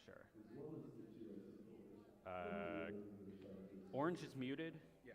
Sure. Uh, Orange is muted. Yeah.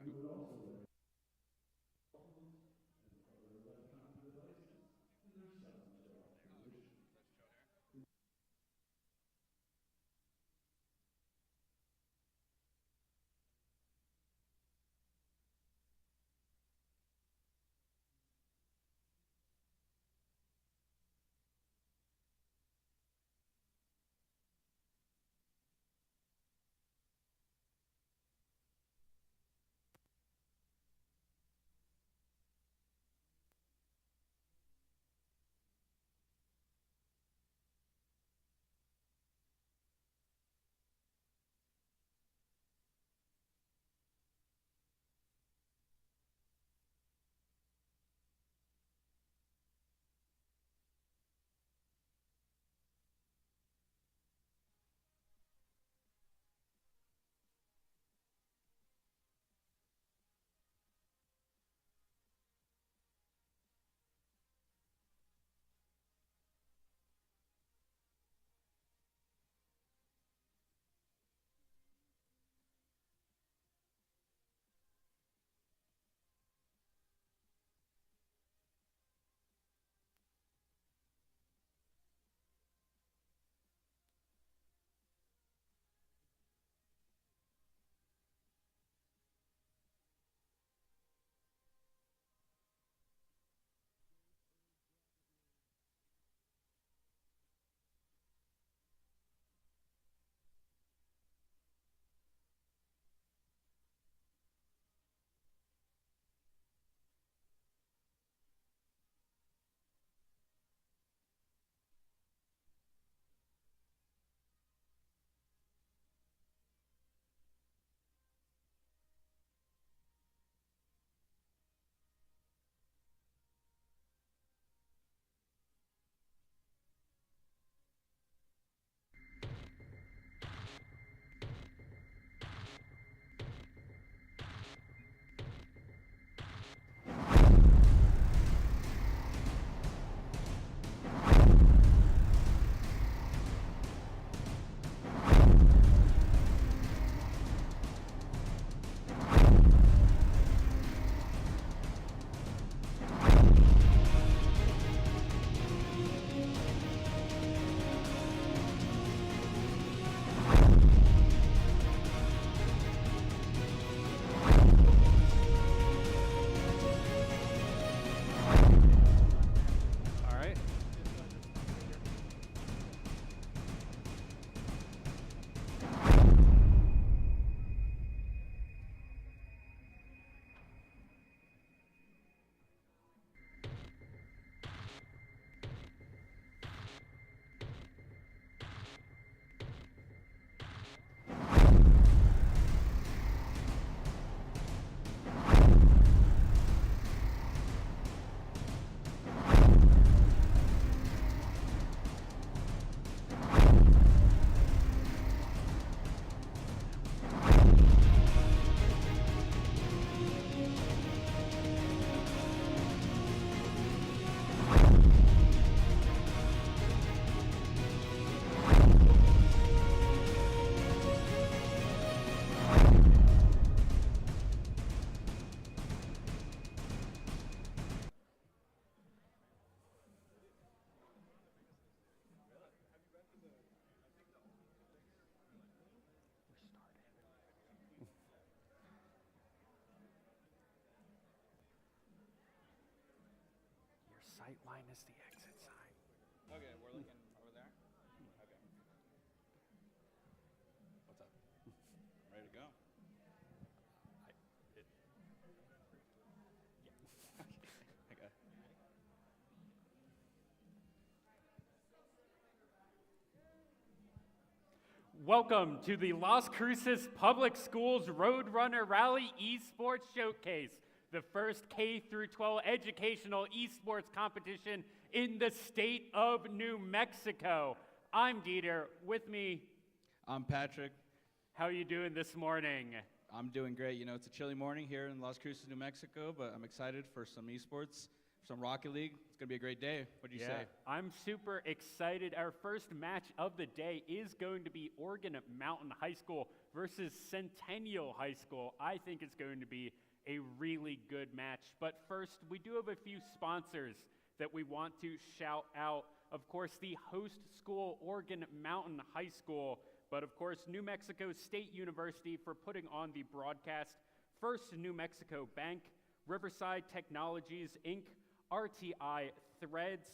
All right. Your sight line is the exit sign. Okay, we're looking over there. Okay. What's up? I'm ready to go. Okay. Welcome to the Las Cruces Public Schools Roadrunner Rally Esports Showcase, the first K through 12 educational esports competition in the state of New Mexico. I'm Dieter. With me, I'm Patrick. how are you doing this morning? I'm doing great. You know, it's a chilly morning here in Las Cruces, New Mexico, but I'm excited for some esports. some Rocket League. It's going to be a great day. What do you say? I'm super excited. Our first match of the day is going to be Oregon Mountain High School versus Centennial High School. I think it's going to be a really good match. But first, we do have a few sponsors that we want to shout out. Of course, the host school, Oregon Mountain High School, but of course, New Mexico State University for putting on the broadcast. First New Mexico Bank, Riverside Technologies, Inc., RTI Threads,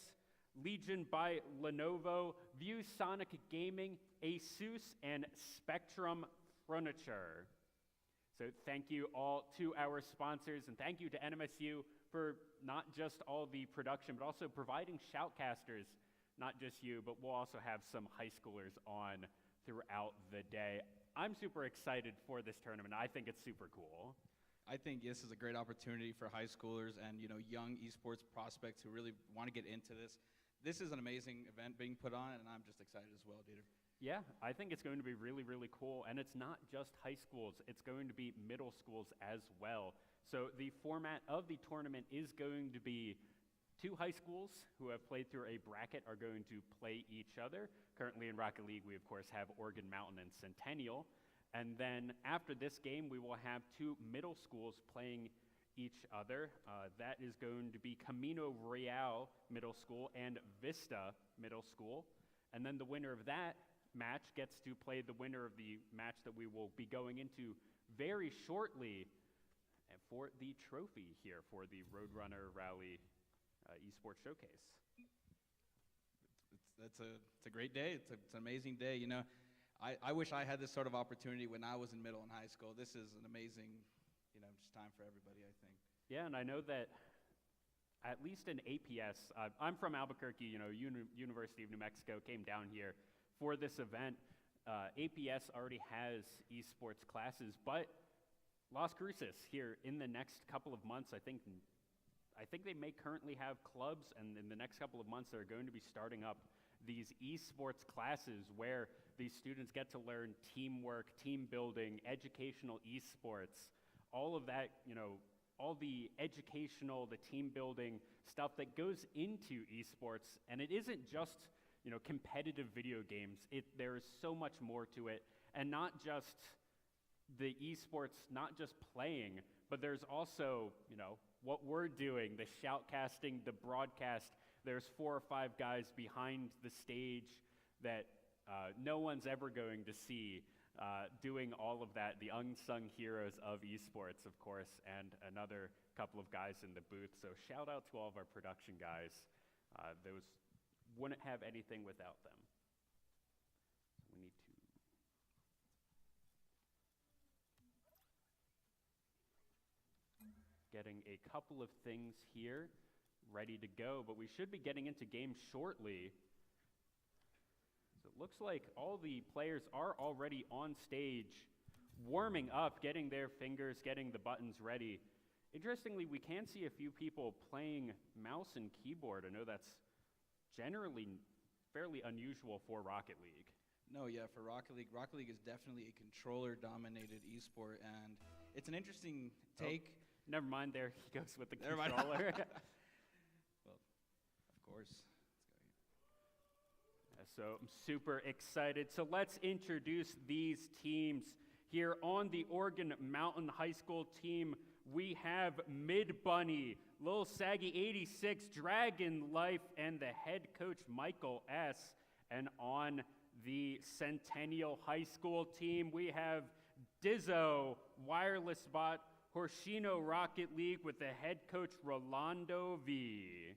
Legion by Lenovo, ViewSonic Gaming, ASUS, and Spectrum Furniture. So thank you all to our sponsors, and thank you to NMSU for not just all the production, but also providing shoutcasters, not just you, but we'll also have some high schoolers on throughout the day. I'm super excited for this tournament. I think it's super cool. I think this is a great opportunity for high schoolers and young esports prospects who really want to get into this. This is an amazing event being put on, and I'm just excited as well, Dieter. Yeah, I think it's going to be really, really cool. And it's not just high schools, it's going to be middle schools as well. So the format of the tournament is going to be 2 high schools who have played through a bracket are going to play each other. Currently in Rocket League, we of course have Oregon Mountain and Centennial. And then after this game, we will have 2 middle schools playing each other. That is going to be Camino Real Middle School and Vista Middle School. And then the winner of that match gets to play the winner of the match that we will be going into very shortly for the trophy here for the Roadrunner Rally Esports Showcase. It's a great day. It's an amazing day. I wish I had this sort of opportunity when I was in middle and high school. This is an amazing, just time for everybody, I think. Yeah, and I know that at least in APS, I'm from Albuquerque, University of New Mexico, came down here for this event. APS already has esports classes, but Las Cruces here in the next couple of months, I think they may currently have clubs, and in the next couple of months, they're going to be starting up these esports classes where these students get to learn teamwork, team building, educational esports, all of that, all the educational, the team building stuff that goes into esports. And it isn't just, competitive video games. There is so much more to it. And not just the esports, not just playing, but there's also, what we're doing, the shoutcasting, the broadcast. There's 4 or 5 guys behind the stage that no one's ever going to see doing all of that, the unsung heroes of esports, of course, and another couple of guys in the booth. So shout out to all of our production guys. Those wouldn't have anything without them. We need to... Getting a couple of things here ready to go, but we should be getting into games shortly. So it looks like all the players are already on stage, warming up, getting their fingers, getting the buttons ready. Interestingly, we can see a few people playing mouse and keyboard. I know that's generally fairly unusual for Rocket League. No, yeah, for Rocket League is definitely a controller-dominated esport, and it's an interesting take. Never mind, there he goes with the Never mind. controller. Well, of course. So I'm super excited. So let's introduce these teams. Here on the Oregon Mountain High School team, we have Mid Bunny, Lil Saggy 86, Dragon Life, and the head coach Michael S. And on the Centennial High School team, we have Dizzo, Wireless Bot, Horshino Rocket League with the head coach Rolando V.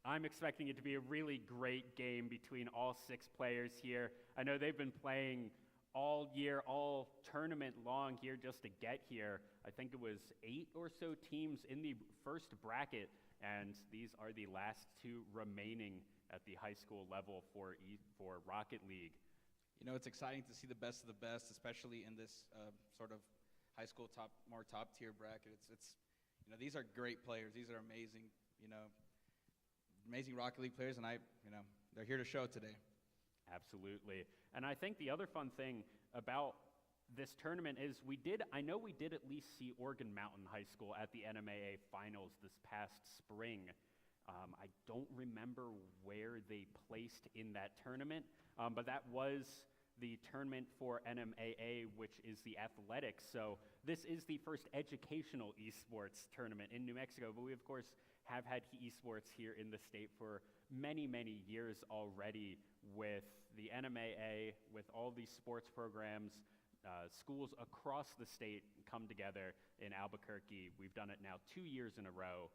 I'm expecting it to be a really great game between all 6 players here. I know they've been playing all year, all tournament long here just to get here. I think it was 8 or so teams in the first bracket, and these are the last 2 remaining at the high school level for Rocket League. It's exciting to see the best of the best, especially in this sort of high school more top tier bracket. These are great players. These are amazing Rocket League players, and they're here to show today. Absolutely. And I think the other fun thing about this tournament is I know we did at least see Oregon Mountain High School at the NMAA finals this past spring. I don't remember where they placed in that tournament, but that was the tournament for NMAA, which is the athletics. So this is the first educational esports tournament in New Mexico, but we of course have had esports here in the state for many, many years already with the NMAA, with all these sports programs. Schools across the state come together in Albuquerque. We've done it now 2 years in a row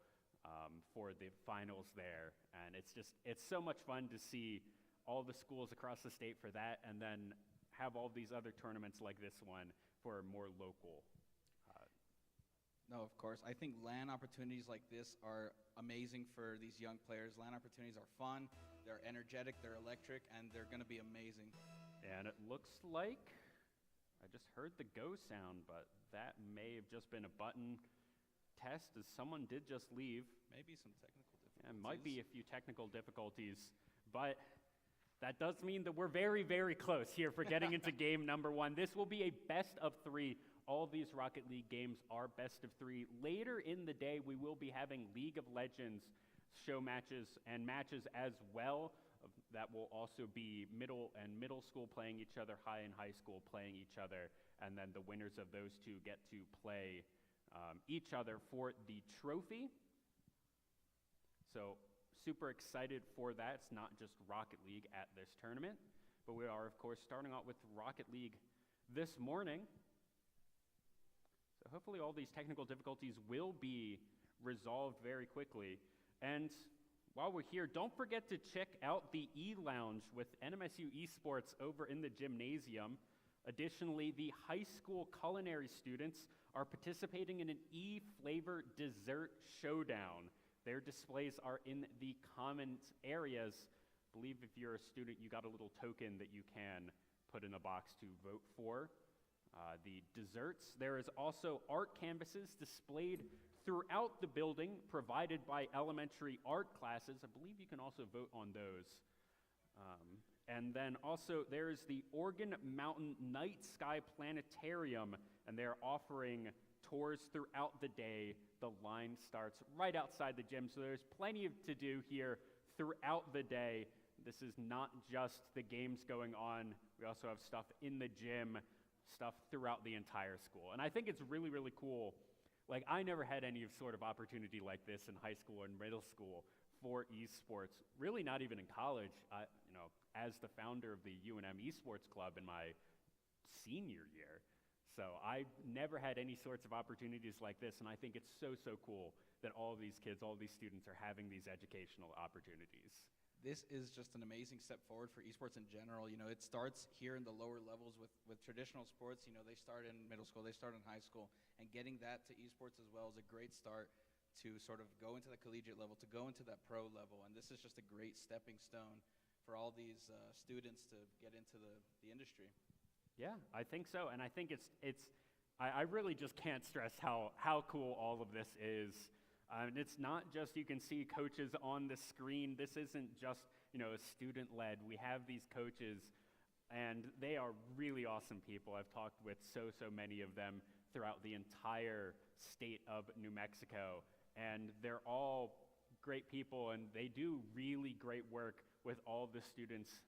for the finals there, and it's so much fun to see all the schools across the state for that, and then have all these other tournaments like this one for more local. No, of course. I think LAN opportunities like this are amazing for these young players. LAN opportunities are fun, they're energetic, they're electric, and they're going to be amazing. And it looks like I just heard the go sound, but that may have just been a button test, as someone did just leave. Maybe some technical difficulties. Yeah, might be a few technical difficulties, but that does mean that we're very, very close here for getting into game number one. This will be a best of three. All these Rocket League games are best of three. Later in the day, we will be having League of Legends show matches and matches as well. That will also be middle school playing each other, high and high school playing each other, and then the winners of those two get to play each other for the trophy. So super excited for that. It's not just Rocket League at this tournament, but we are, of course, starting out with Rocket League this morning. So hopefully all these technical difficulties will be resolved very quickly. And while we're here, don't forget to check out the E-Lounge with NMSU Esports over in the gymnasium. Additionally, the high school culinary students are participating in an E-Flavor Dessert Showdown. Their displays are in the commons areas. I believe if you're a student, you got a little token that you can put in a box to vote for. The desserts. There is also art canvases displayed throughout the building, provided by elementary art classes. I believe you can also vote on those. And then also there's the Oregon Mountain Night Sky Planetarium, and they're offering tours throughout the day. The line starts right outside the gym, so there's plenty to do here throughout the day. This is not just the games going on. We also have stuff in the gym, stuff throughout the entire school. And I think it's really, really cool. Like, I never had any sort of opportunity like this in high school or in middle school for esports, really not even in college. As the founder of the UNM Esports Club in my senior year. So I never had any sorts of opportunities like this, and I think it's so, so cool that all of these kids, all these students are having these educational opportunities. This is just an amazing step forward for esports in general. It starts here in the lower levels with traditional sports. They start in middle school, they start in high school, and getting that to esports as well is a great start to sort of go into the collegiate level, to go into that pro level, and this is just a great stepping stone for all these students to get into the industry. Yeah, I think so, and I think I really just can't stress how cool all of this is. It's not just you can see coaches on the screen. This isn't just student-led. We have these coaches, and they are really awesome people. I've talked with so many of them throughout the entire state of New Mexico, and they're all great people, and they do really great work with all the students.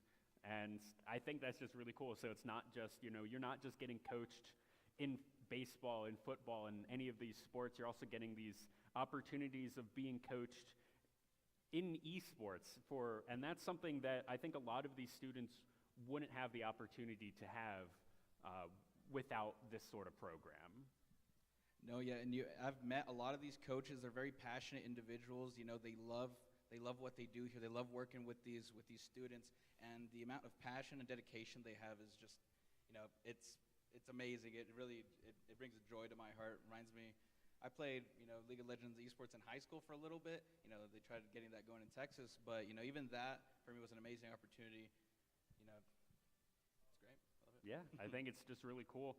And I think that's just really cool. So it's not just, you're not just getting coached in baseball and football and any of these sports. You're also getting these opportunities of being coached in esports and that's something that I think a lot of these students wouldn't have the opportunity to have without this sort of program. No, yeah, and I've met a lot of these coaches. They're very passionate individuals. They love what they do here. They love working with these students, and the amount of passion and dedication they have is just, it's amazing. It really brings a joy to my heart. Reminds me, I played League of Legends esports in high school for a little bit. They tried getting that going in Texas, but even that for me was an amazing opportunity. It's great. I love it. Yeah, I think it's just really cool.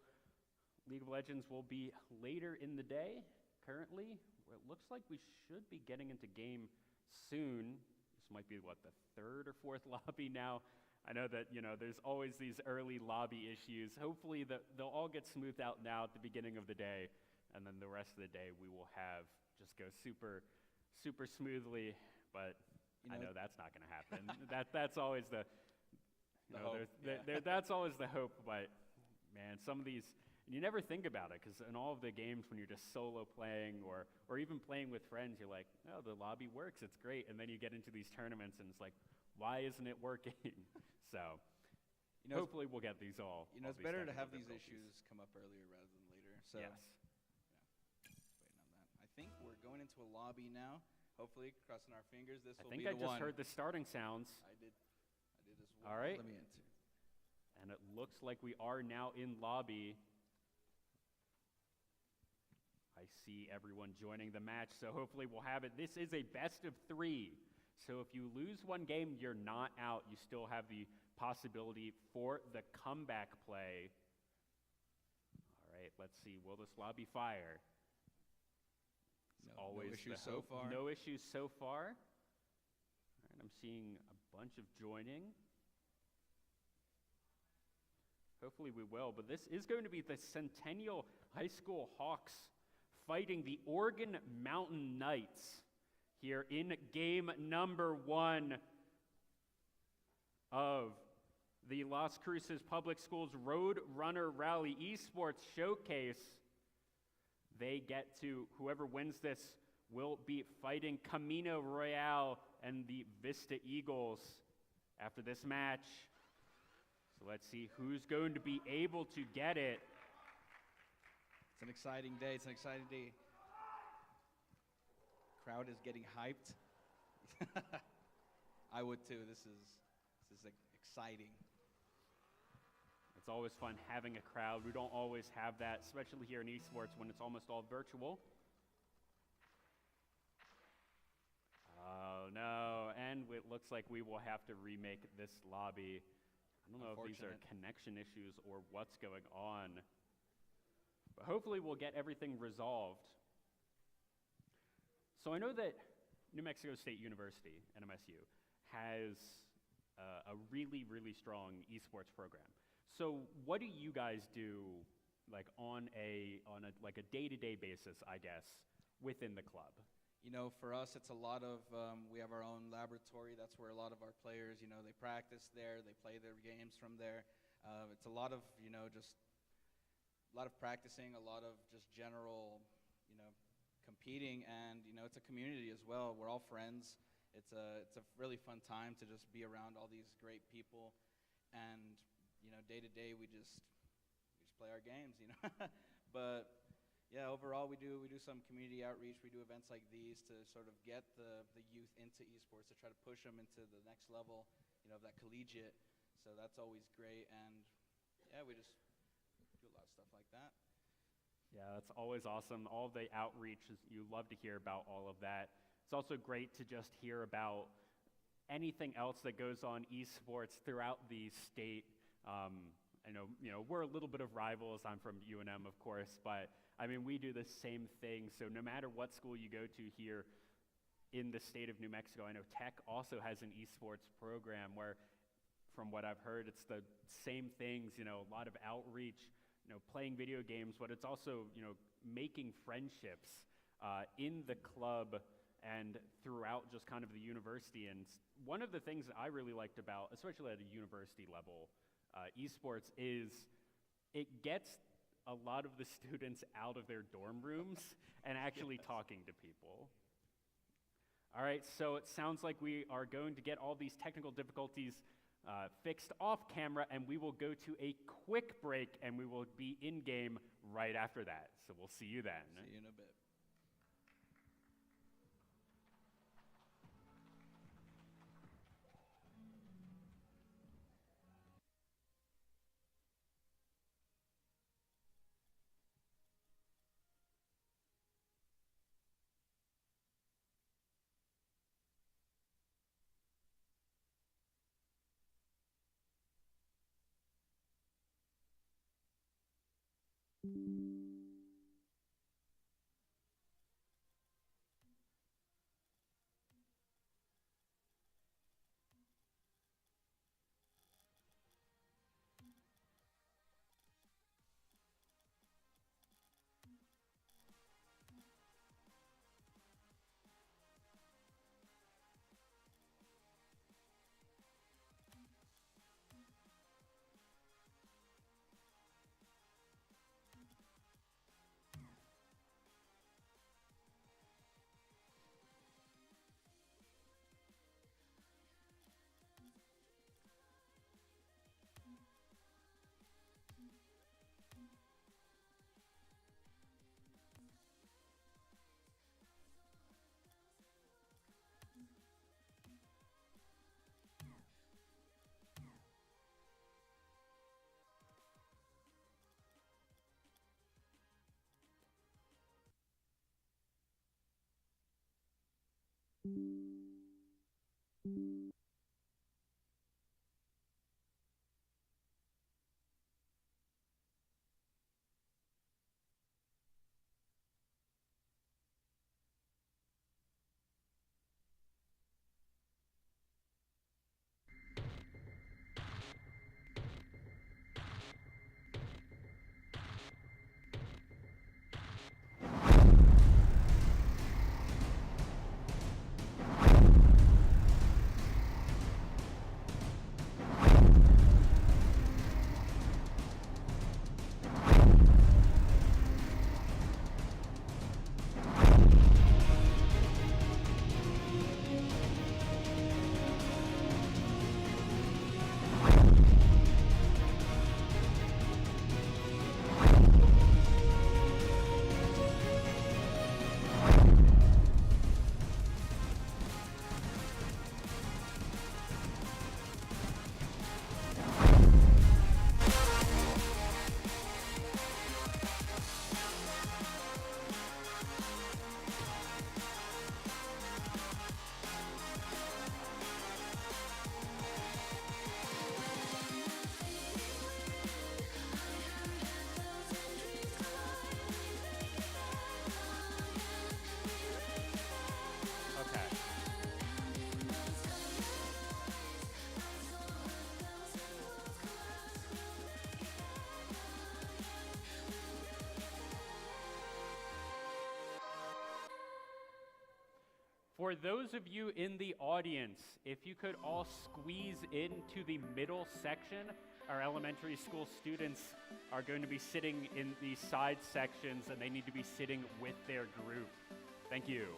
League of Legends will be later in the day. Currently, it looks like we should be getting into game soon. This might be the third or fourth lobby now. I know that, there's always these early lobby issues. Hopefully they'll all get smoothed out now at the beginning of the day, and then the rest of the day we will have just go super, super smoothly, but I know that's not going to happen. That's always that's always the hope, but man, some of these, and you never think about it, because in all of the games when you're just solo playing or even playing with friends, you're like, oh, the lobby works, it's great, and then you get into these tournaments and it's like, why isn't it working? So hopefully we'll get these all. It's better to have these issues come up earlier rather than later. So yes. Waiting on that. I think we're going into a lobby now. Hopefully, crossing our fingers, this will be I the one. think I just heard the starting sounds. I did as well. All right. Let me enter. And it looks like we are now in lobby. I see everyone joining the match, so hopefully we'll have it. This is a best of 3. So if you lose one game, you're not out. You still have the possibility for the comeback play. All right, let's see. Will this lobby fire? No issues so far. No issues so far. All right, I'm seeing a bunch of joining. Hopefully we will, but this is going to be the Centennial High School Hawks fighting the Oregon Mountain Knights here in game number 1 of the Las Cruces Public Schools Road Runner Rally Esports Showcase. They get to, whoever wins this will be fighting Camino Royale and the Vista Eagles after this match. So let's see who's going to be able to get it. It's an exciting day. It's an exciting day. Crowd is getting hyped. I would too. This is exciting. It's always fun having a crowd. We don't always have that, especially here in esports when it's almost all virtual. Oh no, and it looks like we will have to remake this lobby. I don't know if these are connection issues or what's going on, but hopefully we'll get everything resolved. So I know that New Mexico State University, NMSU, has a really, really strong esports program. So what do you guys do, like on a day-to-day basis, I guess, within the club? For us, it's a lot of, we have our own laboratory. That's where a lot of our players, they practice there, they play their games from there. It's a lot of, just a lot of practicing, a lot of just general, competing, and, it's a community as well. We're all friends. It's a really fun time to just be around all these great people, and, day to day, we just play our games, But yeah, overall, we do some community outreach. We do events like these to sort of get the youth into esports, to try to push them into the next level, of that collegiate. So that's always great, and yeah, we just do a lot of stuff like that. Yeah, that's always awesome. All the outreach, you love to hear about all of that. It's also great to just hear about anything else that goes on esports throughout the state. I know, we're a little bit of rivals. I'm from UNM, of course, but I mean, we do the same thing. So no matter what school you go to here in the state of New Mexico, I know Tech also has an esports program where, from what I've heard, it's the same things, a lot of outreach, playing video games, but it's also, making friendships in the club and throughout just kind of the university. And one of the things that I really liked about, especially at a university level, esports is it gets a lot of the students out of their dorm rooms and actually talking to people. All right, so it sounds like we are going to get all these technical difficulties fixed off camera, and we will go to a quick break, and we will be in game right after that. So we'll see you then. See you in a bit. For those of you in the audience, if you could all squeeze into the middle section, our elementary school students are going to be sitting in the side sections and they need to be sitting with their group. Thank you.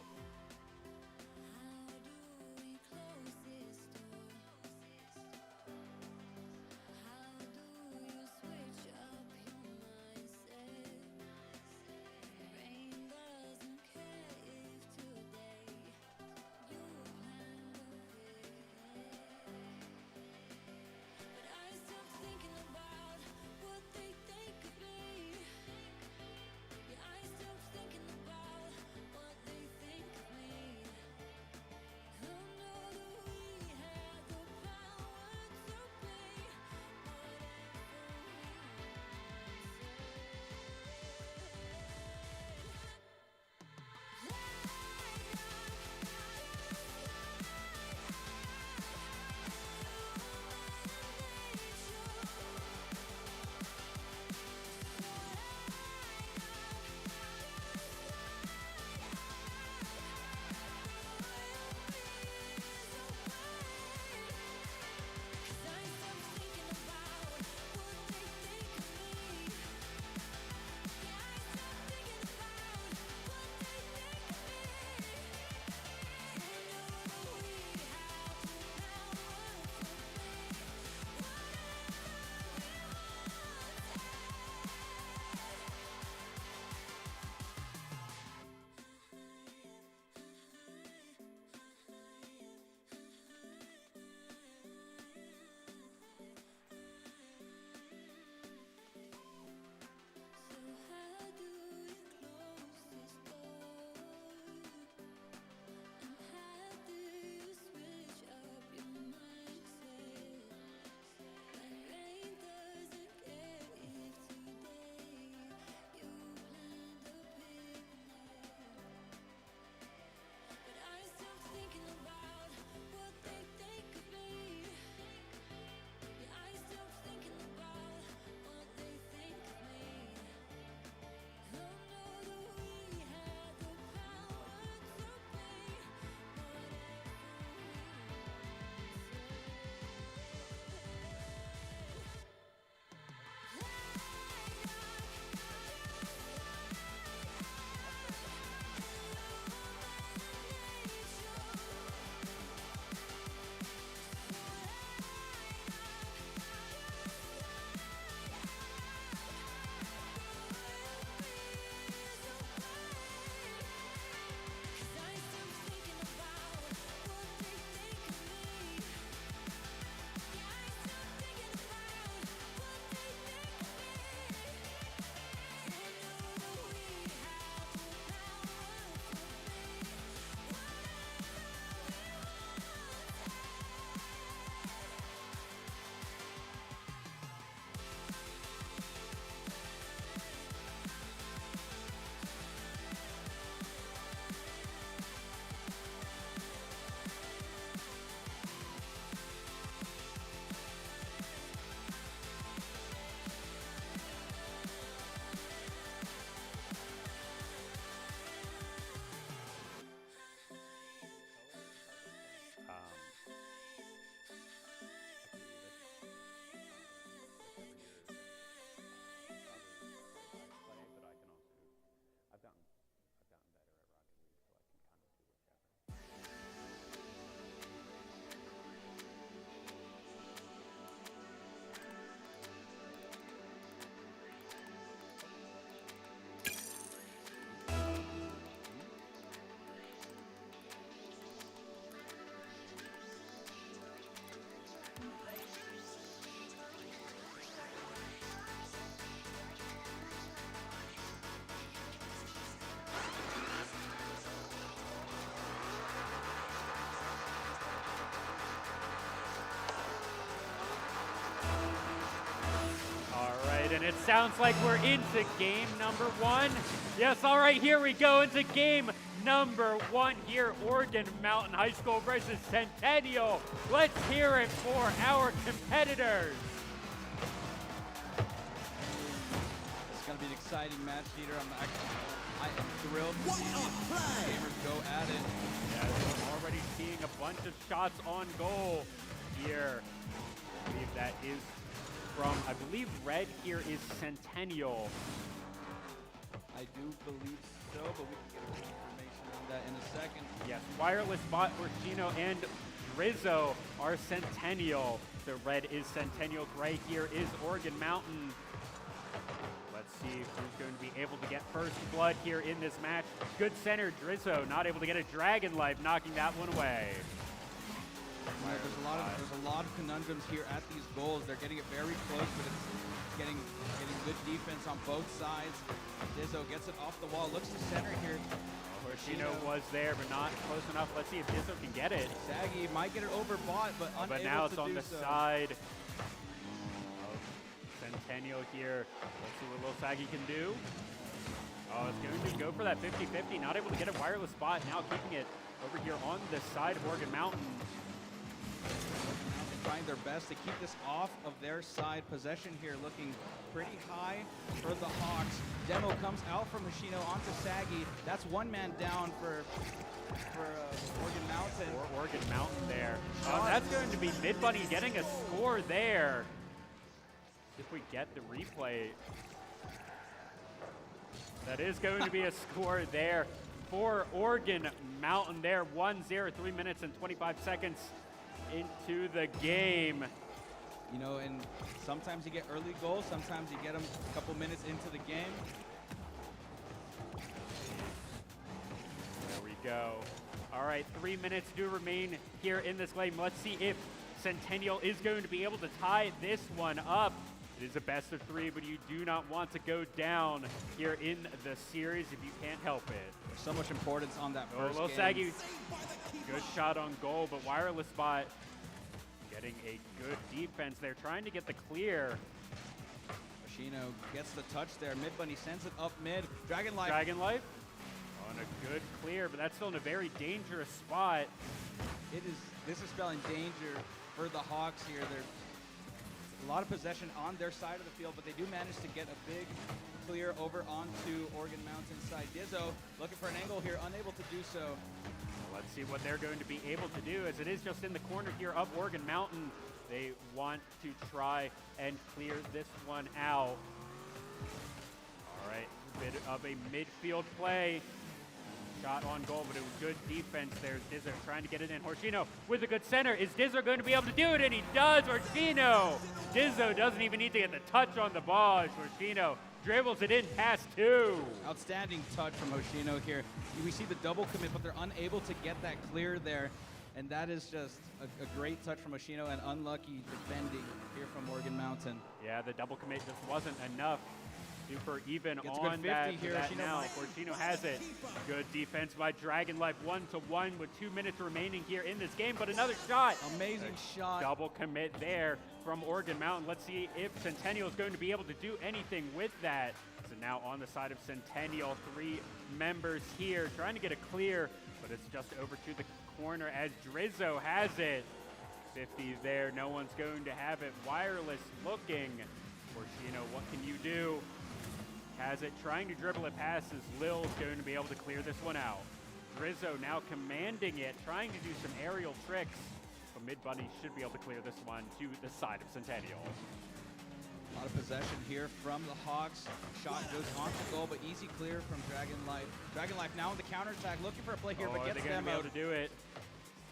And it sounds like we're into game number one. Yes, all right, here we go into game number one here, Oregon Mountain High School versus Centennial. Let's hear it for our competitors. It's going to be an exciting match, Peter. I am thrilled to see gamers go at it. Yes. bunch of shots on goal here. I believe that is from, I believe red here is Centennial. I do believe so, but we can get a confirmation on that in a second. Yes, Wireless Bot, Orshino, and Rizzo are Centennial. The red is Centennial. Gray here is Oregon Mountain. Let's see who's going to be able to get first blood here in this match. Good center, Drizzo, not able to get a Dragon Life, knocking that one away. There's a lot of conundrums here at these goals. They're getting it very close, but it's getting good defense on both sides. Dizzo gets it off the wall, looks to center here. Orshino was there, but not close enough. Let's see if Dizzo can get it. Saggy might get it over bot, but unable to do so. But now it's on the side of Centennial here. Let's see what little Saggy can do. Oh, it's going to go for that 50-50. Not able to get a wireless spot. Now keeping it over here on the side of Oregon Mountain. Trying their best to keep this off of their side. Possession here looking pretty high for the Hawks. Demo comes out from Hoshino onto Saggy. That's one man down for Oregon Mountain. For Oregon Mountain there. That's going to be Mid Bunny getting a score there. If we get the replay. That is going to be a score there for Oregon Mountain there. 1-0, 3 minutes and 25 seconds into the game. You know, and sometimes you get early goals, sometimes you get them a couple minutes into the game. There we go. All right, 3 minutes do remain here in this game. Let's see if Centennial is going to be able to tie this one up. It is a best of 3, but you do not want to go down here in the series if you can't help it. There's so much importance on that first Lil game. Saggy, good shot on goal, but Wireless Bot getting a good defense there, trying to get the clear. Hoshino gets the touch there. Mid Bunny sends it up mid. Dragon Life. Dragon Life on a good clear, but that's still in a very dangerous spot. This is spelling danger for the Hawks here. There's a lot of possession on their side of the field, but they do manage to get a big clear over onto Oregon Mountain side. Dizzo looking for an angle here, unable to do so. Let's see what they're going to be able to do, as it is just in the corner here of Oregon Mountain. They want to try and clear this one out. All right, a bit of a midfield play. Shot on goal, but it was good defense there. Dizzo trying to get it in. Hoshino with a good center. Is Dizzo going to be able to do it? And he does. Hoshino. Dizzo doesn't even need to get the touch on the ball. Hoshino dribbles it in past 2. Outstanding touch from Hoshino here. We see the double commit, but they're unable to get that clear there. And that is just a great touch from Hoshino and unlucky defending here from Oregon Mountain. Yeah, the double commit just wasn't enough. Super even Gets on that here. now. Orshino has it. Good defense by Dragon Life, 1-1 with 2 minutes remaining here in this game, but another shot. Amazing shot. Double commit there from Oregon Mountain. Let's see if Centennial is going to be able to do anything with that. So now on the side of Centennial, 3 members here trying to get a clear, but it's just over to the corner as Drizzo has it. 50 there, no one's going to have it. Wireless looking. Orshino, what can you do? Has it, trying to dribble it past as Lil's going to be able to clear this one out. Drizzo now commanding it, trying to do some aerial tricks, but Mid Bunny should be able to clear this one to the side of Centennial. A lot of possession here from the Hawks. Shot goes onto goal, but easy clear from Dragon Life. Dragon Life now on the counterattack, looking for a play here, but gets them them out. Be able to do it.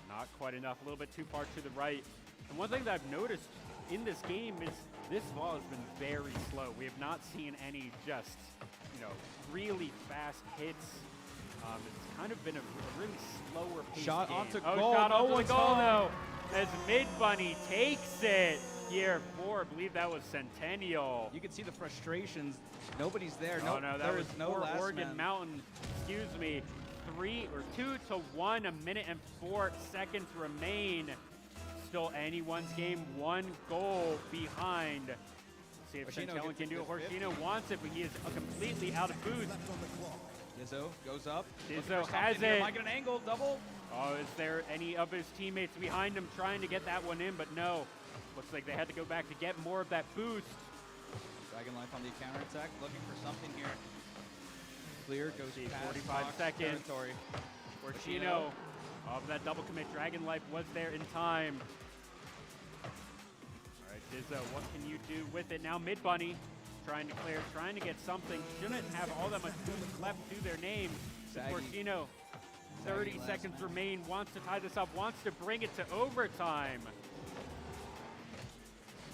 Not quite enough, a little bit too far to the right. And one thing that I've noticed in this game is this ball has been very slow. We have not seen any just, really fast hits. It's kind of been a really slower pace Shot game. onto Oh, goal. shot No onto the one's goal home. though, as Mid Bunny takes it here for, I believe that was Centennial. You can see the frustrations. Nobody's there. Oh no, that there was is no for last Oregon man. Mountain. Excuse me. 2-1, a minute and 4 seconds remain. Still anyone's game, 1 goal behind. See if Hoshino Centennial gets can do it. it to 50. Hoshino wants it, but he is completely out of boost. Dizzo goes up. Dizzo has it. Might get an angle, double. Oh, is there any of his teammates behind him trying to get that one in? But no. Looks like they had to go back to get more of that boost. Dragon Life on the counterattack, looking for something here. Clear, goes past 45 Hawks seconds. territory. Orshino Oh, but that double commit. Dragon Life was there in time. All right, Dizzo, what can you do with it now? Mid Bunny trying to clear, trying to get something. Shouldn't have all that much left to their name. Porcino, 30 seconds remain, wants to tie this up, wants to bring it to overtime.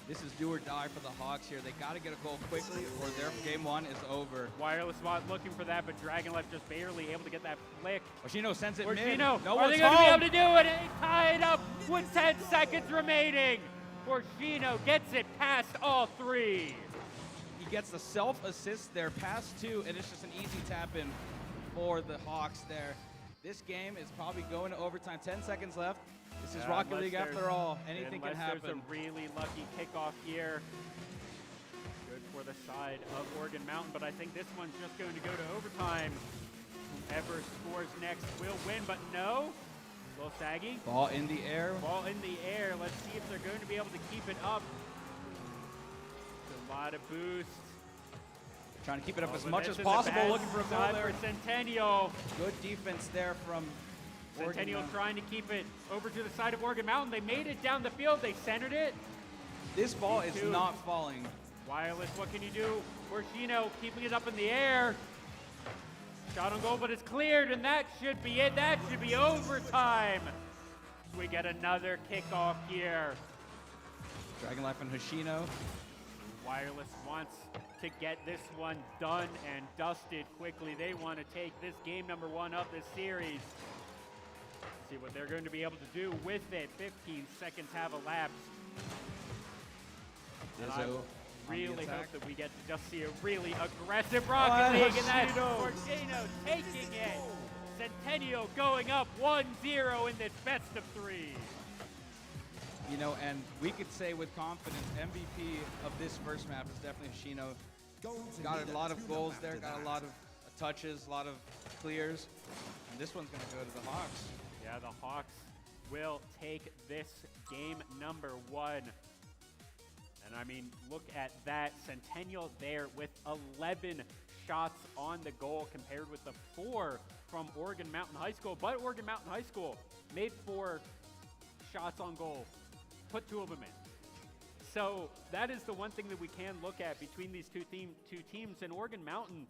This is do or die for the Hawks here. They got to get a goal quickly or their game one is over. Wireless Spot looking for that, but Dragon Life just barely able to get that flick. Porcino sends it mid. Porcino, No are one's they going to be home. able to do it? They tie it up with 10 seconds remaining. Porcino gets it past all three. He gets the self-assist there, pass two, and it's just an easy tap-in for the Hawks there. This game is probably going to overtime. 10 seconds left. This is Rocket League after all. Anything can happen. There's a really lucky kickoff here. Good for the side of Oregon Mountain, but I think this one's just going to go to overtime. Whoever scores next will win, but no. A little saggy. Ball in the air. Ball in the air. Let's see if they're going to be able to keep it up. A lot of boost. Trying to keep it up as much as possible. Looking for a goal there. For Centennial. Good defense there from Centennial trying to keep it over to the side of Oregon Mountain. They made it down the field. They centered it. This ball is not falling. Wireless, what can you do? Porcino keeping it up in the air. Shot on goal, but it's cleared, and that should be it. That should be overtime. We get another kickoff here. Dragon Life and Hoshino. Wireless wants to get this one done and dusted quickly. They want to take this game number one of this series. See what they're going to be able to do with it. 15 seconds have elapsed. And I really hope that we get to just see a really aggressive Rocket League, and that's Porcino taking it. Centennial going up 1-0 in this best of three. You know, and we could say with confidence, MVP of this first map is definitely Hoshino. Got a lot of goals there, got a lot of touches, a lot of clears, and this one's going to go to the Hawks. Yeah, the Hawks will take this game number one. And I mean, look at that. Centennial there with 11 shots on the goal compared with the 4 from Oregon Mountain High School. But Oregon Mountain High School made 4 shots on goal, put 2 of them in. So that is the one thing that we can look at between these two teams. And Oregon Mountain,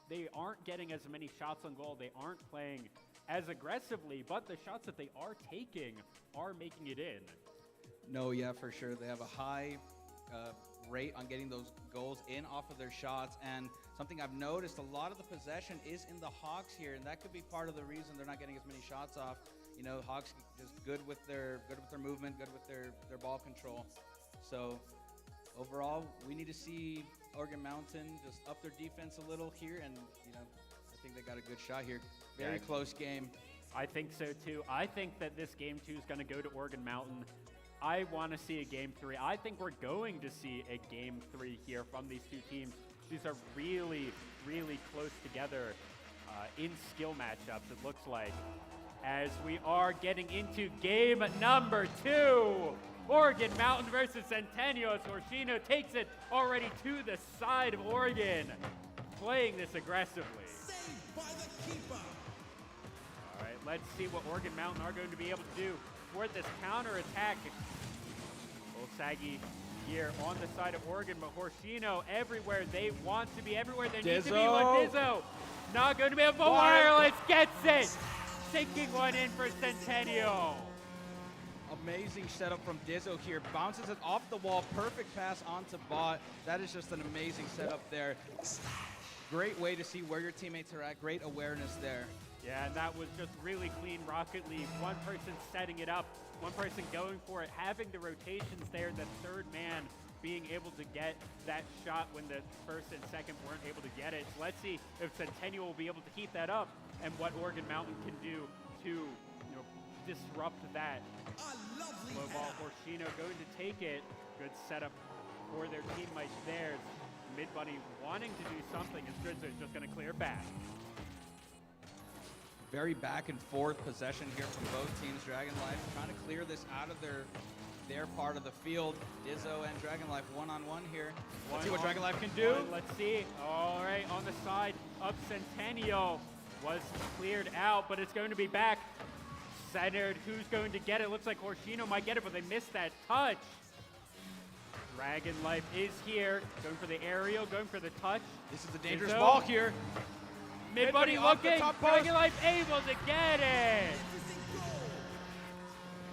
they aren't getting as many shots on goal. They aren't playing as aggressively, but the shots that they are taking are making it in. No, yeah, for sure. They have a high rate on getting those goals in off of their shots, and something I've noticed, a lot of the possession is in the Hawks here, and that could be part of the reason they're not getting as many shots off. You know, Hawks just good with their movement, good with their ball control. So overall, we need to see Oregon Mountain just up their defense a little here, and you know, I think they got a good shot here. Very close game. I think so too. I think that this game 2 is going to go to Oregon Mountain. I want to see a game 3. I think we're going to see a game 3 here from these two teams. These are really, really close together in skill matchups, it looks like. As we are getting into game number 2. Oregon Mountain versus Centennial. Porcino takes it already to the side of Oregon, playing this aggressively. Saved by the keeper. All right, let's see what Oregon Mountain are going to be able to do for this counter-attack. Little saggy here on the side of Oregon, but Porcino everywhere they want to be, everywhere they need to be. But Dizzo not going to be able to. Wireless gets it, sinking one in for Centennial. Amazing setup from Dizzo here. Bounces it off the wall. Perfect pass onto Bot. That is just an amazing setup there. Great way to see where your teammates are at. Great awareness there. Yeah, and that was just really clean Rocket League. One person setting it up, one person going for it, having the rotations there, the third man being able to get that shot when the first and second weren't able to get it. So let's see if Centennial will be able to keep that up and what Oregon Mountain can do to disrupt that. Low ball, Porcino going to take it. Good setup for their teammates there. Mid Bunny wanting to do something, and Strizzo is just going to clear back. Very back and forth possession here from both teams. Dragon Life trying to clear this out of their part of the field. Dizzo and Dragon Life one-on-one here. Let's see what Dragon Life can do. Let's see. All right, on the side of Centennial was cleared out, but it's going to be back. centered. Who's going to get it? Looks like Horshino might get it, but they missed that touch. Dragon Life is here. Going for the aerial, going for the touch. This is a dangerous Dizzo. ball here. Mid-buddy off the looking. top post. Dragon Life able to get it.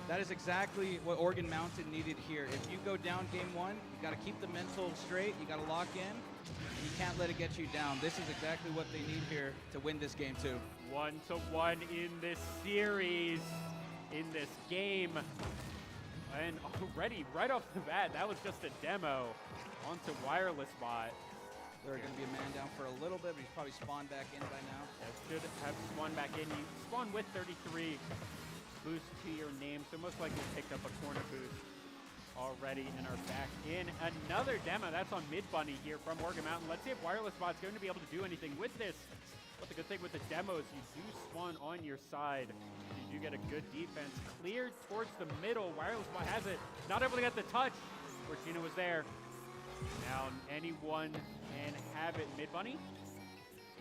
That is exactly what Oregon Mountain needed here. If you go down game one, you got to keep the mental straight. You got to lock in. And you can't let it get you down. This is exactly what they need here to win this game too. 1-1 in this series, in this game. And already, right off the bat, that was just a demo onto Wireless Bot. They're going to be a man down for a little bit, but he's probably spawned back in by now. That should have spawned back in. You spawn with 33 boost to your name, so most likely picked up a corner boost already and are back in. Another demo, that's on Mid-Bunny here from Oregon Mountain. Let's see if Wireless Bot's going to be able to do anything with this. But the good thing with the demo is you do spawn on your side. You do get a good defense. Cleared towards the middle. Wireless Bot has it. Not able to get the touch. Fortuna was there. Now anyone can have it. Mid-Bunny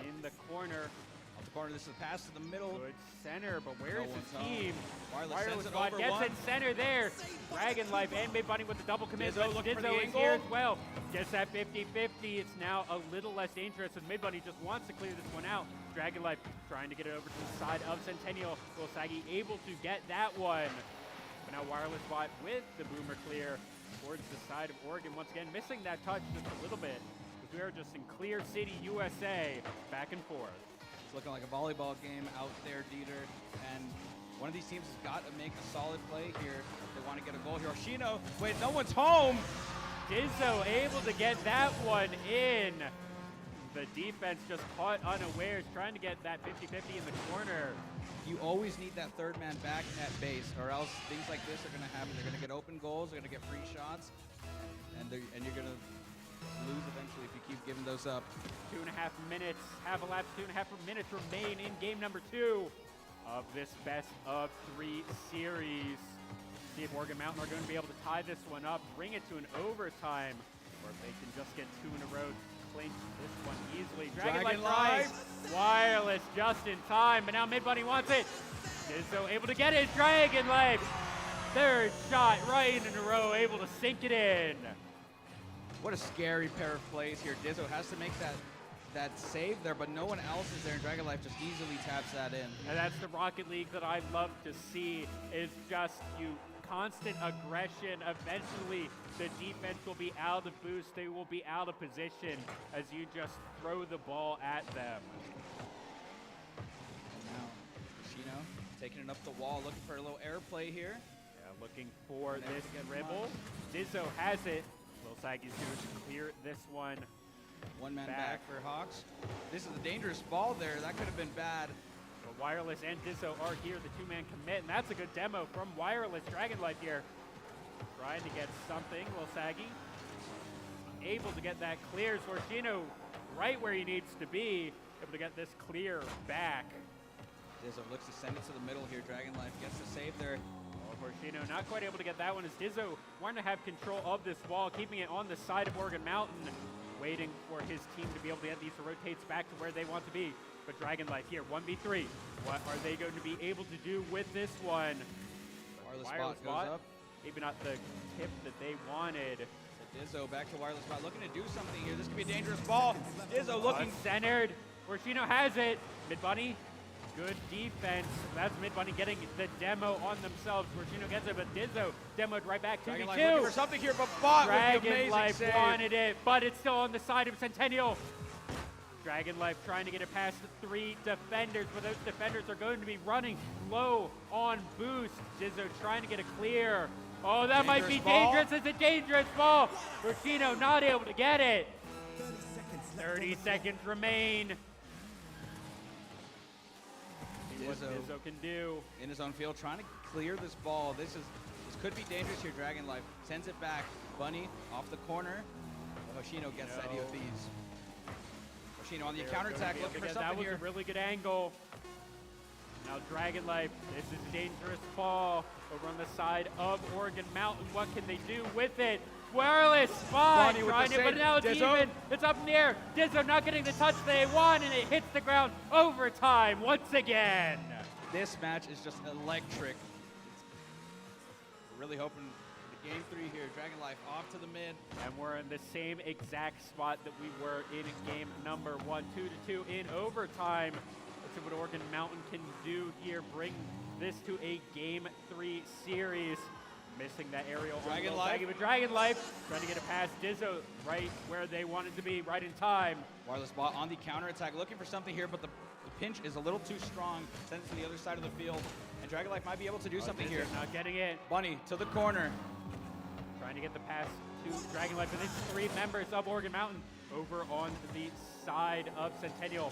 in the corner. Off the corner, this is a pass to the middle. Good center, but where No is his one's home. team? Wireless sends it Bot over gets one. it center there. Dragon Life and Mid-Bunny with the double commit. Dizzo but looking for the Dizzo is angle. here as well. Gets that 50-50. It's now a little less dangerous as Mid-Bunny just wants to clear this one out. Dragon Life trying to get it over to the side of Centennial. Saggy able to get that one. But now Wireless Bot with the boomer clear towards the side of Oregon. Once again, missing that touch just a little bit. Because we are just in Clear City, USA, back and forth. It's looking like a volleyball game out there, Dieter. And one of these teams has got to make a solid play here if they want to get a goal here. Oshino, wait, no one's home. Dizzo able to get that one in. The defense just caught unawares, trying to get that 50-50 in the corner. You always need that third man back at base, or else things like this are going to happen. They're going to get open goals, they're going to get free shots, and you're going to lose eventually if you keep giving those up. 2.5 minutes, have elapsed 2.5 minutes remain in game number 2 of this best of 3 series. See if Oregon Mountain are going to be able to tie this one up, bring it to an overtime, or if they can just get 2 in a row, clinch this one easily. Dragon Life tries. Wireless just in time, but now Mid-Bunny wants it. Dizzo able to get it. Dragon Life, third shot right in a row, able to sink it in. What a scary pair of plays here. Dizzo has to make that save there, but no one else is there, and Dragon Life just easily taps that in. And that's the Rocket League that I love to see, is just constant aggression. Eventually, the defense will be out of boost. They will be out of position as you just throw the ball at them. And now, Oshino taking it up the wall, looking for a little airplay here. Yeah, looking for Never this get dribble. one. Dizzo has it. Lil Saggy's going to clear this one. One man Back. back for Hawks. This is a dangerous ball there. That could have been bad. But Wireless and Dizzo are here, the 2-man commit, and that's a good demo from Wireless. Dragon Life here trying to get something. Lil Saggy able to get that clear. Sorshino right where he needs to be, able to get this clear back. Dizzo looks to send it to the middle here. Dragon Life gets the save there. Horshino not quite able to get that one as Dizzo wanting to have control of this ball, keeping it on the side of Oregon Mountain, waiting for his team to be able to get these rotates back to where they want to be. But Dragon Life here, 1v3. What are they going to be able to do with this one? Wireless Bot goes up. Maybe not the tip that they wanted. Dizzo back to Wireless Bot, looking to do something here. This could be a dangerous ball. Dizzo looking. Centered. Horshino has it. Mid-Bunny, good defense. That's Mid-Bunny getting the demo on themselves. Horshino gets it, but Dizzo demoed right back. 2v2. Dragon Life looking for something here, but Bot with the Dragon amazing Life save. wanted it, but it's still on the side of Centennial. Dragon Life trying to get it past the 3 defenders, but those defenders are going to be running low on boost. Dizzo trying to get a clear. Oh, that might be dangerous. It's a dangerous ball. Horshino not able to get it. 30 seconds remain. See what Dizzo can do. In his own field, trying to clear this ball. This could be dangerous here. Dragon Life sends it back. Bunny off the corner. Hoshino gets that EOBs. Hoshino on the counterattack, looking for something That was here. a really good angle. Now Dragon Life, this is a dangerous ball over on the side of Oregon Mountain. What can they do with it? Wireless Spot Bunny with trying the it, but save. now it's Dizzo. even. It's up in the air. Dizzo not getting the touch they want, and it hits the ground overtime once again. This match is just electric. We're really hoping for the game 3 here. Dragon Life off to the mid. And we're in the same exact spot that we were in game number 1, 2-2 in overtime. Let's see what Oregon Mountain can do here. Bring this to a game 3 series. Missing that aerial. Dragon Life. But Dragon Life trying to get it past Dizzo right where they wanted to be, right in time. Wireless bot on the counterattack, looking for something here, but the pinch is a little too strong. Sends it to the other side of the field. And Dragon Life might be able to do something here. Not getting it. Bunny to the corner. Trying to get the pass to Dragon Life. And it's 3 members of Oregon Mountain over on the side of Centennial.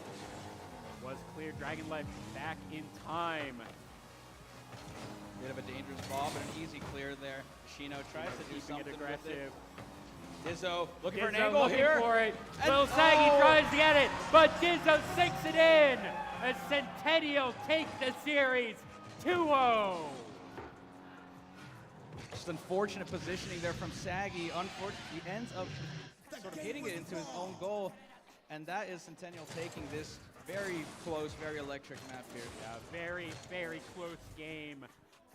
Was clear. Dragon Life back in time. Bit of a dangerous ball, but an easy clear there. Shino tries to do something aggressive. with it. Dizzo looking for an Dizzo angle looking here. for it. And- Will Saggy oh! tries to get it, but Dizzo sinks it in as Centennial take the series 2-0. Just unfortunate positioning there from Saggy. Unfortunately, he ends up sort of hitting it into his own goal, and that is Centennial taking this very close, very electric map here. Yeah, very, very close game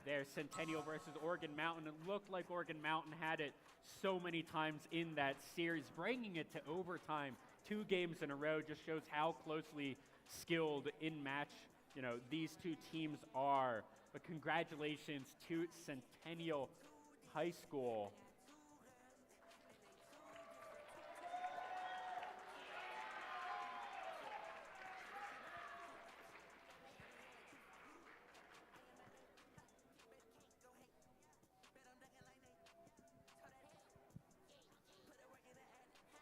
there. Centennial versus Oregon Mountain. It looked like Oregon Mountain had it so many times in that series. Bringing it to overtime 2 games in a row just shows how closely skilled in match, these 2 teams are. But congratulations to Centennial High School.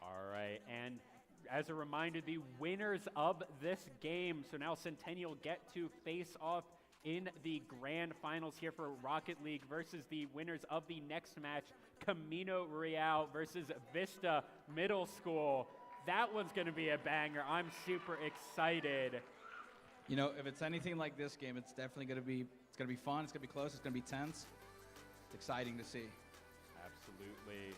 All right, and as a reminder, the winners of this game, so now Centennial get to face off in the grand finals here for Rocket League versus the winners of the next match, Camino Real versus Vista Middle School. That one's going to be a banger. I'm super excited. If it's anything like this game, it's definitely going to be fun. It's going to be close. It's going to be tense. It's exciting to see. Absolutely.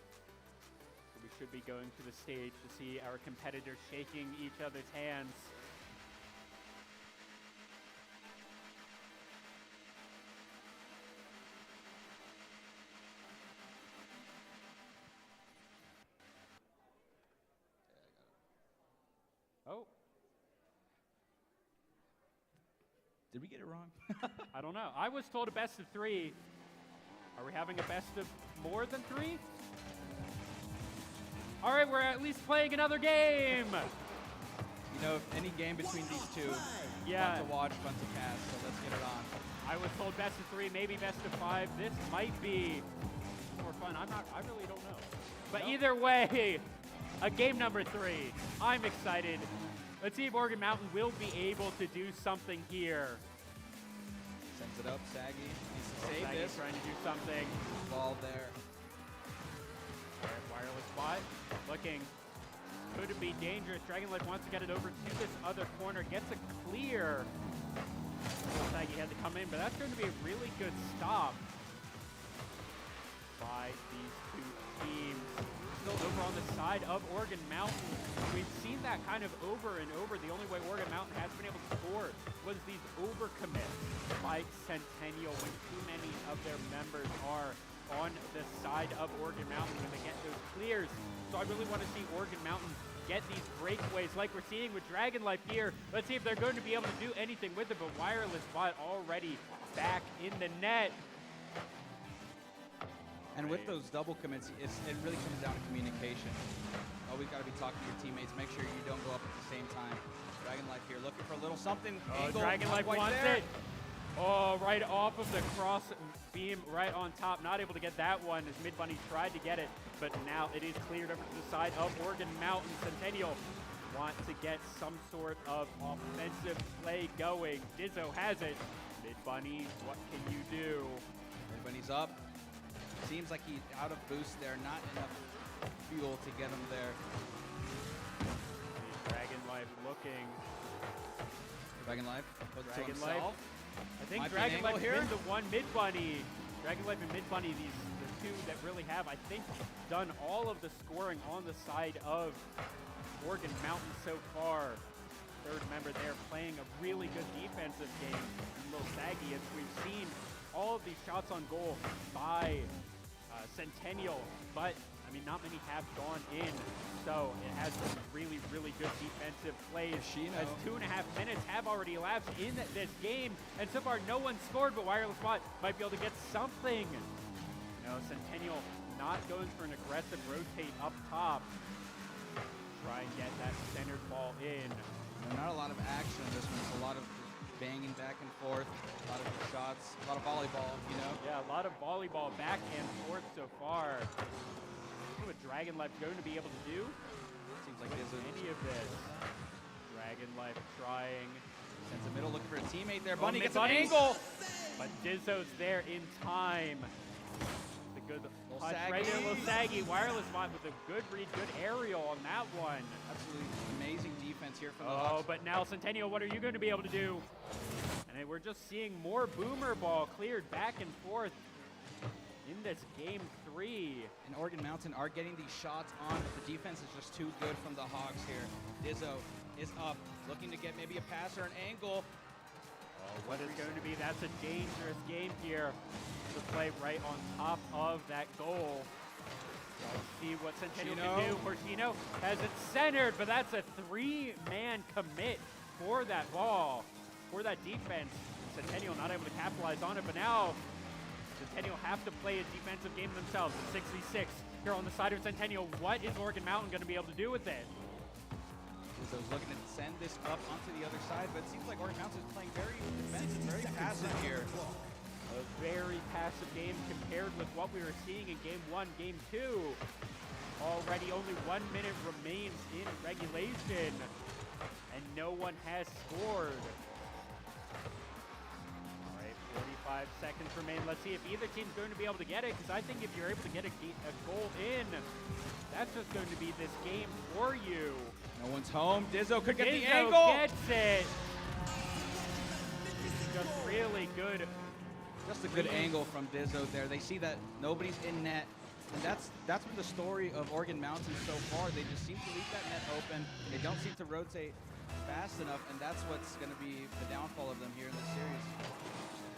We should be going to the stage to see our competitors shaking each other's hands. Oh. Did we get it wrong? I don't know. I was told a best of 3. Are we having a best of more than 3? All right, we're at least playing another game. Any game between these 2, Yeah. fun to watch, fun to cast, so let's get it on. I was told best of 3, maybe best of 5. This might be more fun. I really don't know. But either way, a game number 3. I'm excited. Let's see if Oregon Mountain will be able to do something here. Sends it up, Saggy needs to save Saggy this. trying to do something. Ball there. Wireless bot, looking, could it be dangerous? Dragon Life wants to get it over to this other corner, gets a clear. Looks like he had to come in, but that's going to be a really good stop by these 2 teams. Still over on the side of Oregon Mountain. We've seen that kind of over and over. The only way Oregon Mountain has been able to score was these overcommits by Centennial when too many of their members are on the side of Oregon Mountain when they get those clears. So I really want to see Oregon Mountain get these breakaways like we're seeing with Dragon Life here. Let's see if they're going to be able to do anything with it, but Wireless Bot already back in the net. And with those double commits, it really comes down to communication. Always got to be talking to your teammates. Make sure you don't go up at the same time. Dragon Life here looking for a little something. Oh, Angle, Dragon not Life quite wants there. it. Oh, right off of the cross beam, right on top. Not able to get that one as Mid Bunny tried to get it, but now it is cleared over to the side of Oregon Mountain. Centennial want to get some sort of offensive play going. Dizzo has it. Mid Bunny, what can you do? Mid Bunny's up. Seems like he's out of boost there. Not enough fuel to get him there. Dragon Life looking. Dragon Life puts it to Dragon himself. Life. I think Might be Dragon an Life angle has here. been the one. Mid Bunny. Dragon Life and Mid Bunny, the 2 that really have, I think, done all of the scoring on the side of Oregon Mountain so far. third member there, playing a really good defensive game. Lil Saggy, as we've seen all of these shots on goal by Centennial, but I mean, not many have gone in. So it has been really, really good defensive plays. As 2.5 minutes have already elapsed in this game, and so far no one scored, but Wireless Bot might be able to get something. No, Centennial not going for an aggressive rotate up top. Try and get that centered ball in. Not a lot of action in this one. It's a lot of banging back and forth, a lot of shots, a lot of volleyball, you know? Yeah, a lot of volleyball back and forth so far. What Dragon Life going to be able to do? Seems like there's any of this. Dragon Life trying. Sends a middle, looking for a teammate there. Bunny gets an an angle! But Dizzo's there in time. The good punch right there, Lil Saggy. Wireless Bot with a good read, good aerial on that one. Absolutely amazing defense here from the Hawks. But now Centennial, what are you going to be able to do? And we're just seeing more boomer ball cleared back and forth in this game 3. And Oregon Mountain are getting these shots on, but the defense is just too good from the Hawks here. Dizzo is up, looking to get maybe a pass or an angle. What is going to be? That's a dangerous game here to play right on top of that goal. Let's see what Centennial can do. Porcino has it centered, but that's a 3-man commit for that ball, for that defense. Centennial not able to capitalize on it, but now Centennial have to play a defensive game themselves. It's 6v6 here on the side of Centennial. What is Oregon Mountain going to be able to do with it? So he's looking to send this up onto the other side, but it seems like Oregon Mountain is playing very defensive, very passive here. A very passive game compared with what we were seeing in Game 1, Game 2. Already only 1 minute remains in regulation, and no one has scored. All right, 45 seconds remain. Let's see if either team's going to be able to get it, because I think if you're able to get a goal in, that's just going to be this game for you. No one's home. Dizzo could get the Dizzo angle. Gets it. Just really good. Just a good angle from Dizzo there. They see that nobody's in net. And that's been the story of Oregon Mountain so far. They just seem to leave that net open. They don't seem to rotate fast enough, and that's what's going to be the downfall of them here in the series.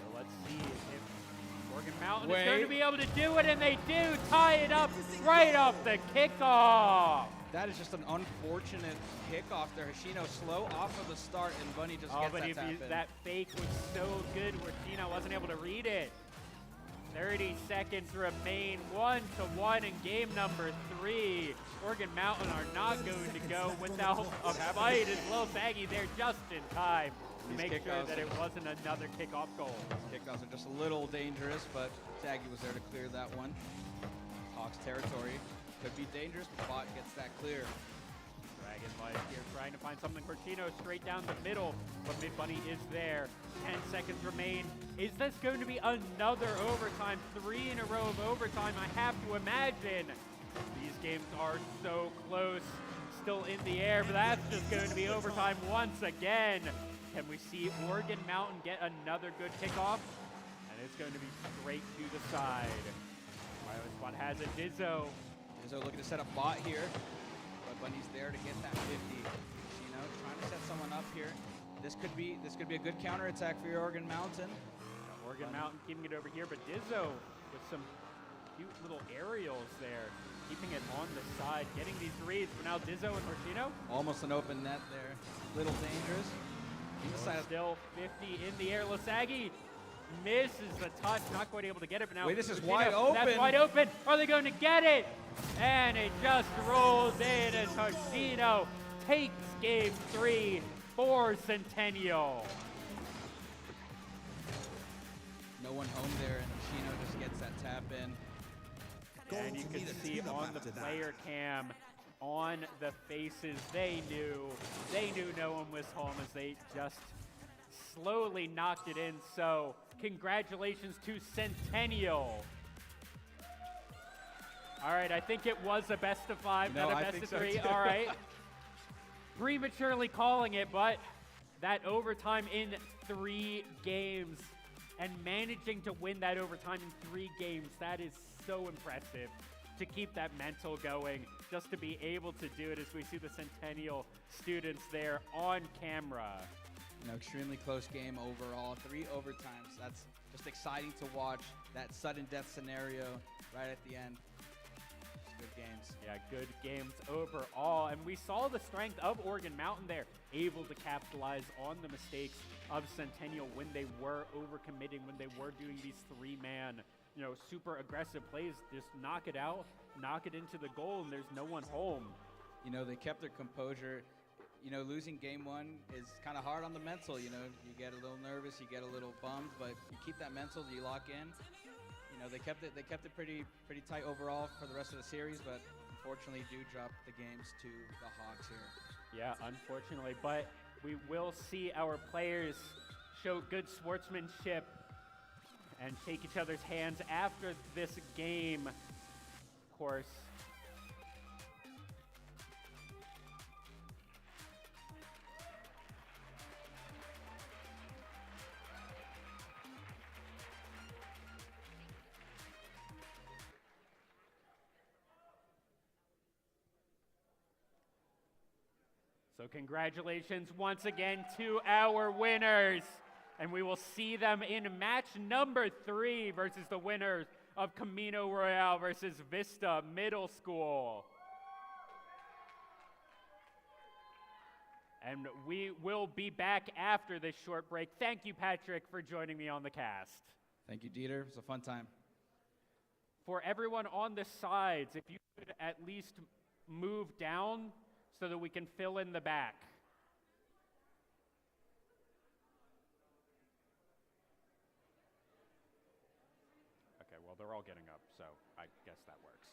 So let's see if Oregon Mountain is going to be able to do it, and they do tie it up right off the kickoff. That is just an unfortunate kickoff there. Hashino slow off of the start, and Bunny just gets that tap in. That fake was so good where Hashino wasn't able to read it. 30 seconds remain, 1-1 in game number 3. Oregon Mountain are not going to go without a fight, as Lil Saggy there just in time to make sure that it wasn't another kickoff goal. These kickoffs are just a little dangerous, but Saggy was there to clear that one. Hawks territory. Could be dangerous, but Bot gets that clear. Dragon Life here trying to find something for Chino straight down the middle, but Mid Bunny is there. 10 seconds remain. Is this going to be another overtime? 3 in a row of overtime, I have to imagine. These games are so close, still in the air, but that's just going to be overtime once again. Can we see Oregon Mountain get another good kickoff? And it's going to be straight to the side. Wireless Bot has it. Dizzo. Dizzo looking to set up Bot here, but Bunny's there to get that 50. You know, trying to set someone up here. This could be a good counterattack for your Oregon Mountain. Oregon Mountain keeping it over here, but Dizzo with some cute little aerials there, keeping it on the side, getting these reads. But now Dizzo and Porcino. Almost an open net there. Little dangerous. Still 50 in the air. Lasaggi misses the touch, not quite able to get it, but now wait, this is Porcino, wide open. That's wide open. Are they going to get it? And it just rolls in as Porcino takes game 3 for Centennial. No one home there, and Chino just gets that tap in. And you can see on the player cam, on the faces, they knew no one was home as they just slowly knocked it in. So congratulations to Centennial. All right, I think it was a best of 5, not a best of 3. All right. Prematurely calling it, but that overtime in 3 games and managing to win that overtime in 3 games, that is so impressive. to keep that mental going, just to be able to do it as we see the Centennial students there on camera. You know, extremely close game overall, 3 overtimes. That's just exciting to watch, that sudden death scenario right at the end. Just good games. Yeah, good games overall. And we saw the strength of Oregon Mountain there, able to capitalize on the mistakes of Centennial when they were overcommitting, when they were doing these 3-man, you know, super aggressive plays. Just knock it out, knock it into the goal, and there's no one home. You know, they kept their composure. You know, losing game 1 is kind of hard on the mental. You know, you get a little nervous, you get a little bummed, but you keep that mental, you lock in. You know, they kept it pretty tight overall for the rest of the series, but unfortunately do drop the games to the Hawks here. Yeah, unfortunately, but we will see our players show good sportsmanship and shake each other's hands after this game, of course. So congratulations once again to our winners. And we will see them in match number 3 versus the winners of Camino Royale versus Vista Middle School. And we will be back after this short break. Thank you, Patrick, for joining me on the cast. Thank you, Dieter. It was a fun time. For everyone on the sides, if you could at least move down so that we can fill in the back. Okay, well, they're all getting up, so I guess that works.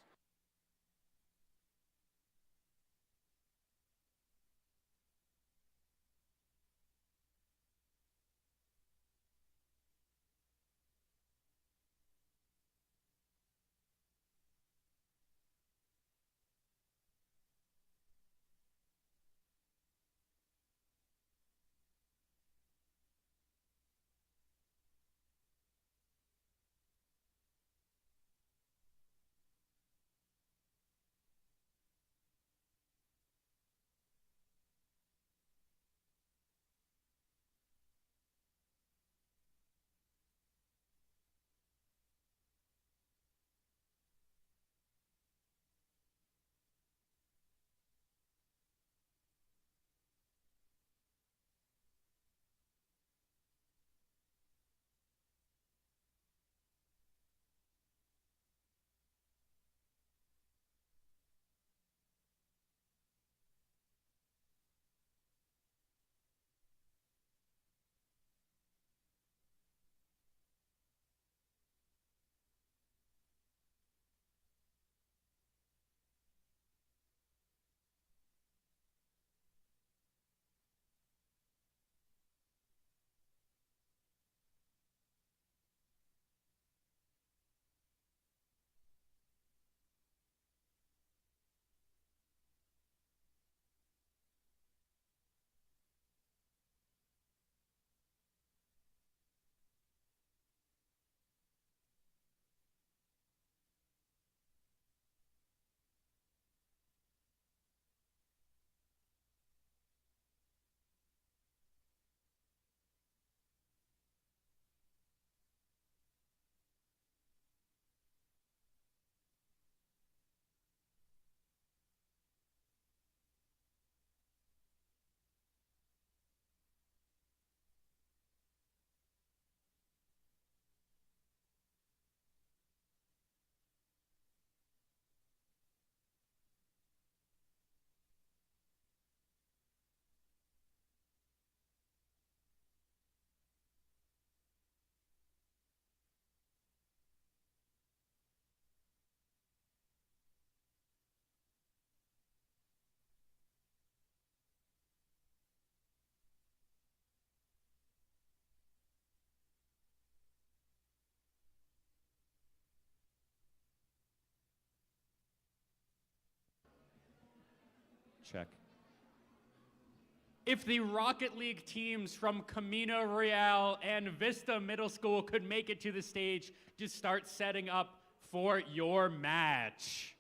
Check. If the Rocket League teams from Camino Royale and Vista Middle School could make it to the stage to start setting up for your match.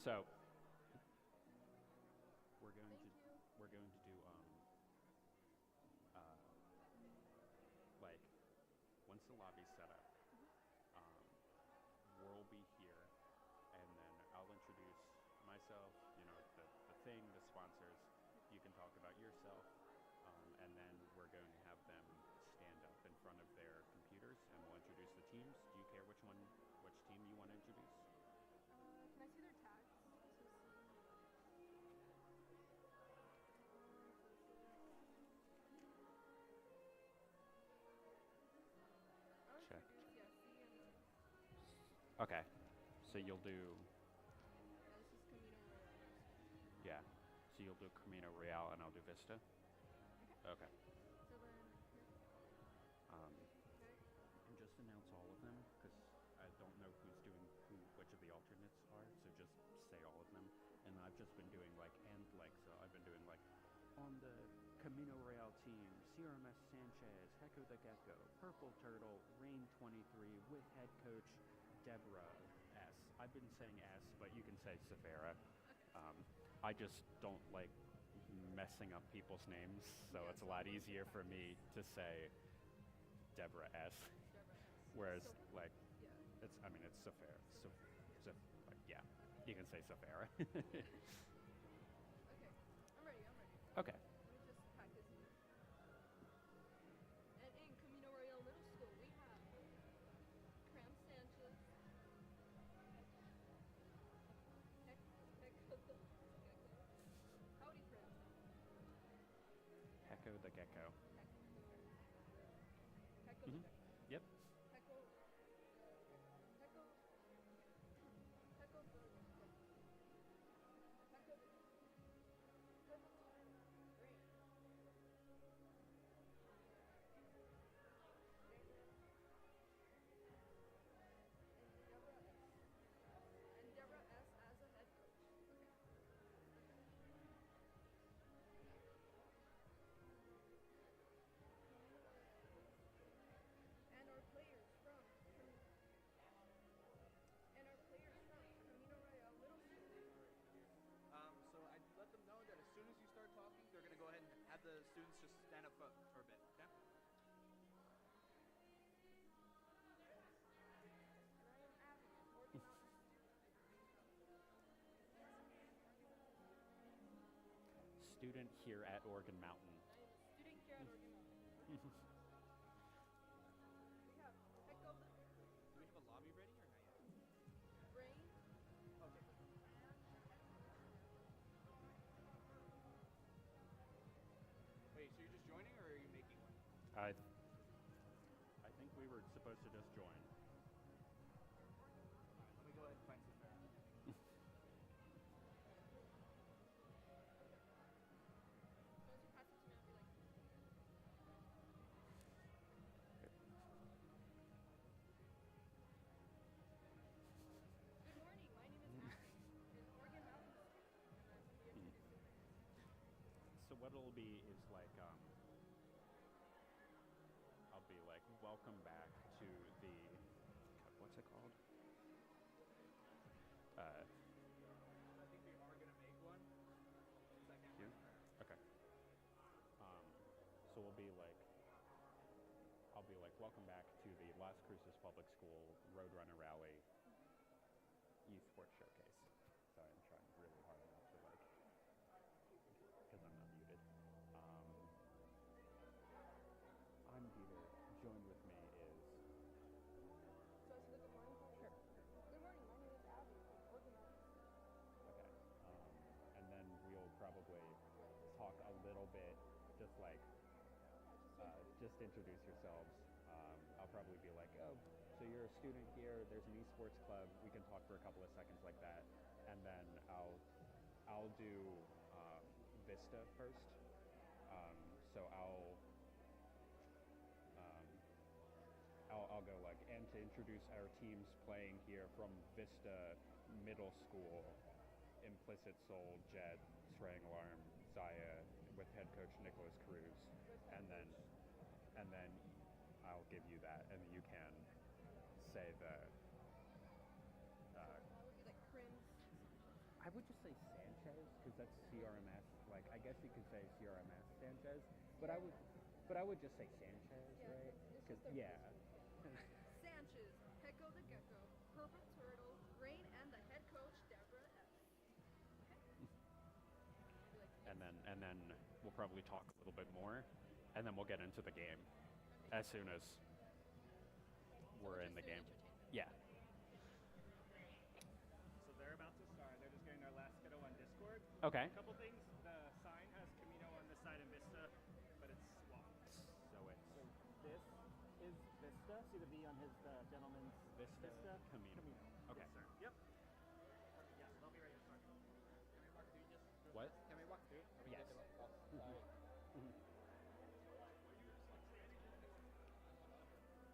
So we're going to do uh, like once the lobby's set up, we'll be here, and then I'll introduce myself. The thing, the sponsors. You can talk about yourself, and then we're going to have them stand up in front of their computers, and we'll introduce the teams. Do you care which team you want to introduce? Can I see their tags? Check. Okay, so you'll do, yeah, so you'll do Camino Real and I'll do Vista? Okay. So then, And just announce all of them, because I don't know which of the alternates are, so just say all of them. And I've just been doing so I've been doing on the Camino Real team, CRMS Sanchez, Hecko the Gecko, Purple Turtle, Rain 23, with head coach Deborah S. I've been saying S, but you can say Safara. I just don't like messing up people's names, so it's a lot easier for me to say Deborah S. Whereas it's Safara. Yeah, you can say Safara. okay. I'm ready. Okay. Let me just pack this in. And in Camino Real Middle School, we have Cram Sanchez, Howdy Cram, Hecko the Gecko. Hecko Mhm. Yep. Hecko the Hecko and Deborah S as a head coach. And our players from Camino Real Middle School. So I let them know that as soon as you start talking, they're going to go ahead and have the students just stand up for a bit, okay? Student here at Oregon Mountain. Student here at Oregon Mountain. We have Hecko, Do we have a lobby ready or not yet? Rain, Okay. Wait, so you're just joining or are you making one? I think we were supposed to just join. Let me go ahead and find some. once you pass it to me, I'll be like, good morning, my name is Abby, in Oregon Mountain School, and I'm going to be introducing So what it'll be is I'll be welcome back to the, what's it called? I think we are going to make one. Second. You? Okay. So we'll be I'll be welcome back to the Las Cruces Public School Roadrunner Rally Esports Showcase. Sorry, I'm trying really hard not to because I'm not muted. I'm Peter. Joined with me is. So I said, good morning? Sure. Good morning, my name is Abby, in Oregon Mountain School. Okay. And then we'll probably talk a little bit, just introduce yourselves. I'll probably be like, oh, so you're a student here, there's an esports club, we can talk for a couple of seconds like that. And then I'll do Vista first. So I'll go and to introduce our teams playing here from Vista Middle School, Implicit Soul, Jet, Straying Alarm, Zaya, with head coach Nicholas Cruz, and then I'll give you that, and then you can say the. That would be like Crim's. I would just say Sanchez because that's CRMS. Like I guess you could say CRMS Sanchez, but I would just say Sanchez, Yeah, right? it's Because just the yeah. Sanchez, Hecko the Gecko, Purple Turtle, Rain, and the head coach, Deborah S. Okay? And then we'll probably talk a little bit more, and then we'll get into the game as soon as we're in the game. Yeah. So they're about to start. They're just getting their last kiddo on Discord. Okay. A couple things. The sign has Camino on this side and Vista, but it's swapped. So it's So this is Vista. See the V on his gentleman's Vista, Camino. Okay. Yes, sir. Yep. Yes, they'll be ready to start. Can we walk through just? What? Can we walk through? Yes.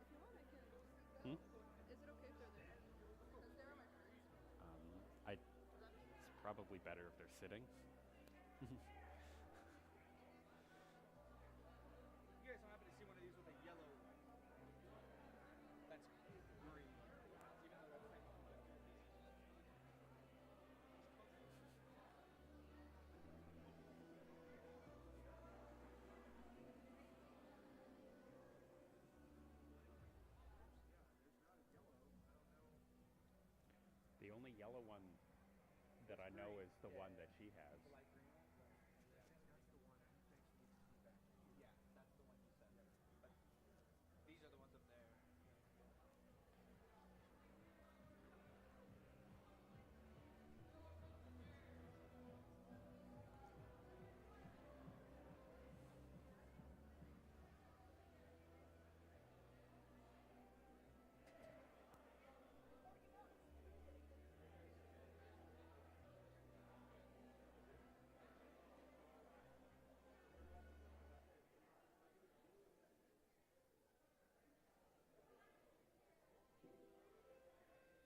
If you want, I can. Hmm? Is it okay if they're there? Because there are my friends. It's probably better if they're sitting. You guys don't happen to see one of these with a yellow that's green. Even though that's like The only yellow one that I know is the one that she has. the light green one. Yeah, I think that's the one I think she needs to be back. Yeah, that's the one you said. But these are the ones up there.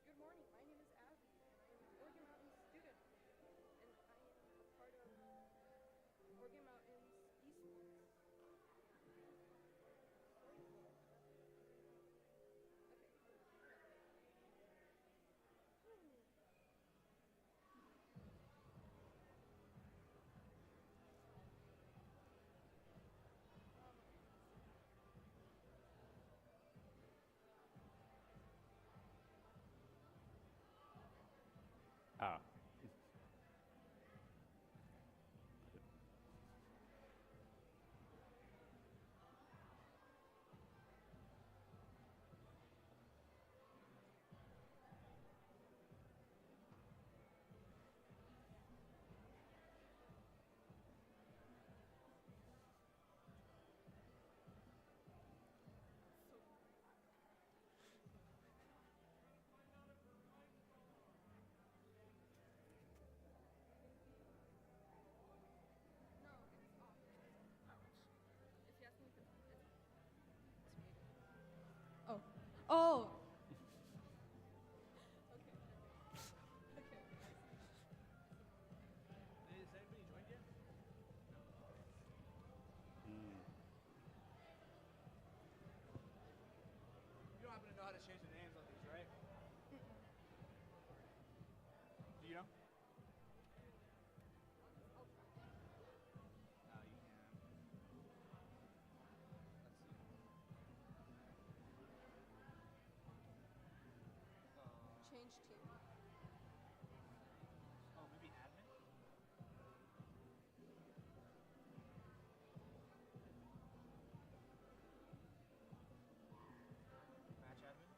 Good morning. My name is Abby, and I am an Oregon Mountain student, and I am a part of Oregon Mountain's Esports. Okay. Ah. No, it's off. If you ask me if it's muted. Oh. Oh! Okay. Okay. Has anybody joined yet? Mm. You don't happen to know how to change the names on these, right? Do you know? I'll try. You can. Let's see. Change team. Oh, maybe admin? Match admin?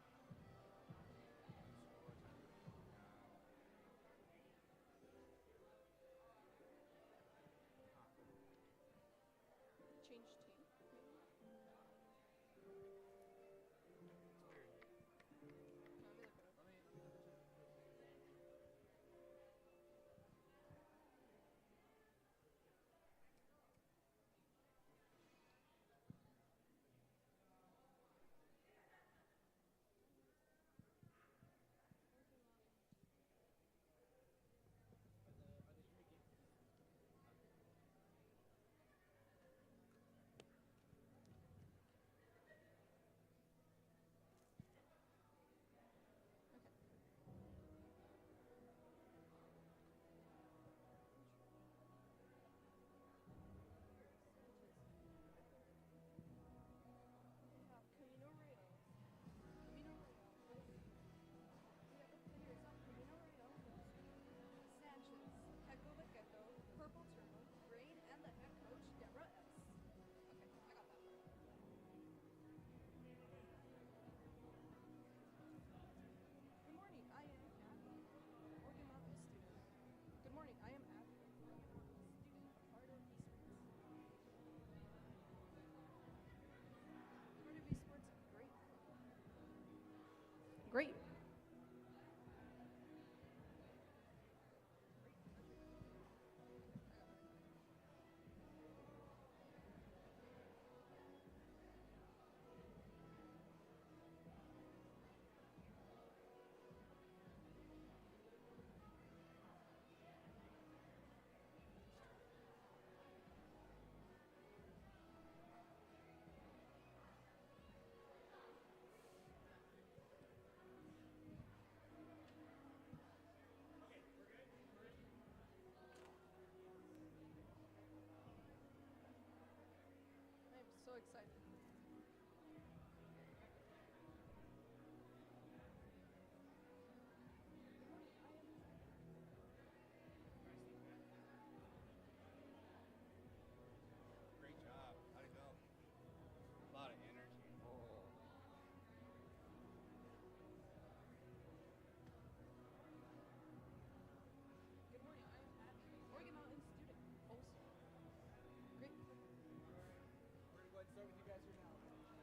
Change team. Maybe? It's weird. No, I feel like whatever. Let me check.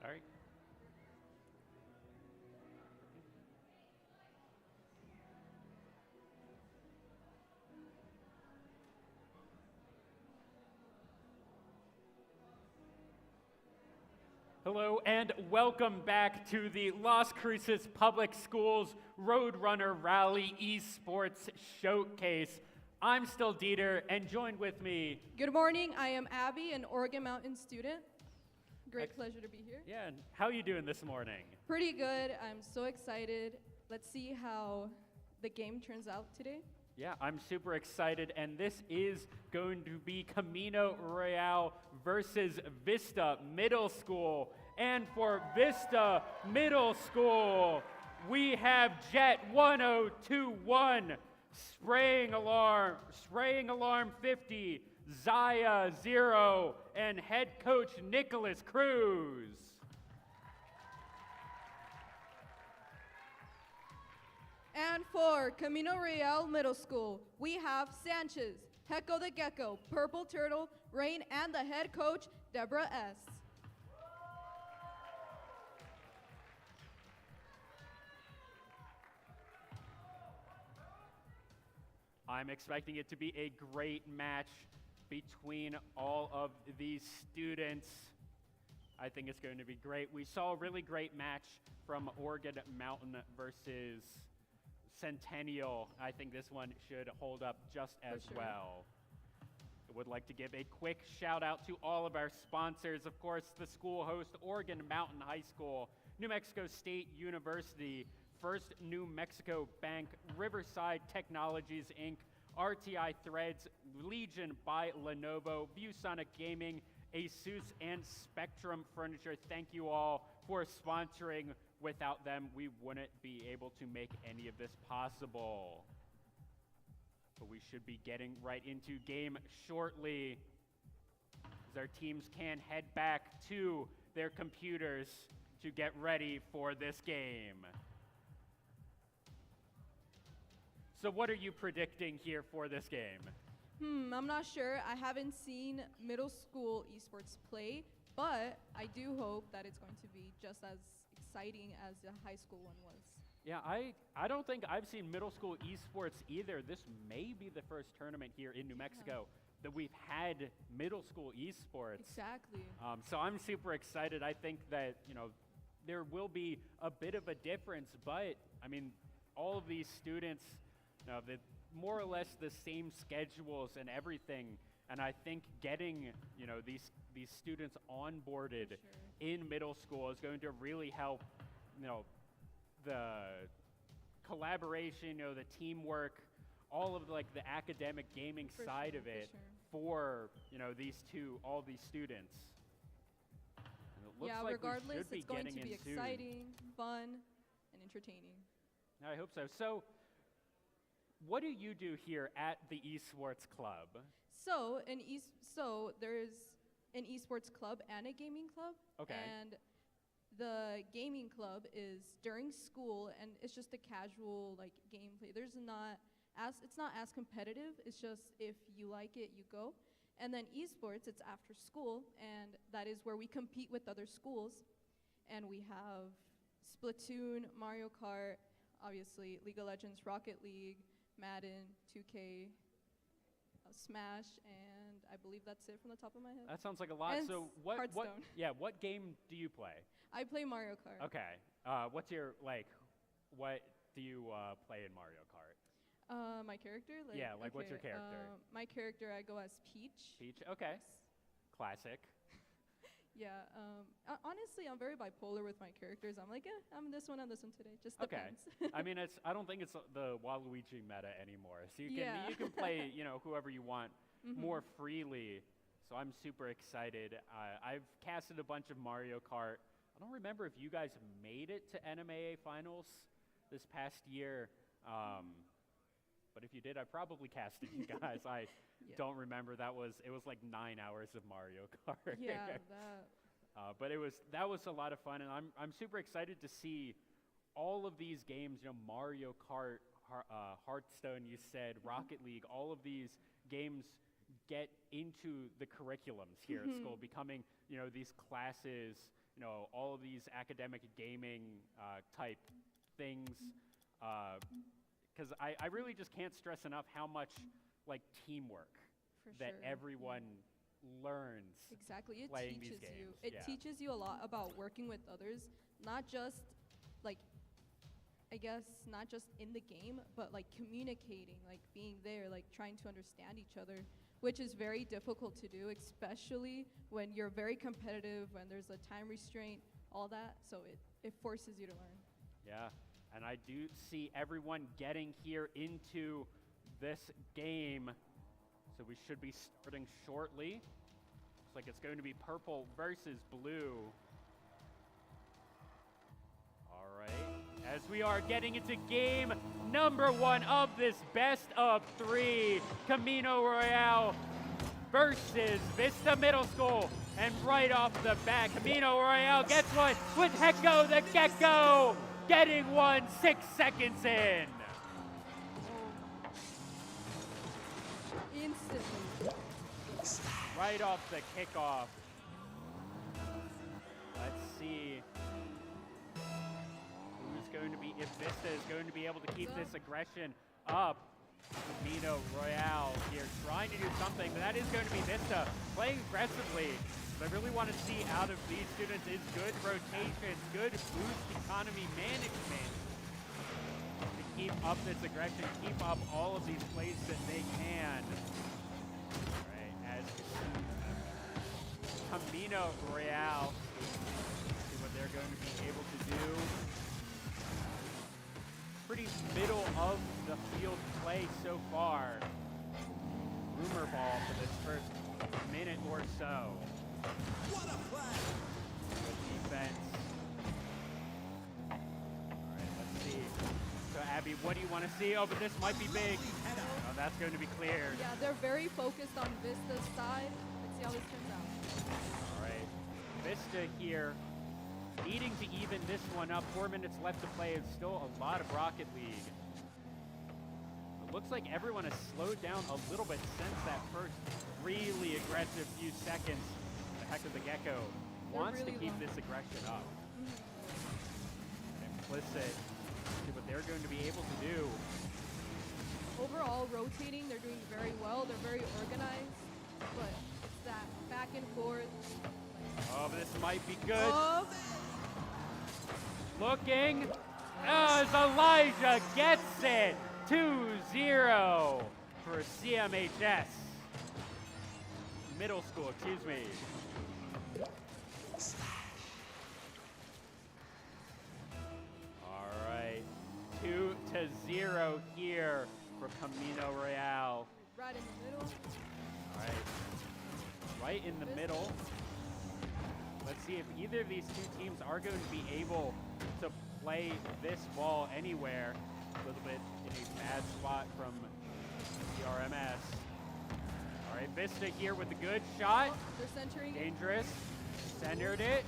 All right. Hello and welcome back to the Las Cruces Public Schools Roadrunner Rally Esports Showcase. I'm still Dieter, and joined with me. Good morning. I am Abby, an Oregon Mountain student. Great pleasure to be here. Yeah, and how are you doing this morning? Pretty good. I'm so excited. Let's see how the game turns out today. Yeah, I'm super excited, and this is going to be Camino Royale versus Vista Middle School. And for Vista Middle School, we have Jet 1021, Spraying Alarm 50, Zaya 0, and head coach Nicholas Cruz. And for Camino Real Middle School, we have Sanchez, Hecko the Gecko, Purple Turtle, Rain, and the head coach, Deborah S. I'm expecting it to be a great match between all of these students. I think it's going to be great. We saw a really great match from Oregon Mountain versus Centennial. I think this one should hold up just as well. I would like to give a quick shout out to all of our sponsors. Of course, the school host, Oregon Mountain High School, New Mexico State University, First New Mexico Bank, Riverside Technologies, Inc., RTI Threads, Legion by Lenovo, ViewSonic Gaming, Asus, and Spectrum Furniture. Thank you all for sponsoring. Without them, we wouldn't be able to make any of this possible. But we should be getting right into game shortly, as our teams can head back to their computers to get ready for this game. So what are you predicting here for this game? I'm not sure. I haven't seen middle school esports play, but I do hope that it's going to be just as exciting as the high school one was. Yeah, I don't think I've seen middle school esports either. This may be the first tournament here in New Mexico that we've had middle school esports. Exactly. So I'm super excited. I think that, there will be a bit of a difference, but I mean, all of these students, the more or less the same schedules and everything. And I think getting, these students onboarded in middle school is going to really help, the collaboration, the teamwork, all of like the academic gaming side of it for, all these students. And it looks like regardless, we should be it's going getting to be in soon. exciting, fun, and entertaining. I hope so. So, what do you do here at the Esports Club? So there's an esports club and a gaming club. Okay. And the gaming club is during school, and it's just a casual like gameplay. It's not as competitive. It's just if you like it, you go. And then esports, it's after school, and that is where we compete with other schools. And we have Splatoon, Mario Kart, obviously League of Legends, Rocket League, Madden, 2K, Smash, and I believe that's it from the top of my head. That sounds like a lot. And So what Hearthstone. game do you play? I play Mario Kart. Okay. What do you play in Mario Kart? My character? what's your character? My character, I go as Peach. Peach? Okay. Yes. Classic. Yeah. Honestly, I'm very bipolar with my characters. I'm like, I'm this one today. Just Okay. depends. I mean, I don't think it's the Waluigi meta anymore. So you can play, whoever you want more freely. So I'm super excited. I've casted a bunch of Mario Kart. I don't remember if you guys made it to NMAA finals this past year. But if you did, I probably casted you guys. I don't remember. It was like 9 hours of Mario Kart. Yeah, that. But that was a lot of fun, and I'm super excited to see all of these games. Mario Kart, Hearthstone. You said Rocket League. All of these games get into the curriculums here at school, becoming these classes you know, all of these academic gaming type things, because I really just can't stress enough how much like teamwork For that sure. everyone learns. Exactly. It playing these teaches you. games, It yeah. teaches you a lot about working with others, not just like I guess not just in the game, but like communicating, like being there, like trying to understand each other, which is very difficult to do, especially when you're very competitive, when there's a time restraint, all that. So it forces you to learn. Yeah, and I do see everyone getting here into this game, so we should be starting shortly. Looks like it's going to be purple versus blue. All right, as we are getting into game number 1 of this best of 3, Camino Royale versus Vista Middle School. And right off the bat, Camino Royale gets one with Hecko the Gecko, getting one 6 seconds in. Instantly. Right off the kickoff. Let's see who's going to be, if Vista is going to be able to keep this aggression up. Camino Royale here trying to do something, but that is going to be Vista playing aggressively. What I really want to see out of these students is good rotations, good boost economy management to keep up this aggression, keep up all of these plays that they can. All right, as Camino Royale, see what they're going to be able to do. Pretty middle of the field play so far. Rumor ball for this first minute or so. What a play! Good defense. All right, let's see. So Abby, what do you want to see? Oh, but this might be big. Oh, that's going to be cleared. Yeah, they're very focused on Vista's side. Let's see how this turns out. All right, Vista here needing to even this one up. 4 minutes left to play. It's still a lot of Rocket League. It looks like everyone has slowed down a little bit since that first really aggressive few seconds. The Heck of the Gecko wants really to keep long. this aggression up. Implicit. See what they're going to be able to do. Overall, rotating, they're doing very well. They're very organized, but it's that back and forth. Oh, but this might be good. Oh, Looking as Elijah gets it. 2-0 for CMHS. Middle school, excuse me. All right, 2-0 here for Camino Royale. right in the middle. All right, right in the middle. Let's see if either of these two teams are going to be able to play this ball anywhere. A little bit in a bad spot from CRMS. All right, Vista here with the good shot. Oh, they're centering it. Dangerous. Centered it.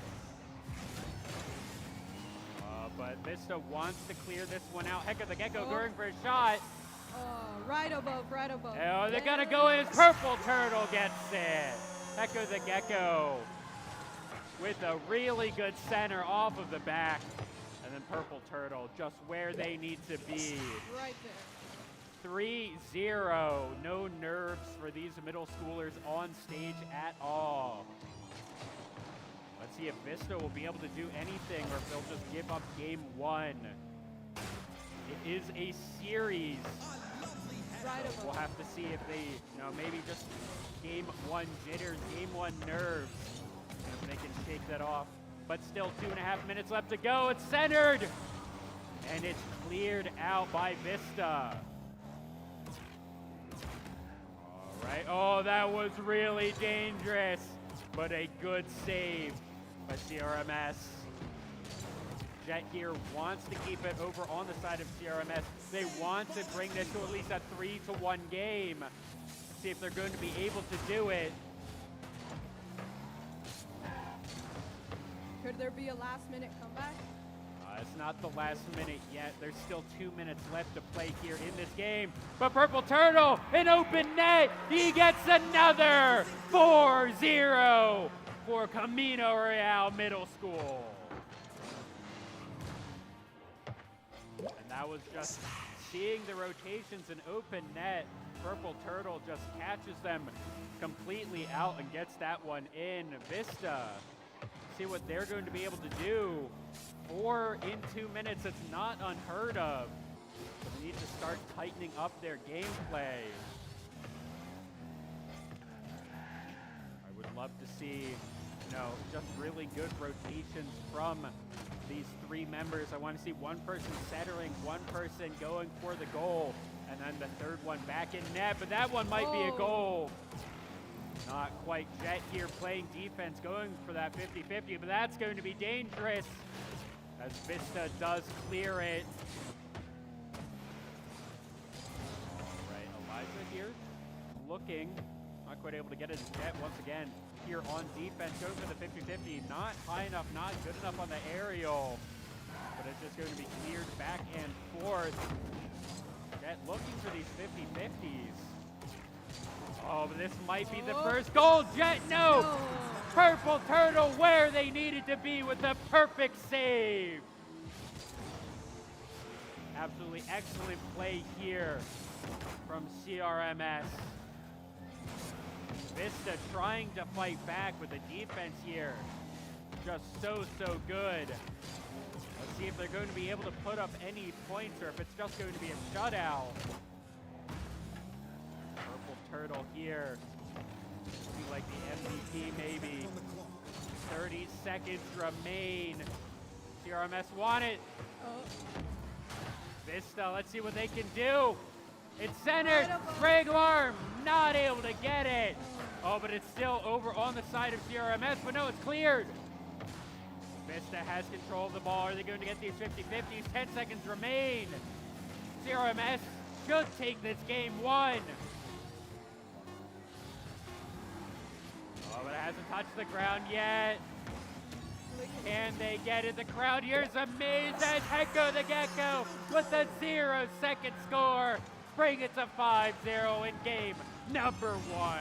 But Vista wants to clear this one out. Heck of the Gecko Oh. going for a shot. Right above, right above. Oh, they're gonna go in. Purple Turtle gets it. Heck of the Gecko with a really good center off of the back. And then Purple Turtle just where they need to be. Right there. 3-0. No nerves for these middle schoolers on stage at all. Let's see if Vista will be able to do anything or if they'll just give up game 1. It is a series. Right above. We'll have to see if they, maybe just game 1 jitters, game 1 nerves, and if they can shake that off. But still 2.5 minutes left to go. It's centered, and it's cleared out by Vista. All right. Oh, that was really dangerous, but a good save by CRMS. Jet here wants to keep it over on the side of CRMS. They want to bring this to at least a 3-1 game. See if they're going to be able to do it. Could there be a last-minute comeback? It's not the last minute yet. There's still 2 minutes left to play here in this game. But Purple Turtle, an open net. He gets another 4-0 for Camino Real Middle School. And that was just seeing the rotations in open net. Purple Turtle just catches them completely out and gets that one in. Vista, see what they're going to be able to do. 4 in 2 minutes, it's not unheard of. But they need to start tightening up their gameplay. I would love to see, just really good rotations from these 3 members. I want to see one person centering, one person going for the goal, and then the third one back in net, but that one might be a goal. Not quite. Jet here playing defense, going for that 50-50, but that's going to be dangerous as Vista does clear it. All right, Elijah here looking, not quite able to get it. Jet once again here on defense, goes for the 50-50, not high enough, not good enough on the aerial, but it's just going to be cleared back and forth. Jet looking for these 50-50s. Oh, but this might be the first goal. Jet, no! Purple Turtle where they needed to be with the perfect save. Absolutely excellent play here from CRMS. Vista trying to fight back with the defense here. Just so good. Let's see if they're going to be able to put up any points or if it's just going to be a shutout. Purple Turtle here. Looking like the MVP maybe. 30 seconds remain. CRMS want it. Vista, let's see what they can do. It's centered. Reglarm not able to get it. Oh, but it's still over on the side of CRMS, but no, it's cleared. Vista has control of the ball. Are they going to get these 50-50s? 10 seconds remain. CRMS should take this game 1. Oh, but it hasn't touched the ground yet. Can they get it? The crowd here is amazed as Hecko the Gecko with a 0-second score. Bring it to 5-0 in game number 1.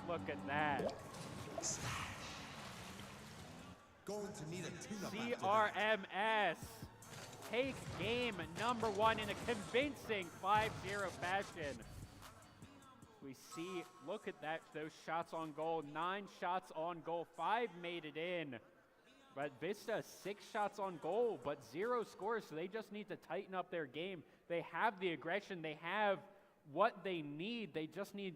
Look at that. Going to need a tune-up after that. CRMS take game number 1 in a convincing 5-0 fashion. We see, look at that, those shots on goal. 9 shots on goal, 5 made it in. But Vista, 6 shots on goal, but 0 scores, so they just need to tighten up their game. They have the aggression, they have what they need. They just need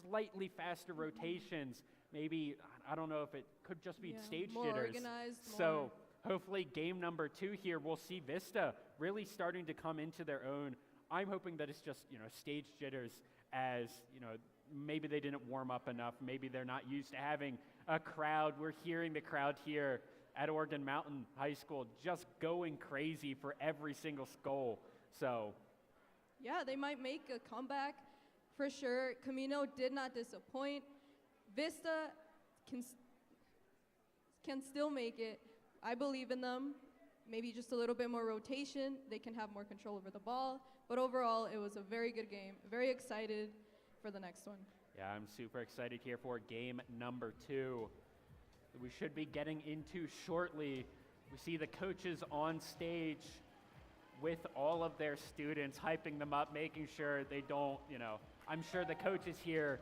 slightly faster rotations. Maybe, I don't know if it could just be stage more jitters. Organized, so hopefully game number 2 here, we'll see Vista really starting to come into their own. I'm hoping that it's just, stage jitters, as, maybe they didn't warm up enough. Maybe they're not used to having a crowd. We're hearing the crowd here at Oregon Mountain High School just going crazy for every single goal. So, yeah, they might make a comeback for sure. Camino did not disappoint. Vista can still make it. I believe in them. Maybe just a little bit more rotation. They can have more control over the ball. But overall, it was a very good game. Very excited for the next one. Yeah, I'm super excited here for game number 2. We should be getting into shortly. We see the coaches on stage with all of their students, hyping them up, making sure they don't, I'm sure the coaches here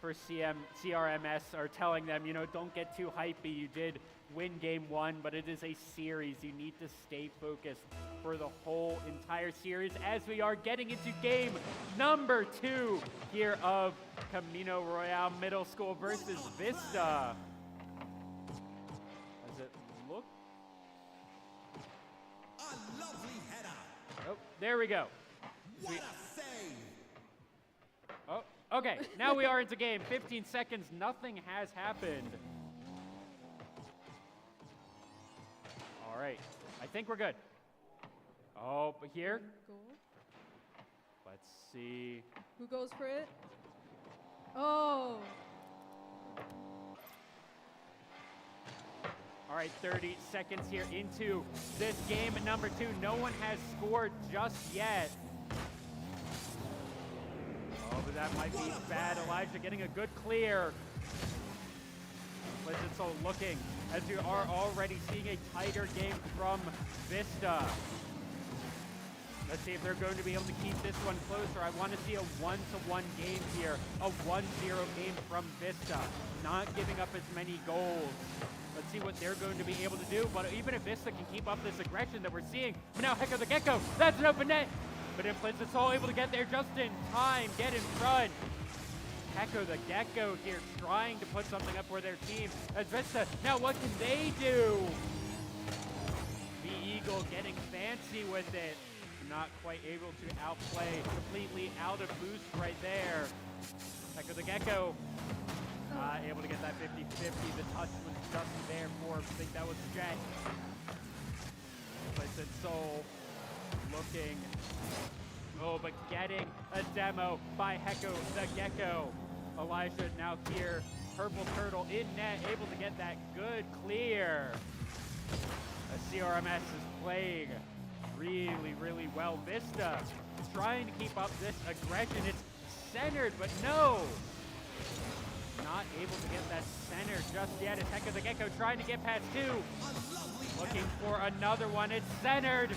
for CRMS are telling them, don't get too hypey. You did win game 1, but it is a series. You need to stay focused for the whole entire series as we are getting into game number 2 here of Camino Royale Middle School versus Vista. Does it look? A lovely header. Oh, there we go. What a save. Oh, okay. Now we are into game. 15 seconds. Nothing has happened. All right. I think we're good. Oh, but here. Goal. Let's see. Who goes for it? Oh. All right, 30 seconds here into this game number 2. No one has scored just yet. Oh, but that might be bad. Elijah getting a good clear. Implicit Soul looking, as you are already seeing a tighter game from Vista. Let's see if they're going to be able to keep this one closer. I want to see a 1-to-1 game here, a 1-0 game from Vista, not giving up as many goals. Let's see what they're going to be able to do, but even if Vista can keep up this aggression that we're seeing, but now Hecko the Gecko, that's an open net, but Implicit Soul able to get there just in time, get in front. Hecko the Gecko here trying to put something up for their team as Vista, now what can they do? The Eagle getting fancy with it. Not quite able to outplay, completely out of boost right there. Hecko the Gecko, able to get that 50-50. The touch was just there for him. I think that was Jet. Implicit Soul looking. Oh, but getting a demo by Hecko the Gecko. Elijah now here. Purple Turtle in net, able to get that good clear. CRMS is playing really well. Vista trying to keep up this aggression. It's centered, but no. Not able to get that center just yet. It's Hecko the Gecko trying to get past two. Looking for another one. It's centered.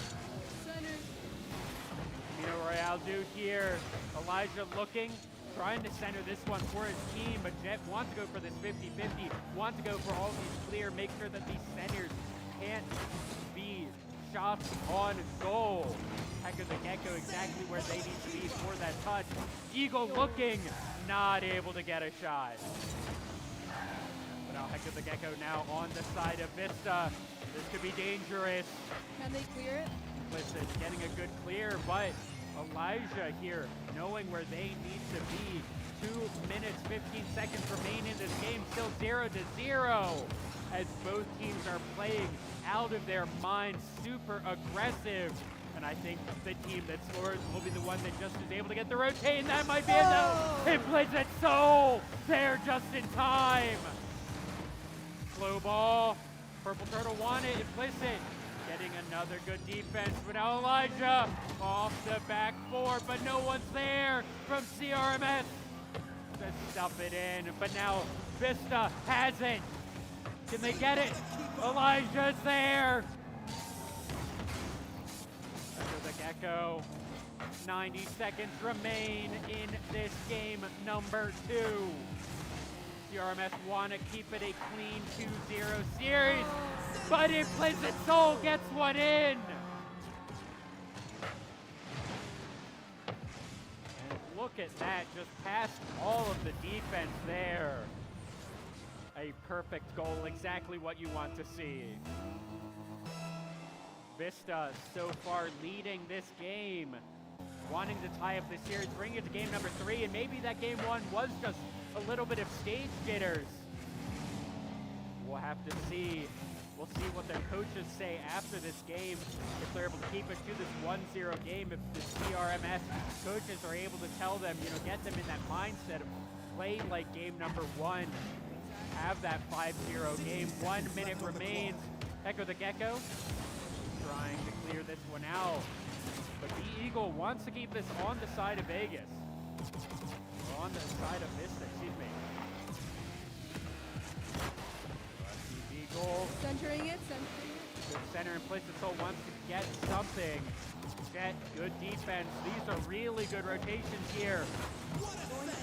Camino Royale dude here. Elijah looking, trying to center this one for his team, but Jet wants to go for this 50-50, wants to go for all these clear, make sure that these centers can't be shots on goal. Hecko the Gecko exactly where they need to be for that touch. Eagle looking, not able to get a shot. But now Hecko the Gecko now on the side of Vista. This could be dangerous. Can they clear it? Implicit getting a good clear, but Elijah here knowing where they need to be. 2 minutes, 15 seconds remain in this game, still 0-0 as both teams are playing out of their minds, super aggressive. And I think the team that scores will be the one that just is able to get the rotate, and that might be enough. Implicit Soul there just in time. Slow ball. Purple Turtle won it. Implicit getting another good defense, but now Elijah off the back four, but no one's there from CRMS to stuff it in. But now Vista has it. Can they get it? Elijah's there. Hecko the Gecko. 90 seconds remain in this game number 2. CRMS want to keep it a clean 2-0 series, but Implicit Soul gets one in. And look at that, just past all of the defense there. A perfect goal, exactly what you want to see. Vista so far leading this game, wanting to tie up this series, bring it to game number 3, and maybe that game 1 was just a little bit of stage jitters. We'll have to see. We'll see what their coaches say after this game, if they're able to keep it to this 1-0 game, if the CRMS coaches are able to tell them, get them in that mindset of play like game number 1, have that 5-0 game. 1 minute remains. Hecko the Gecko trying to clear this one out, but the Eagle wants to keep this on the side of Vegas. On the side of Vista, excuse me. Eagle. Centering it. Good center. Implicit Soul wants to get something. Jet, good defense. These are really good rotations here.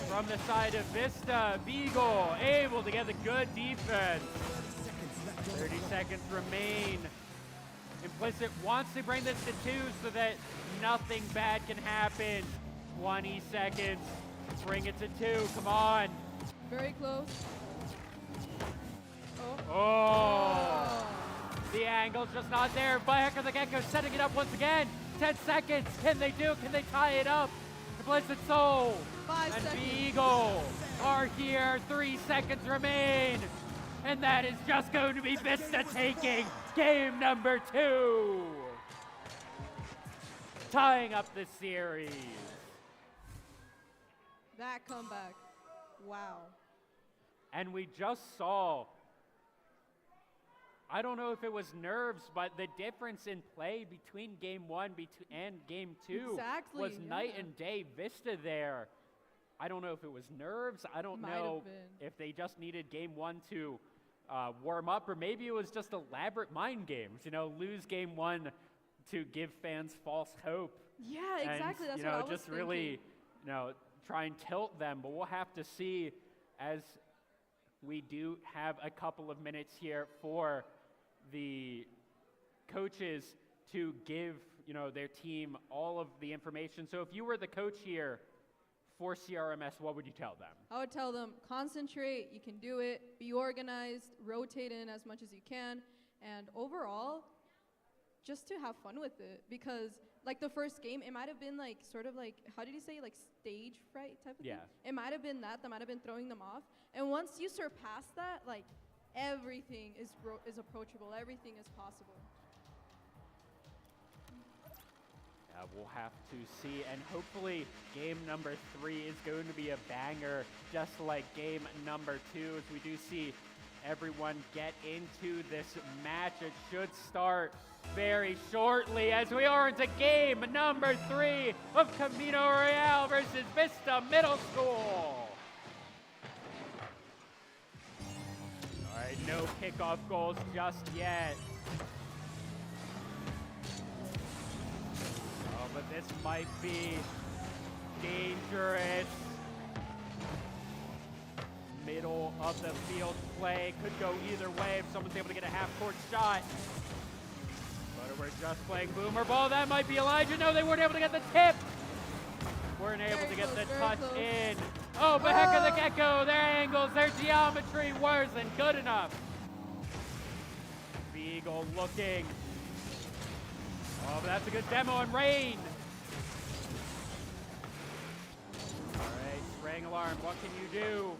From the side of Vista, Beagle able to get the good defense. 30 seconds remain. Implicit wants to bring this to 2 so that nothing bad can happen. 20 seconds. Bring it to 2. Come on. Very close. Oh. The angle's just not there. Hecko the Gecko setting it up once again. 10 seconds. Can they tie it up? Implicit Soul 5 and seconds. Beagle are here. 3 seconds remain. And that is just going to be Vista taking game number 2. Tying up the series. That comeback. Wow. And we just saw, I don't know if it was nerves, but the difference in play between game 1 and game 2 Exactly, was yeah. night and day. Vista there, I don't know if it was nerves. I don't Might know have been. if they just needed game 1 to warm up, or maybe it was just elaborate mind games. You know, lose game 1 to give fans false hope. Yeah, exactly. And, That's you know, what I was just thinking. really, you know, try and tilt them. But we'll have to see, as we do have a couple of minutes here for the coaches to give, you know, their team all of the information. So if you were the coach here for CRMS, what would you tell them? I would tell them, concentrate, you can do it, be organized, rotate in as much as you can, and overall, just to have fun with it. Because, like, the first game, it might have been, like, sort of like, how did you say, like, stage fright type of thing? It might have been that might have been throwing them off. And once you surpass that, like, everything is approachable, everything is possible. Yeah, we'll have to see, and hopefully game number 3 is going to be a banger, just like game number 2, as we do see everyone get into this match. It should start very shortly as we are into game number 3 of Camino Real versus Vista Middle School. All right, no kickoff goals just yet. But this might be dangerous. Middle of the field play could go either way if someone's able to get a half-court shot. But we're just playing boomer ball. That might be Elijah. No, they weren't able to get the tip. Weren't able to get the touch in. Oh, but heck of the gecko. Their angles, their geometry wasn't good enough. Beagle looking. Oh, but that's a good demo on Rain. All right, spraying alarm, what can you do?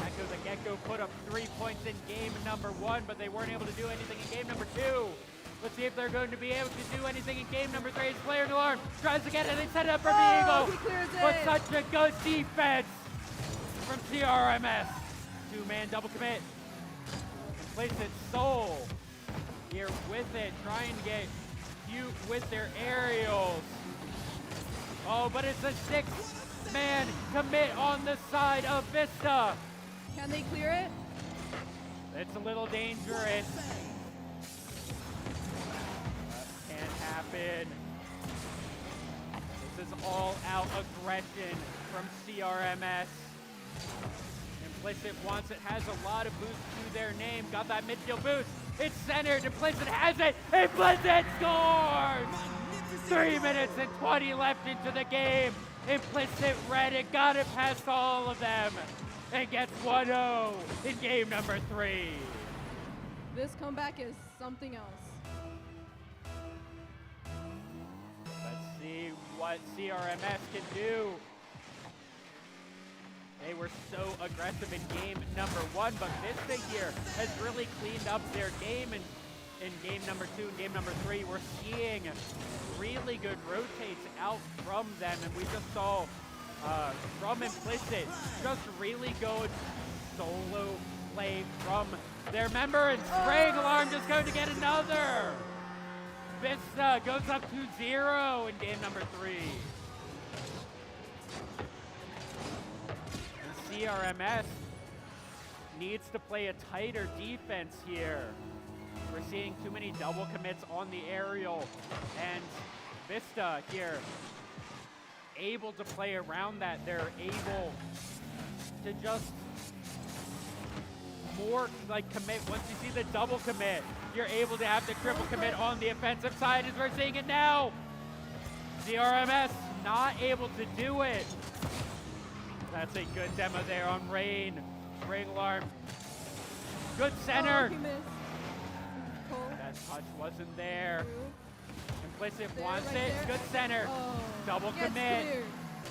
Echo the Gecko put up 3 points in game number 1, but they weren't able to do anything in game number 2. Let's see if they're going to be able to do anything in game number 3. It's Player Alarm, tries to get it, they set it up for Beagle. But such a good defense from CRMS. 2-man double commit. And place it Soul here with it, trying to get cute with their aerials. Oh, but it's a 6-man commit on the side of Vista. Can they clear it? It's a little dangerous. Can't happen. This is all out aggression from CRMS. Implicit wants it, has a lot of boost to their name. Got that midfield boost. It's centered. Implicit has it. Implicit scores! 3 minutes and 20 left into the game. Implicit read it, got it past all of them, and gets 1-0 in game number 3. This comeback is something else. Let's see what CRMS can do. They were so aggressive in game number 1, but Vista here has really cleaned up their game in game number 2 and game number 3. We're seeing really good rotates out from them, and we just saw from Implicit just really good solo play from their member, and Spraying Alarm just going to get another. Vista goes up to 0 in game number 3. CRMS needs to play a tighter defense here. We're seeing too many double commits on the aerial, and Vista here able to play around that. They're able to just more like commit. Once you see the double commit, you're able to have the triple commit on the offensive side, as we're seeing it now. CRMS not able to do it. That's a good demo there on Rain. Spraying Alarm. Good center. Oh, he missed. That touch wasn't there. Implicit There, wants right it. there. Good center. Oh, Double gets commit. cleared.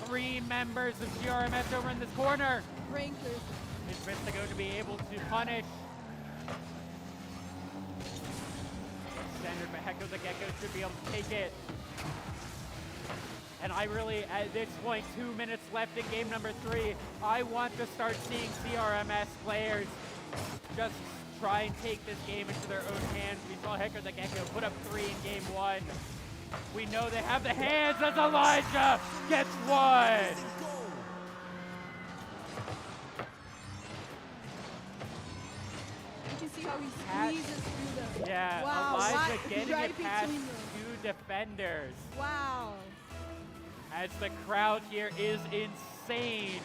3 members of CRMS over in this corner. Rain clears. Is Vista going to be able to punish? Centered, but Hecko the Gecko should be able to take it. And I really, at this point, 2 minutes left in game number 3, I want to start seeing CRMS players just try and take this game into their own hands. We saw Hector the Gecko put up 3 in game 1. We know they have the hands as Elijah gets 1. you see how he Cat- squeezes through them? Yeah, Wow, Elijah right, getting right it past between them. 2 defenders. Wow. As the crowd here is insane.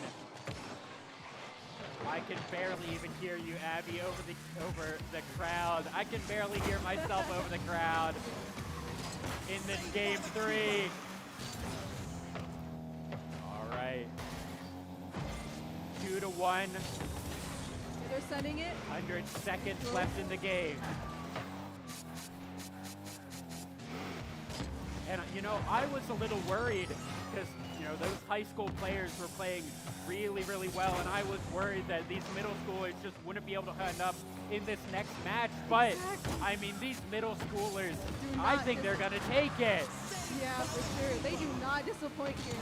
I can barely even hear you, Abby, over the crowd. I can barely hear myself over the crowd in this game 3. All right. 2-1. They're sending it. 100 seconds left in the game. And, you know, I was a little worried because, you know, those high school players were playing really, really well, and I was worried that these middle schoolers just wouldn't be able to hand up in this next match. But, I mean, these middle schoolers, I think they're going to take it. Yeah, for sure. They do not disappoint here.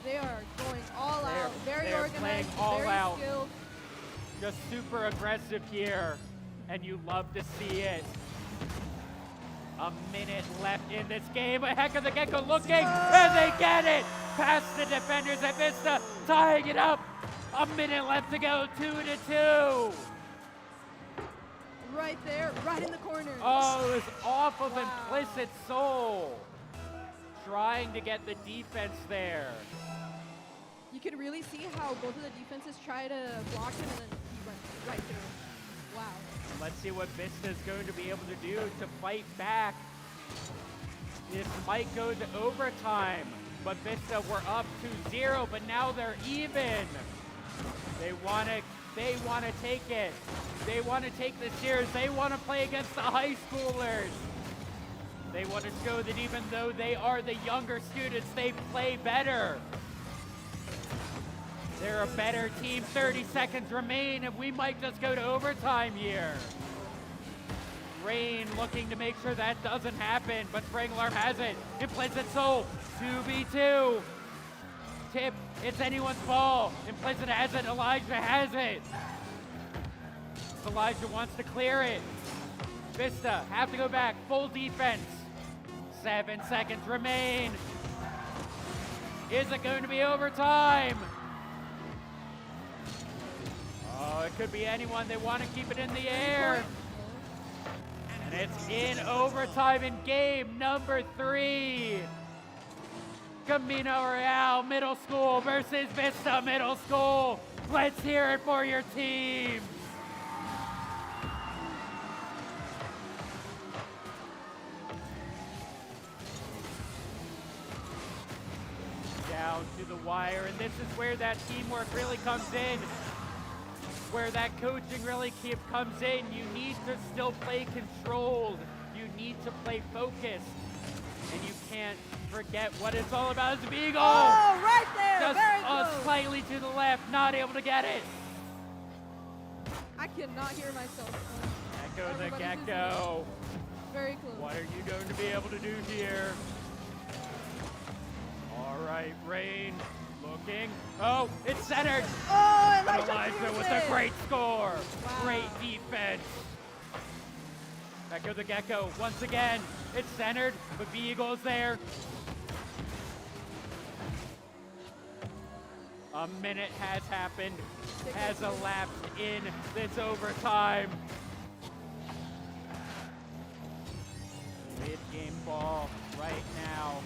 They are going all They're- out. Very they're organized, playing all very out. skilled. Just super aggressive here, and you love to see it. A minute left in this game. A heck of the Gecko looking, and they get it! Past the defenders at Vista, tying it up. A minute left to go, 2-2. Right there, right in the corner. Oh, it was off of Wow. Implicit Soul. Trying to get the defense there. You can really see how both of the defenses try to block him and then he runs right through. Wow. Let's see what Vista is going to be able to do to fight back. This might go to overtime, but Vista were up 2-0, but now they're even. They want to take it. They want to take the series. They want to play against the high schoolers. They want to show that even though they are the younger students, they play better. They're a better team. 30 seconds remain, and we might just go to overtime here. Rain looking to make sure that doesn't happen, but Spraying Alarm has it. Implicit Soul, 2v2. Tip, it's anyone's ball. Implicit has it, Elijah has it. Elijah wants to clear it. Vista have to go back, full defense. 7 seconds remain. Is it going to be overtime? Oh, it could be anyone. They want to keep it in the air. And it's in overtime in game number 3. Camino Real Middle School versus Vista Middle School. Let's hear it for your team. Down to the wire, and this is where that teamwork really comes in. Where that coaching really comes in. You need to still play controlled. You need to play focused. And you can't forget what it's all about. It's a Beagle! Oh, right there, Just very close. slightly to the left, not able to get it. I cannot hear myself. Gecko the Everybody's listening. Gecko. Very close. What are you going to be able to do here? All right, Rain looking. Oh, it's centered. Oh, And Elijah with a great score. Wow. Great defense. Gecko the Gecko once again. It's centered, but Beagle's there. A minute has happened, has elapsed in this overtime. Mid-game ball right now.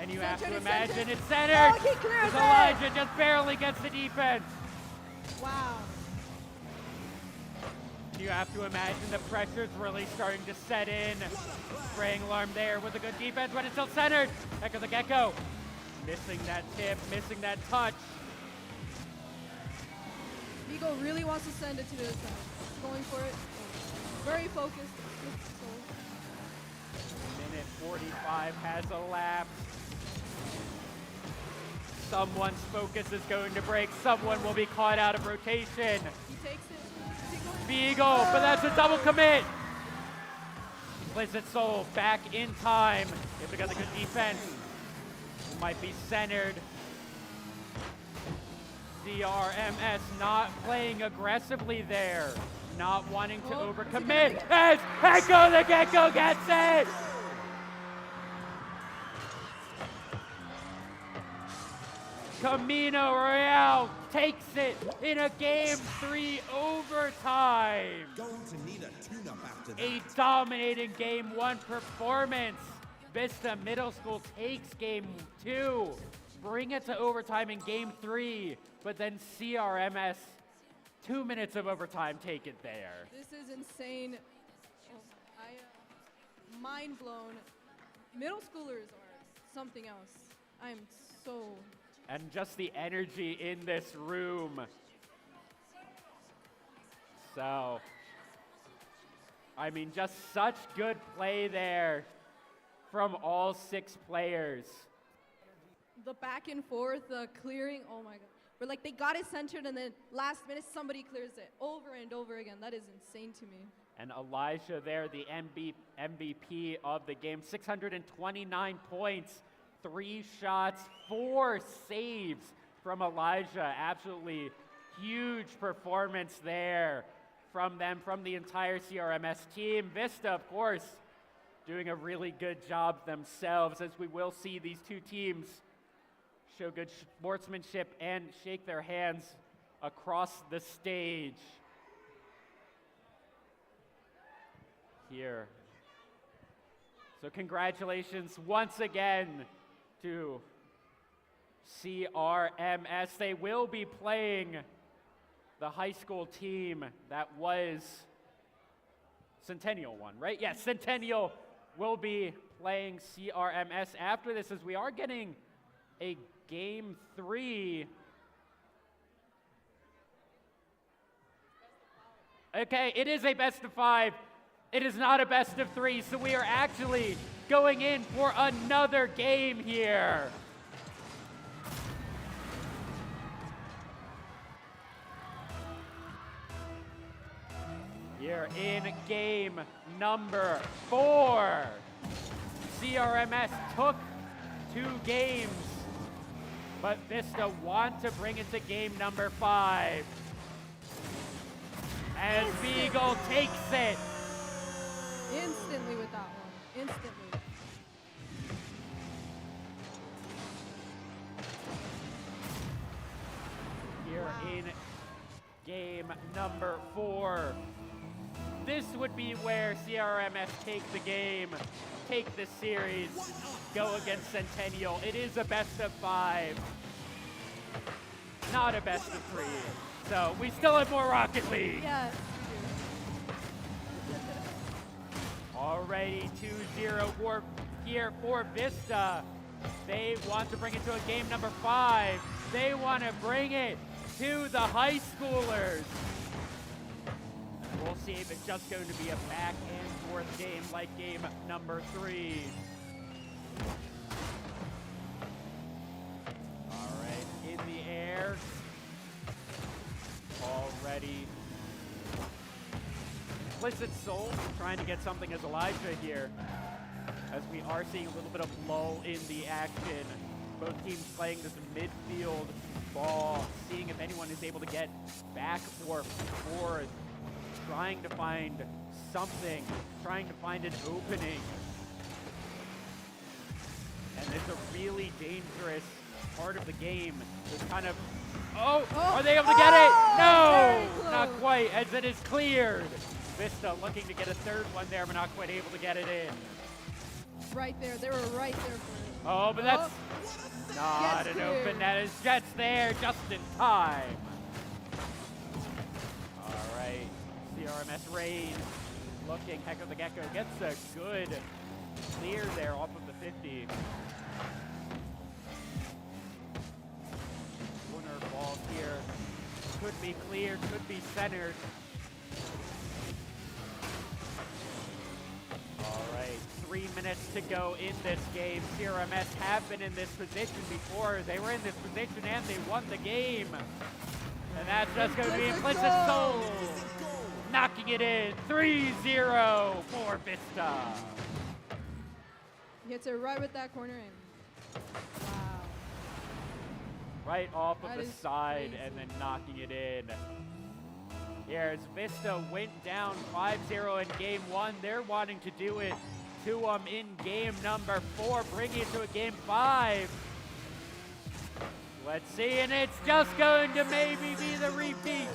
And you have to Centered, imagine centered. it's centered. Oh, he clears As it. Elijah just barely gets the defense. Wow. You have to imagine the pressure's really starting to set in. Spraying Alarm there with a good defense, but it's still centered. Gecko the Gecko. Missing that tip, missing that touch. Vigo really wants to send it to the other side. Going for it. Very focused. Minute 45 has elapsed. Someone's focus is going to break. Someone will be caught out of rotation. He takes it. Is he going? Beagle, but that's a double commit. Implicit Soul back in time. If they got the good defense, it might be centered. CRMS not playing aggressively there. Not wanting to Oh, overcommit. As Gecko the Gecko gets it! Camino Royale takes it in a Game 3 overtime. Going to need a tune-up after that. A dominating Game 1 performance. Vista Middle School takes Game 2, bring it to overtime in Game 3, but then CRMS, 2 minutes of overtime, take it there. This is insane. Mind blown. Middle schoolers are something else. I'm so... And just the energy in this room. So, I mean, just such good play there from all 6 players. The back and forth, the clearing, oh my god. We're like, they got it centered and then last minute somebody clears it over and over again. That is insane to me. And Elijah there, the MVP of the game, 629 points, 3 shots, 4 saves from Elijah. Absolutely huge performance there from them, from the entire CRMS team. Vista, of course, doing a really good job themselves, as we will see these 2 teams show good sportsmanship and shake their hands across the stage. Here. So congratulations once again to CRMS. They will be playing the high school team that was Centennial one, right? Yes, Centennial will be playing CRMS after this, as we are getting a Game 3. Okay, it is a best of 5. It is not a best of 3, so we are actually going in for another game here. Here in game number 4. CRMS took 2 games, but Vista want to bring it to game number 5. As Beagle takes it. Instantly with that one. Instantly. Here in game number 4. This would be where CRMS take the game, take the series, go against Centennial. It is a best of 5, not a best of 3. So we still have more Rocket League. Yes. Already 2-0 here for Vista. They want to bring it to a game number 5. They want to bring it to the high schoolers. We'll see if it's just going to be a back and forth game like game number 3. All right, in the air. Already. Implicit Soul trying to get something as Elijah here, as we are seeing a little bit of lull in the action. Both teams playing this midfield ball, seeing if anyone is able to get back or forth, trying to find something, trying to find an opening. And it's a really dangerous part of the game. This kind of, are they able to get it? No, not quite, as it is cleared. Vista looking to get a 3rd one there, but not quite able to get it in. Right there, they were right there for it. Oh, but that's not an open net, as Jets there just in time. All right, CRMS Rain looking, Heck of the Gecko gets a good clear there off of the 50. Corner ball here, could be cleared, could be centered. All right, 3 minutes to go in this game. CRMS have been in this position before. They were in this position and they won the game. And that's just going to be Implicit Soul knocking it in. 3-0 for Vista. He hits it right with that corner and wow. Right off of That the is side crazy. and then knocking it in. Here's Vista went down 5-0 in game 1. They're wanting to do it to them in game number 4, bringing it to a game 5. Let's see, and it's just going to maybe be the repeat.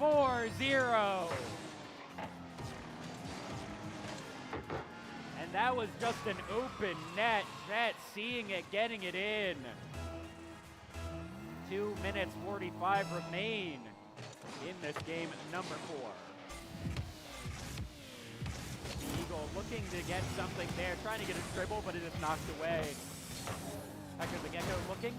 4-0. And that was just an open net. Jet seeing it, getting it in. 2 minutes 45 remain in this game number 4. The Eagle looking to get something there, trying to get a dribble, but it is knocked away. Hector the Gecko looking.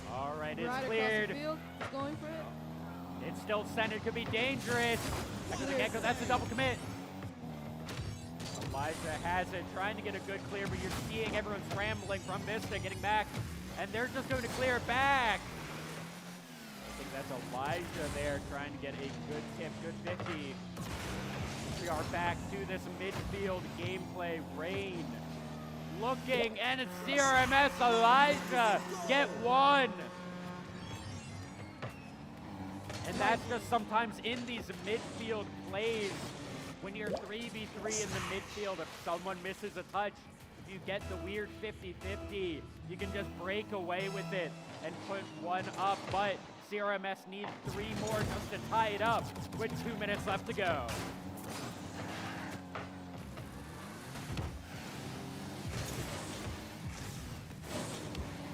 All right, it's Right cleared. across the field, he's going for it. It's still centered, could be dangerous. Hector the Gecko, that's a double commit. Elijah has it, trying to get a good clear, but you're seeing everyone scrambling from Vista, getting back, and they're just going to clear it back. I think that's Elijah there, trying to get a good tip, good 50. We are back to this midfield gameplay. Rain looking, and it's CRMS. Elijah get one. And that's just sometimes in these midfield plays. When you're 3v3 in the midfield, if someone misses a touch, if you get the weird 50-50, you can just break away with it and put one up. But CRMS needs 3 more just to tie it up with 2 minutes left to go.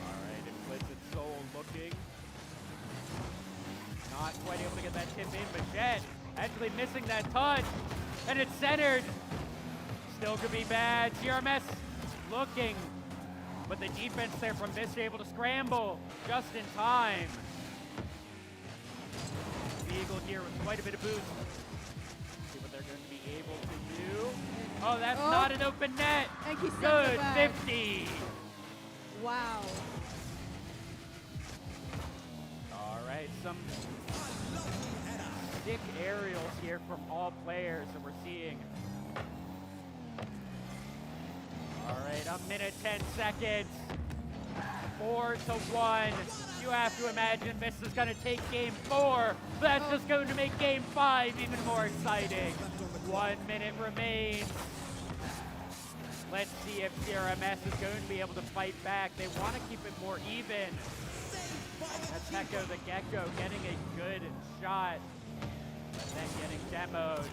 All right, Implicit Soul looking. Not quite able to get that tip in, but Jet actually missing that touch. And it's centered. Still could be bad. CRMS looking. But the defense there from Vista able to scramble just in time. The Eagle here with quite a bit of boost. See what they're going to be able to do. Oh, that's not an open net. And he sends it Good back. 50. Wow. All right, some stick aerials here from all players that we're seeing. All right, a minute, 10 seconds. 4-1. You have to imagine this is going to take game 4. That's just going to make game 5 even more exciting. 1 minute remains. Let's see if CRMS is going to be able to fight back. They want to keep it more even. That's Hector the Gecko getting a good shot, but then getting demoed.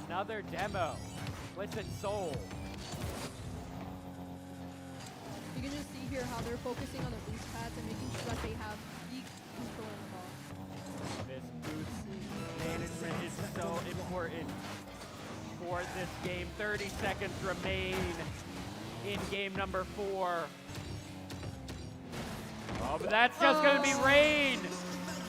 Another demo. Implicit Soul. You can just see here how they're focusing on the boost pads and making sure that they have deep control on the ball. This boost management is so important for this game. 30 seconds remain in game number 4. Oh, but that's just going to be Rain.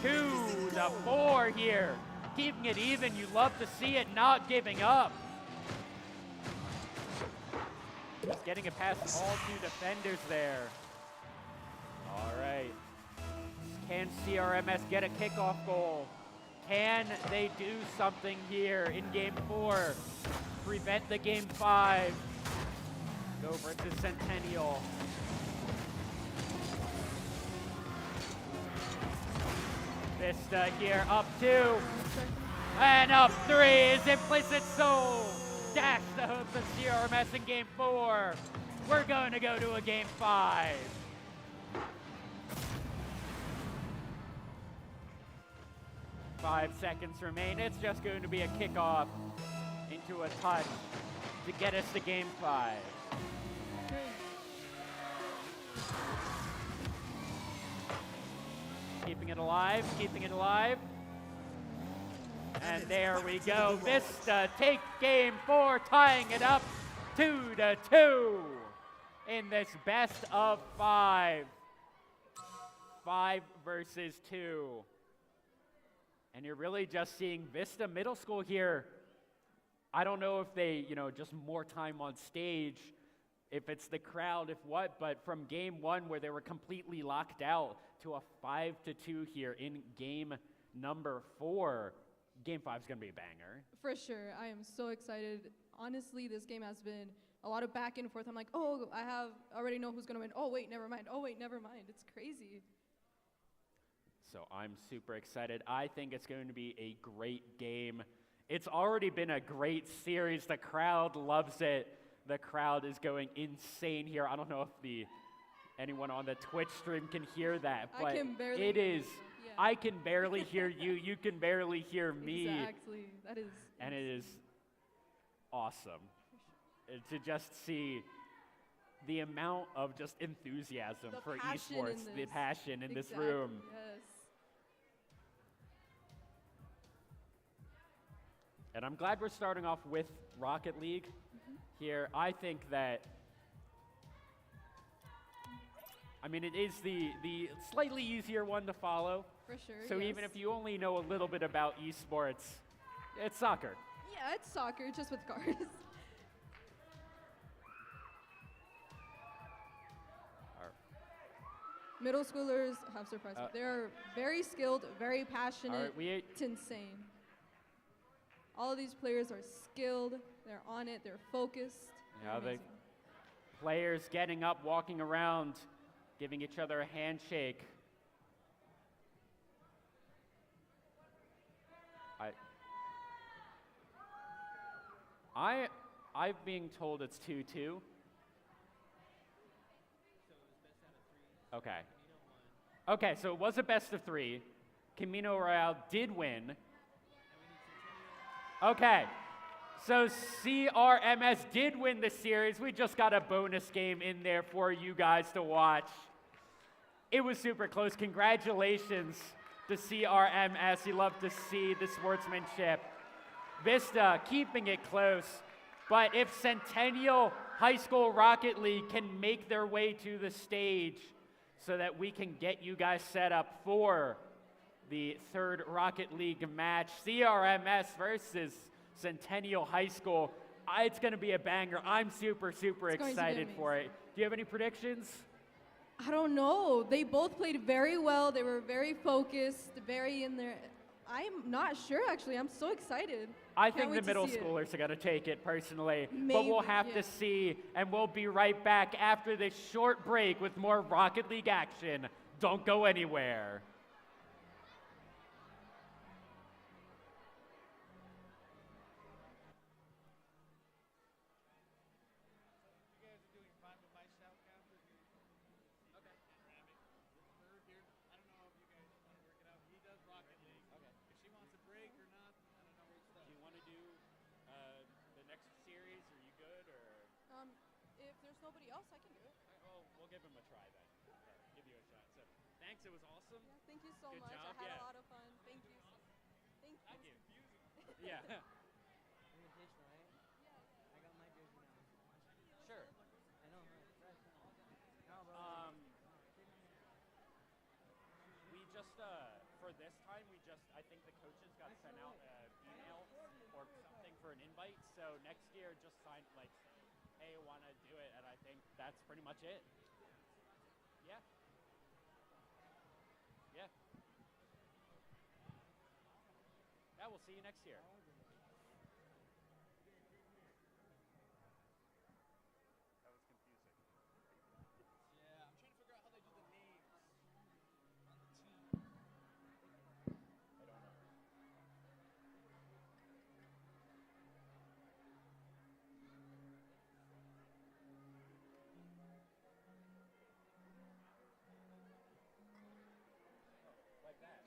2-4 here. Keeping it even. You love to see it, not giving up. Just getting it past all 2 defenders there. All right. Can CRMS get a kickoff goal? Can they do something here in game 4? Prevent the game 5. Go versus Centennial. Vista here, up 2. And up 3 is Implicit Soul. Dash the hopes of CRMS in game 4. We're going to go to a game 5. Five seconds remain. It's just going to be a kickoff into a touch to get us to game 5. Keeping it alive, keeping it alive. And there we go. Vista take game 4, tying it up 2-2 in this best of 5. 5 versus 2. And you're really just seeing Vista Middle School here. I don't know if they, just more time on stage, if it's the crowd, if what, but from game 1 where they were completely locked out to a 5-2 here in game number 4. Game 5 is going to be a banger. For sure. I am so excited. Honestly, this game has been a lot of back and forth. I'm like, oh, I already know who's going to win. Oh, wait, never mind. Oh, wait, never mind. It's crazy. So I'm super excited. I think it's going to be a great game. It's already been a great series. The crowd loves it. The crowd is going insane here. I don't know if anyone on the Twitch stream can hear that, I but can barely it hear is. you, yeah. I can barely hear you. You can barely hear me. Exactly. That is. And it is awesome to just see the amount of just enthusiasm The for passion esports, in the this. passion in this Exactly, room. Yes. And I'm glad we're starting off with Rocket League here. I think that, I mean, it is the slightly easier one to follow. For sure. So yes. even if you only know a little bit about esports, it's soccer. Yeah, it's soccer, just with cars. Middle schoolers have surprised me. They're very skilled, very passionate. It's insane. All of these players are skilled. They're on it. They're focused. They're Yeah, amazing. Players getting up, walking around, giving each other a handshake. I'm being told it's 2-2. Okay. Okay, so it was a best of 3. Camino Royale did win. Okay, so CRMS did win the series. We just got a bonus game in there for you guys to watch. It was super close. Congratulations to CRMS. You love to see the sportsmanship. Vista keeping it close. But if Centennial High School Rocket League can make their way to the stage so that we can get you guys set up for the third Rocket League match, CRMS versus Centennial High School, it's going to be a banger. I'm super excited for it. Do you have any predictions? I don't know. They both played very well. They were very focused, very in there. I'm not sure, actually. I'm so excited. I Can't think wait the to middle see it. schoolers are going to take it personally. But Maybe, we'll have to yeah. see, and we'll be right back after this short break with more Rocket League action. Don't go anywhere. If there's nobody else, I can do it. Well, we'll give him a try then. Give you a shot. So, thanks. It was awesome. Yeah, thank you so Good much. job, I had yeah. a lot of fun. Thank you. Thank you. Yeah. Invitation, right? I got my jersey now. Sure. I know, huh? Fresh, huh? No, bro. We just for this time, I think the coaches got sent out an email or something for an invite. So next year, just sign like, hey, want to do it, and I think that's pretty much it. Yeah. Yeah. Yeah, we'll see you next year. That was confusing. Yeah, I'm trying to figure out how they do the names on the team. I don't know. Like that.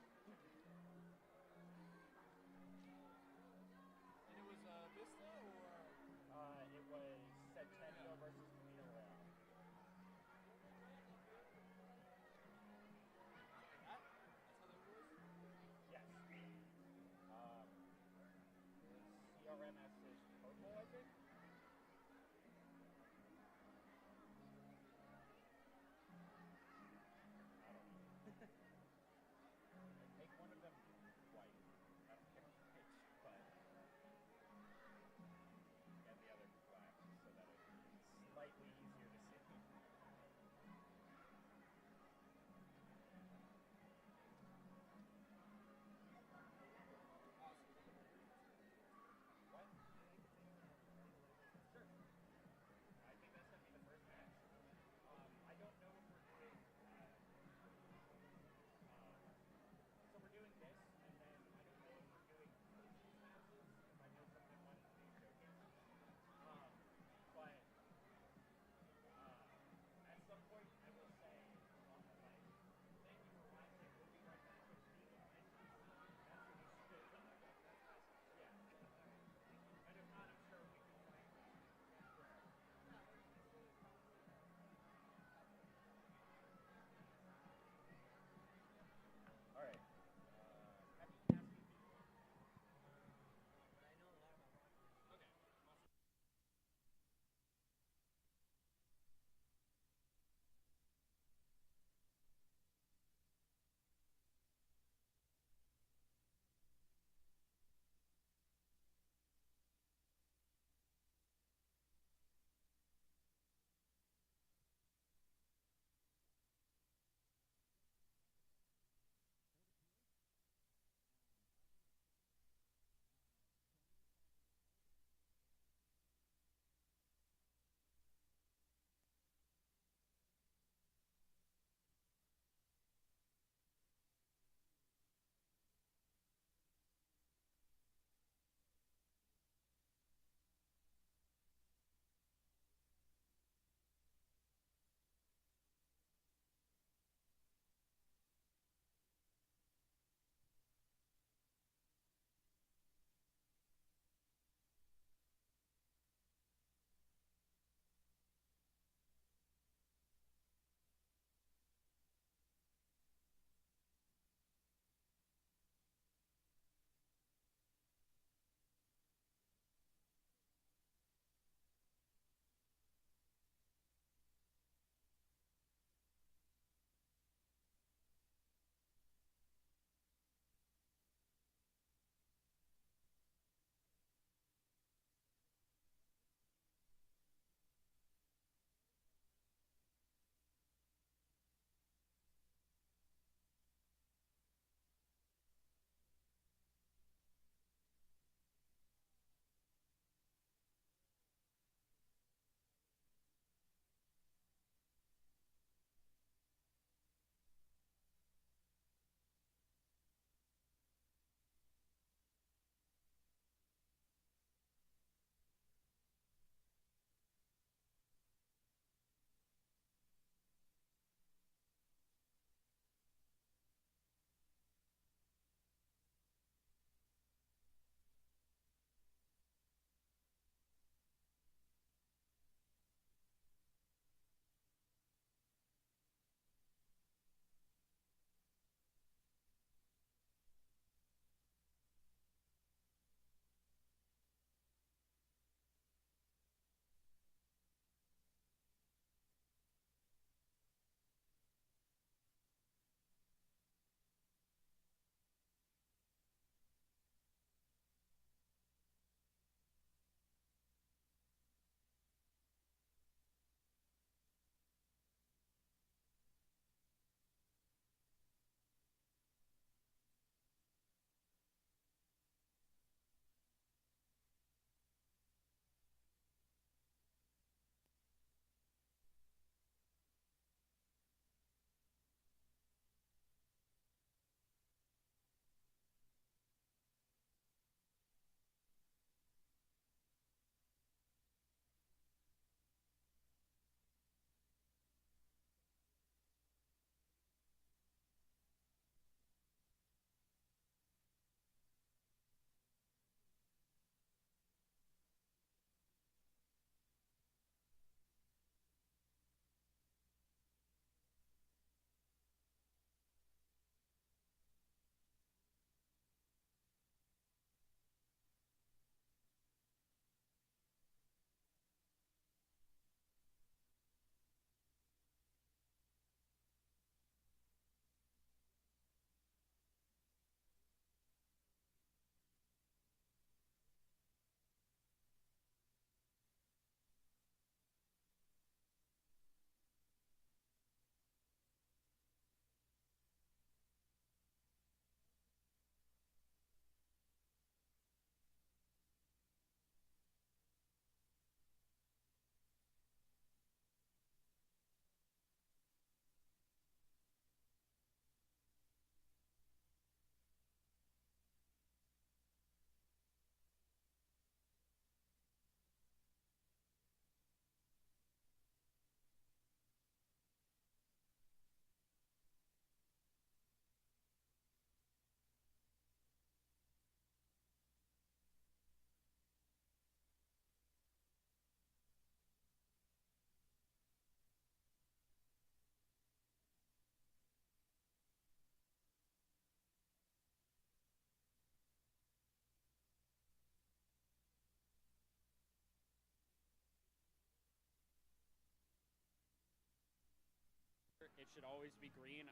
it should always be green.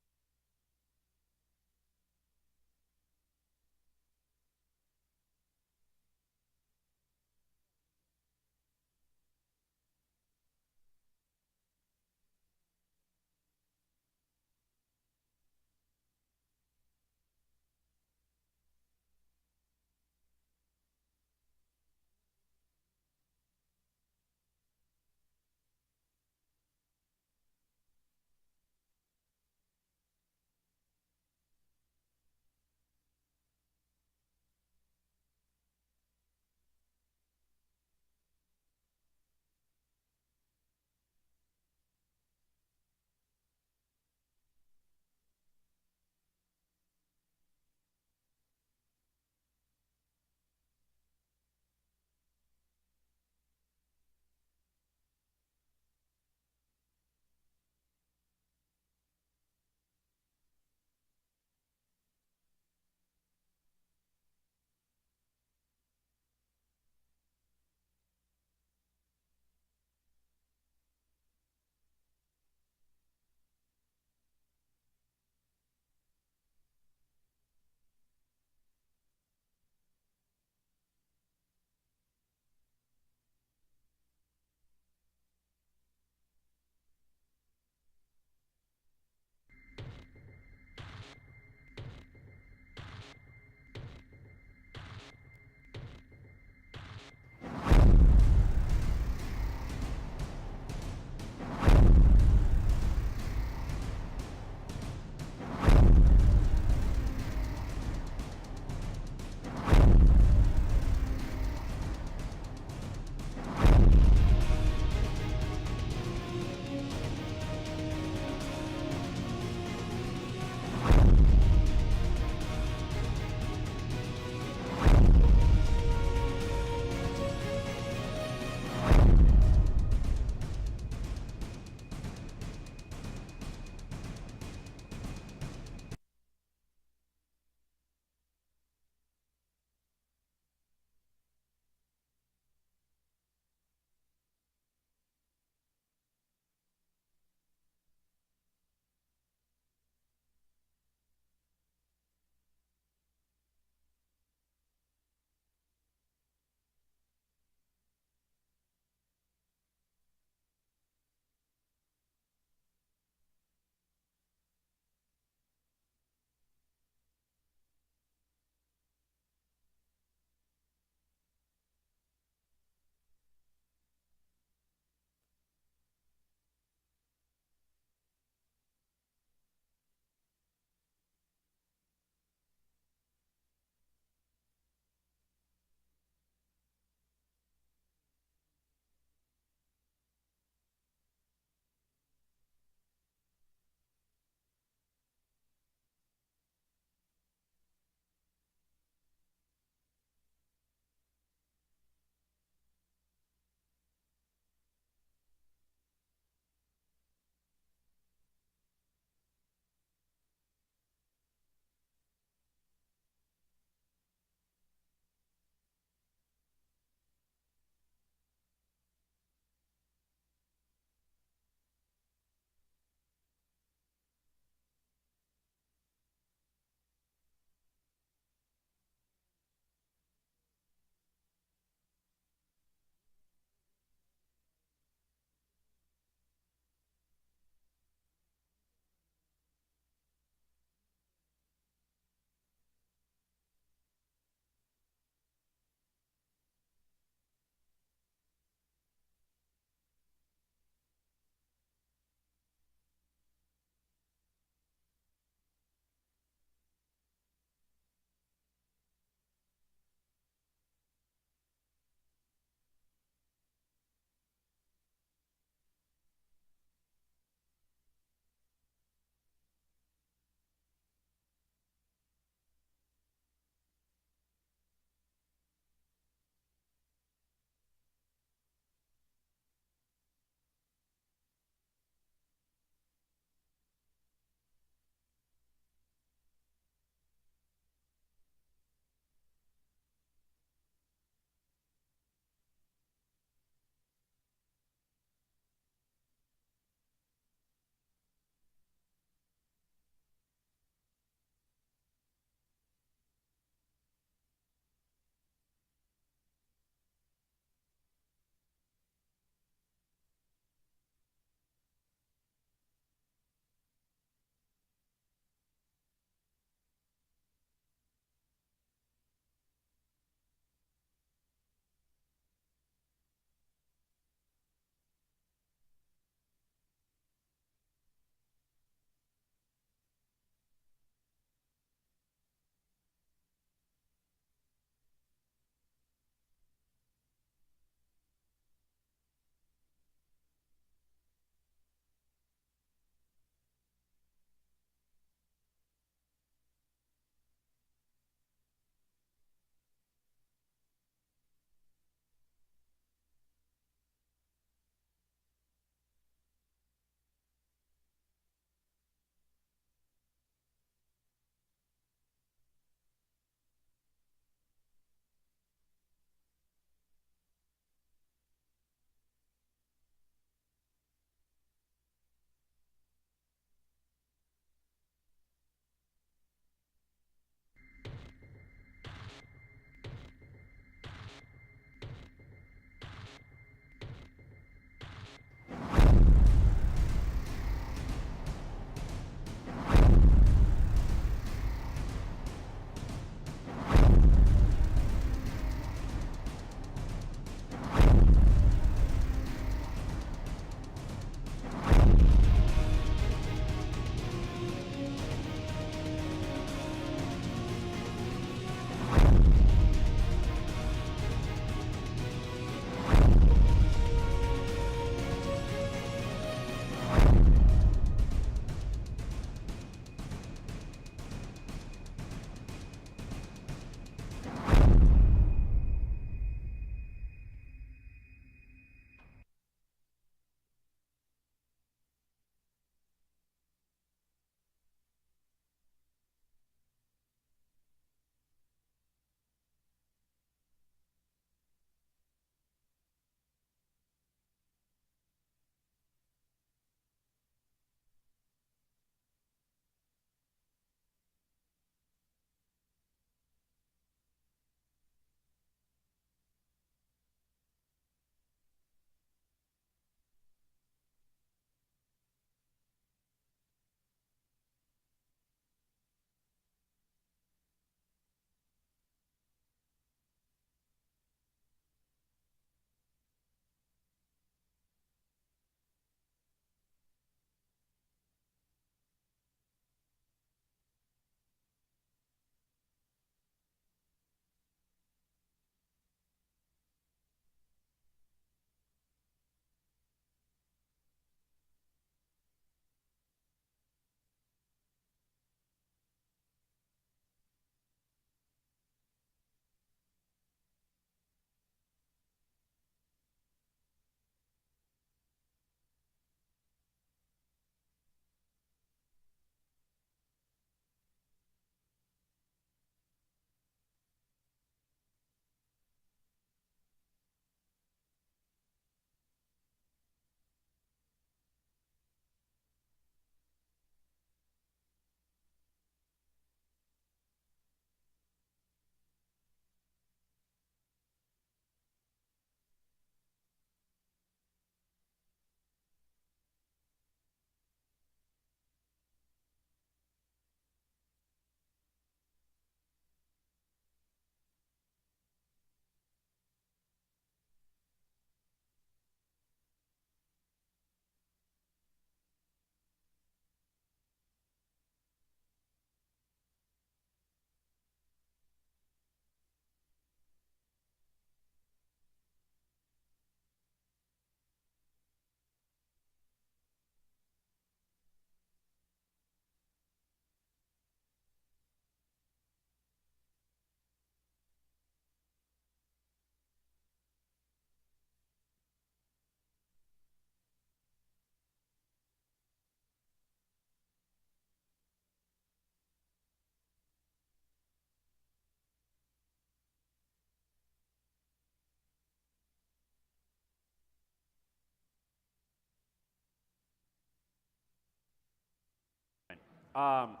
I'm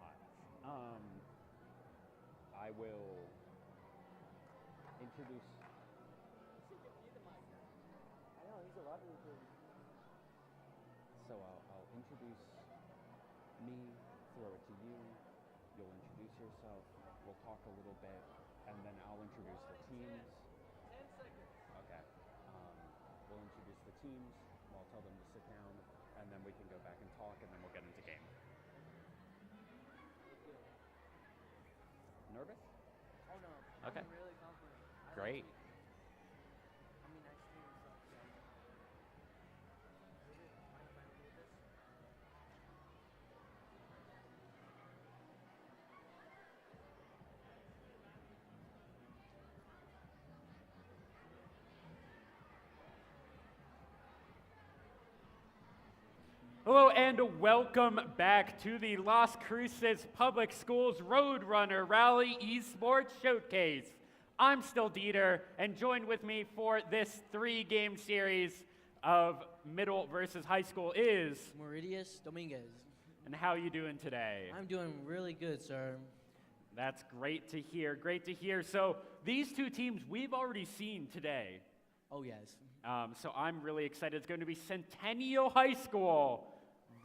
hot. I will introduce. I know he's a lot of. So I'll introduce me, throw it to you. You'll introduce yourself. We'll talk a little bit, and then I'll introduce the teams. 10 seconds. Okay. We'll introduce the teams. I'll tell them to sit down, and then we can go back and talk, and then we'll get into game. Nervous? Oh no. Okay. I'm really confident. Great. I mean, I stream and stuff, so. Is it? Mind if I look at this? Hello and welcome back to the Las Cruces Public Schools Roadrunner Rally Esports Showcase. I'm still Dieter, and joined with me for this 3-game series of middle versus high school is, Meridius Dominguez. and how you doing today? I'm doing really good, sir. That's great to hear, great to hear. So these two teams we've already seen today. Oh, yes. So I'm really excited. It's going to be Centennial High School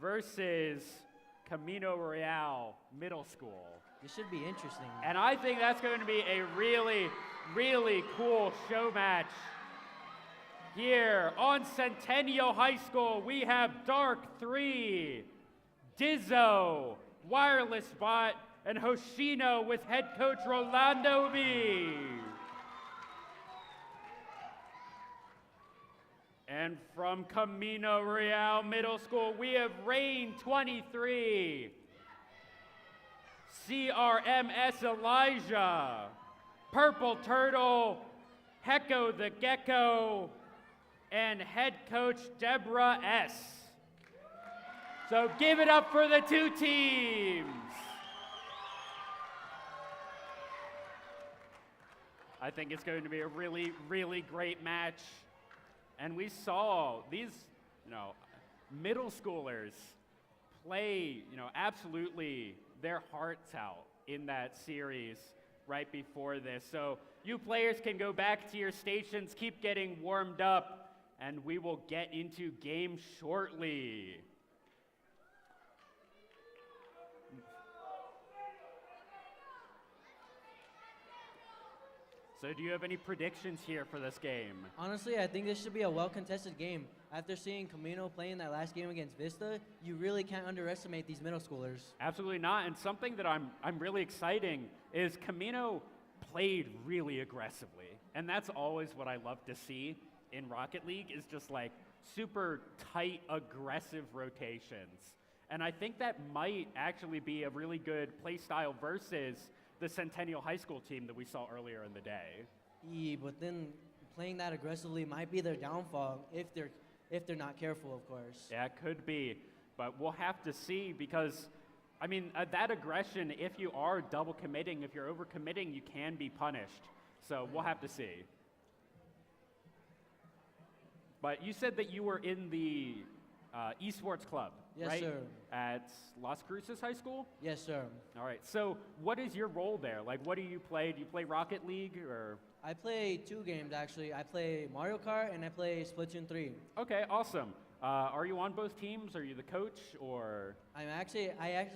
versus Camino Real Middle School. This should be interesting. And I think that's going to be a really, really cool show match. Here on Centennial High School, we have Dark 3, Dizzo, Wireless Bot, and Hoshino with head coach Rolando B. And from Camino Real Middle School, we have Rain 23, CRMS Elijah, Purple Turtle, Hecko the Gecko, and head coach Deborah S. So give it up for the two teams. I think it's going to be a really, really great match. And we saw these, middle schoolers play, absolutely their hearts out in that series right before this. So you players can go back to your stations, keep getting warmed up, and we will get into game shortly. So do you have any predictions here for this game? Honestly, I think this should be a well-contested game. After seeing Camino playing that last game against Vista, you really can't underestimate these middle schoolers. Absolutely not. And something that I'm really exciting is Camino played really aggressively. And that's always what I love to see in Rocket League is just like super tight, aggressive rotations. And I think that might actually be a really good play style versus the Centennial High School team that we saw earlier in the day. Yeah, but then playing that aggressively might be their downfall if they're not careful, of course. Yeah, it could be, but we'll have to see because, that aggression, if you are double committing, if you're over committing, you can be punished. So we'll have to see. But you said that you were in the Esports club, Yes, right? sir. At Las Cruces High School? Yes, sir. All right, so what is your role there? Like, what do you play? Do you play Rocket League or? I play 2 games, actually. I play Mario Kart and I play Splatoon 3. Okay, awesome. Are you on both teams? Are you the coach or? I actually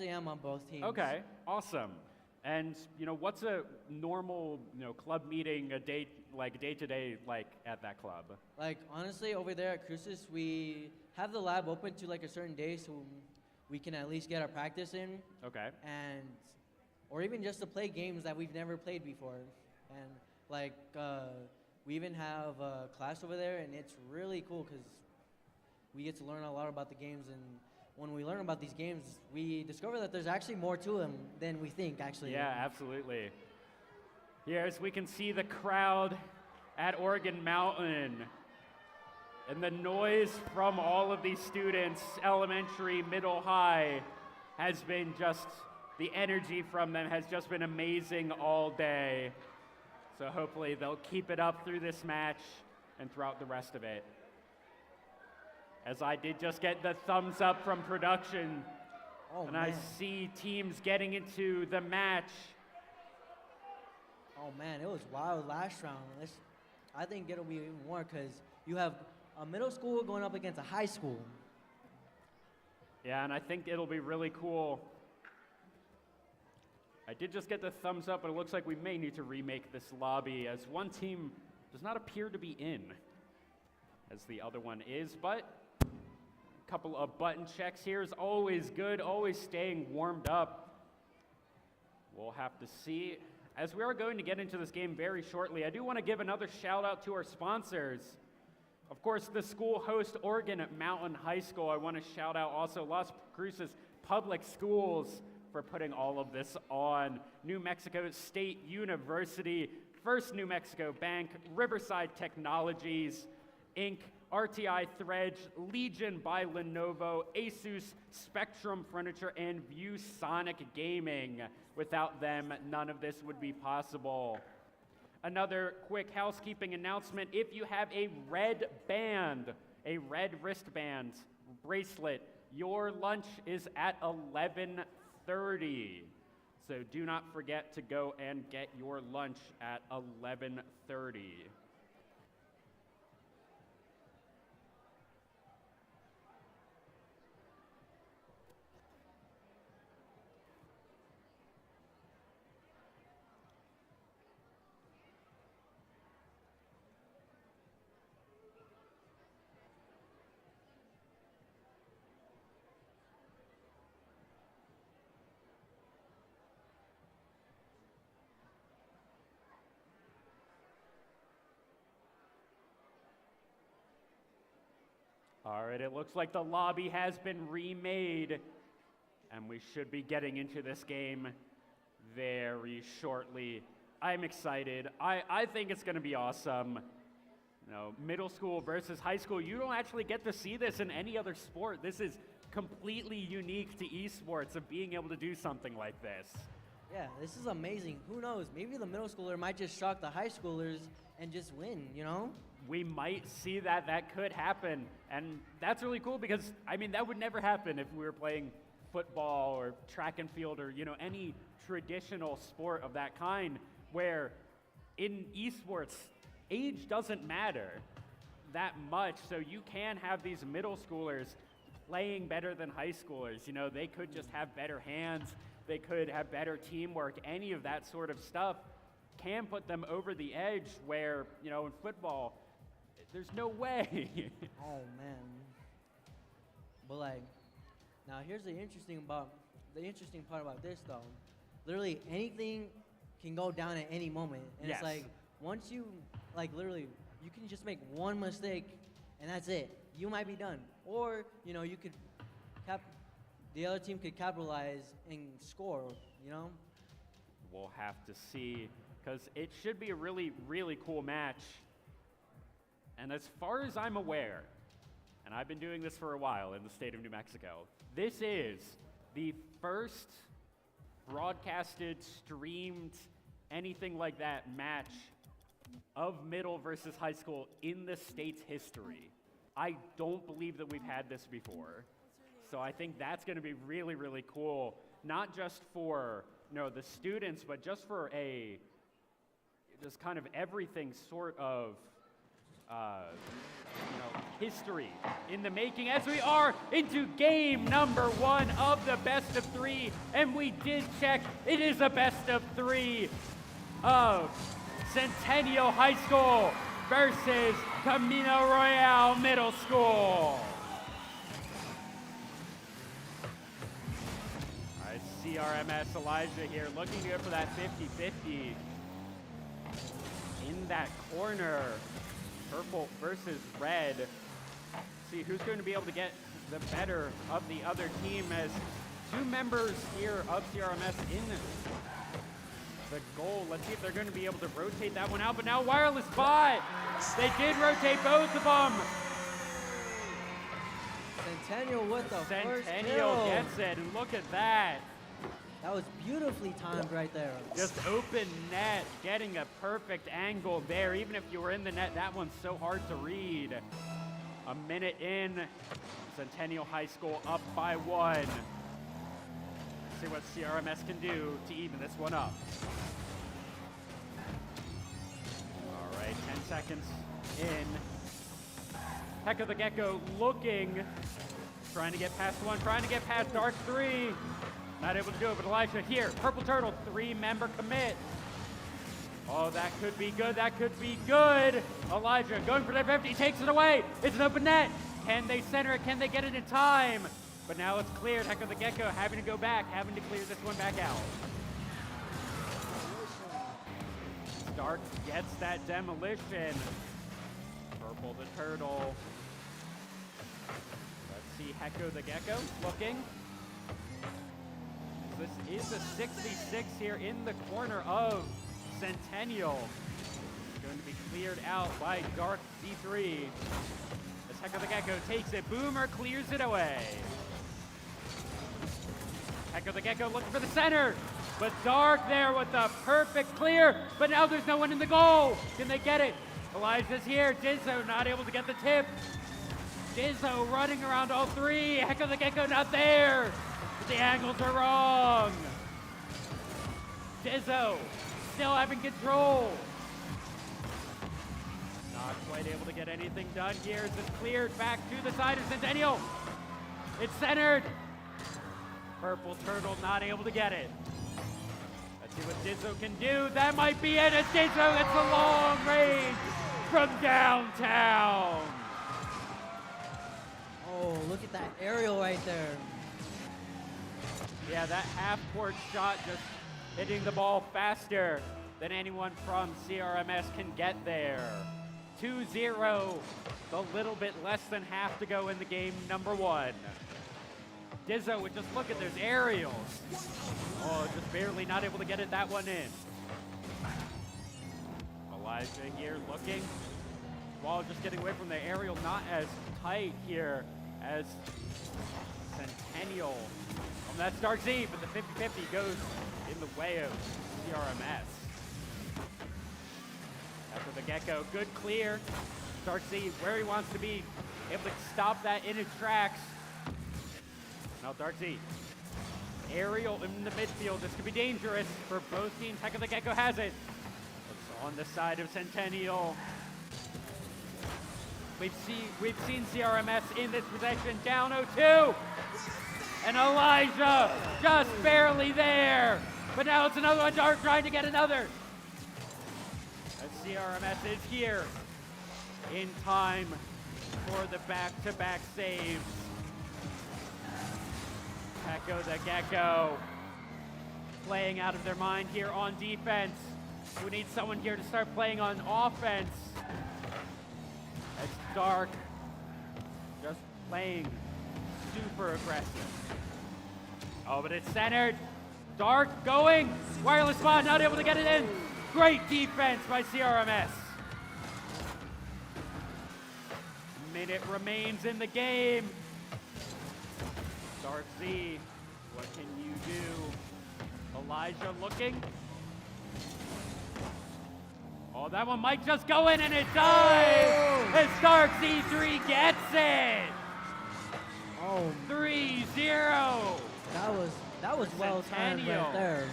am on both teams. Okay, awesome. And what's a normal club meeting a day to day like at that club? Like, honestly, over there at Cruces, we have the lab open to like a certain day so we can at least get our practice in. Okay. Or even just to play games that we've never played before. And like, we even have a class over there, and it's really cool because we get to learn a lot about the games. And when we learn about these games, we discover that there's actually more to them than we think, actually. Yeah, absolutely. Here, as we can see the crowd at Oregon Mountain, and the noise from all of these students, elementary, middle, high, has been just, the energy from them has just been amazing all day. So hopefully they'll keep it up through this match and throughout the rest of it. As I did just get the thumbs up from production Oh, And man. I see teams getting into the match. Oh, man, it was wild last round. I think it'll be even more because you have a middle school going up against a high school. Yeah, and I think it'll be really cool. I did just get the thumbs up, but it looks like we may need to remake this lobby as one team does not appear to be in, as the other one is, but a couple of button checks here is always good, always staying warmed up. We'll have to see. As we are going to get into this game very shortly, I do want to give another shout out to our sponsors. Of course, the school host, Oregon Mountain High School. I want to shout out also Las Cruces Public Schools for putting all of this on. New Mexico State University, First New Mexico Bank, Riverside Technologies, Inc., RTI Threads, Legion by Lenovo, Asus, Spectrum Furniture, and ViewSonic Gaming. Without them, none of this would be possible. Another quick housekeeping announcement. If you have a red band, a red wristband bracelet, your lunch is at 11:30. So do not forget to go and get your lunch at 11:30. All right, it looks like the lobby has been remade, and we should be getting into this game very shortly. I'm excited. I think it's going to be awesome. You know, middle school versus high school, you don't actually get to see this in any other sport. This is completely unique to esports of being able to do something like this. Yeah, this is amazing. Who knows? Maybe the middle schooler might just shock the high schoolers and just win, you know? We might see that. That could happen. And that's really cool because, I mean, that would never happen if we were playing football or track and field or, you know, any traditional sport of that kind where in esports, age doesn't matter that much. So you can have these middle schoolers playing better than high schoolers. You know, they could just have better hands. They could have better teamwork. Any of that sort of stuff can put them over the edge where, you know, in football, there's no way. Oh, man. But, like, now here's the interesting part about this, though. Literally, anything can go down at any moment. And Yes. it's like, once you, like, literally, you can just make one mistake, and that's it. You might be done. Or, you know, you could the other team could capitalize and score, you know? We'll have to see, because it should be a really, really cool match. And as far as I'm aware, and I've been doing this for a while in the state of New Mexico, this is the first broadcasted, streamed, anything like that match of middle versus high school in the state's history. I don't believe that we've had this before. So I think that's going to be really, really cool, not just for, you know, the students, but just for just kind of everything sort of, you know, history in the making as we are into game number 1 of the best of 3. And we did check, it is a best of 3 of Centennial High School versus Camino Royale Middle School. All right, CRMS Elijah here looking good for that 50-50. In that corner, purple versus red. See who's going to be able to get the better of the other team as 2 members here of CRMS in the goal. Let's see if they're going to be able to rotate that one out. But now wireless bot. They did rotate both of them. Centennial with the first Centennial kill. gets it, and look at that. That was beautifully timed right there. Just open net, getting a perfect angle there. Even if you were in the net, that one's so hard to read. A minute in, Centennial High School up by 1. see what CRMS can do to even this one up. All right, 10 seconds in. Heck of the Gecko looking, trying to get past one, trying to get past Dark 3. Not able to do it, but Elijah here. Purple Turtle, 3-member commit. Oh, that could be good, that could be good. Elijah going for that 50, takes it away. It's an open net. Can they center it? Can they get it in time? But now it's cleared. Heck of the Gecko having to go back, having to clear this one back out. Stark gets that demolition. Purple the Turtle. Let's see Hecko the Gecko looking. This is a 66 here in the corner of Centennial. It's going to be cleared out by Dark Z3. As Hecko the Gecko takes it, Boomer clears it away. Hecko the Gecko looking for the center, but Dark there with the perfect clear, but now there's no one in the goal. Can they get it? Elijah's here, Dizzo not able to get the tip. Dizzo running around all three, Hecko the Gecko not there. But the angles are wrong. Dizzo still having control. Not quite able to get anything done here as it's cleared back to the side of Centennial. It's centered. Purple Turtle not able to get it. Let's see what Dizzo can do. That might be it. It's Dizzo. It's a long range from downtown. Oh, look at that aerial right there. Yeah, that half-court shot just hitting the ball faster than anyone from CRMS can get there. 2-0, a little bit less than half to go in the game number one. Dizzo would just look at those aerials. Oh, just barely not able to get it that one in. Elijah here looking. While just getting away from the aerial, not as tight here as Centennial. That's Dark Z, but the 50-50 goes in the way of CRMS. After the Gecko, good clear. Dark Z where he wants to be, able to stop that in its tracks. Now Dark Z, aerial in the midfield. This could be dangerous for both teams. Heck of the Gecko has it. It's on the side of Centennial. We've seen CRMS in this possession, down 0-2. And Elijah just barely there. But now it's another one, Dark trying to get another. As CRMS is here in time for the back-to-back saves. Hecko the Gecko playing out of their mind here on defense. We need someone here to start playing on offense. As Dark just playing super aggressive. Oh, but it's centered. Dark going. Wireless spot, not able to get it in. Great defense by CRMS. Minute remains in the game. Dark Z, what can you do? Elijah looking. Oh, that one might just go in, and it does! As Dark Z3 gets it! Oh, 3-0! that was well timed right there.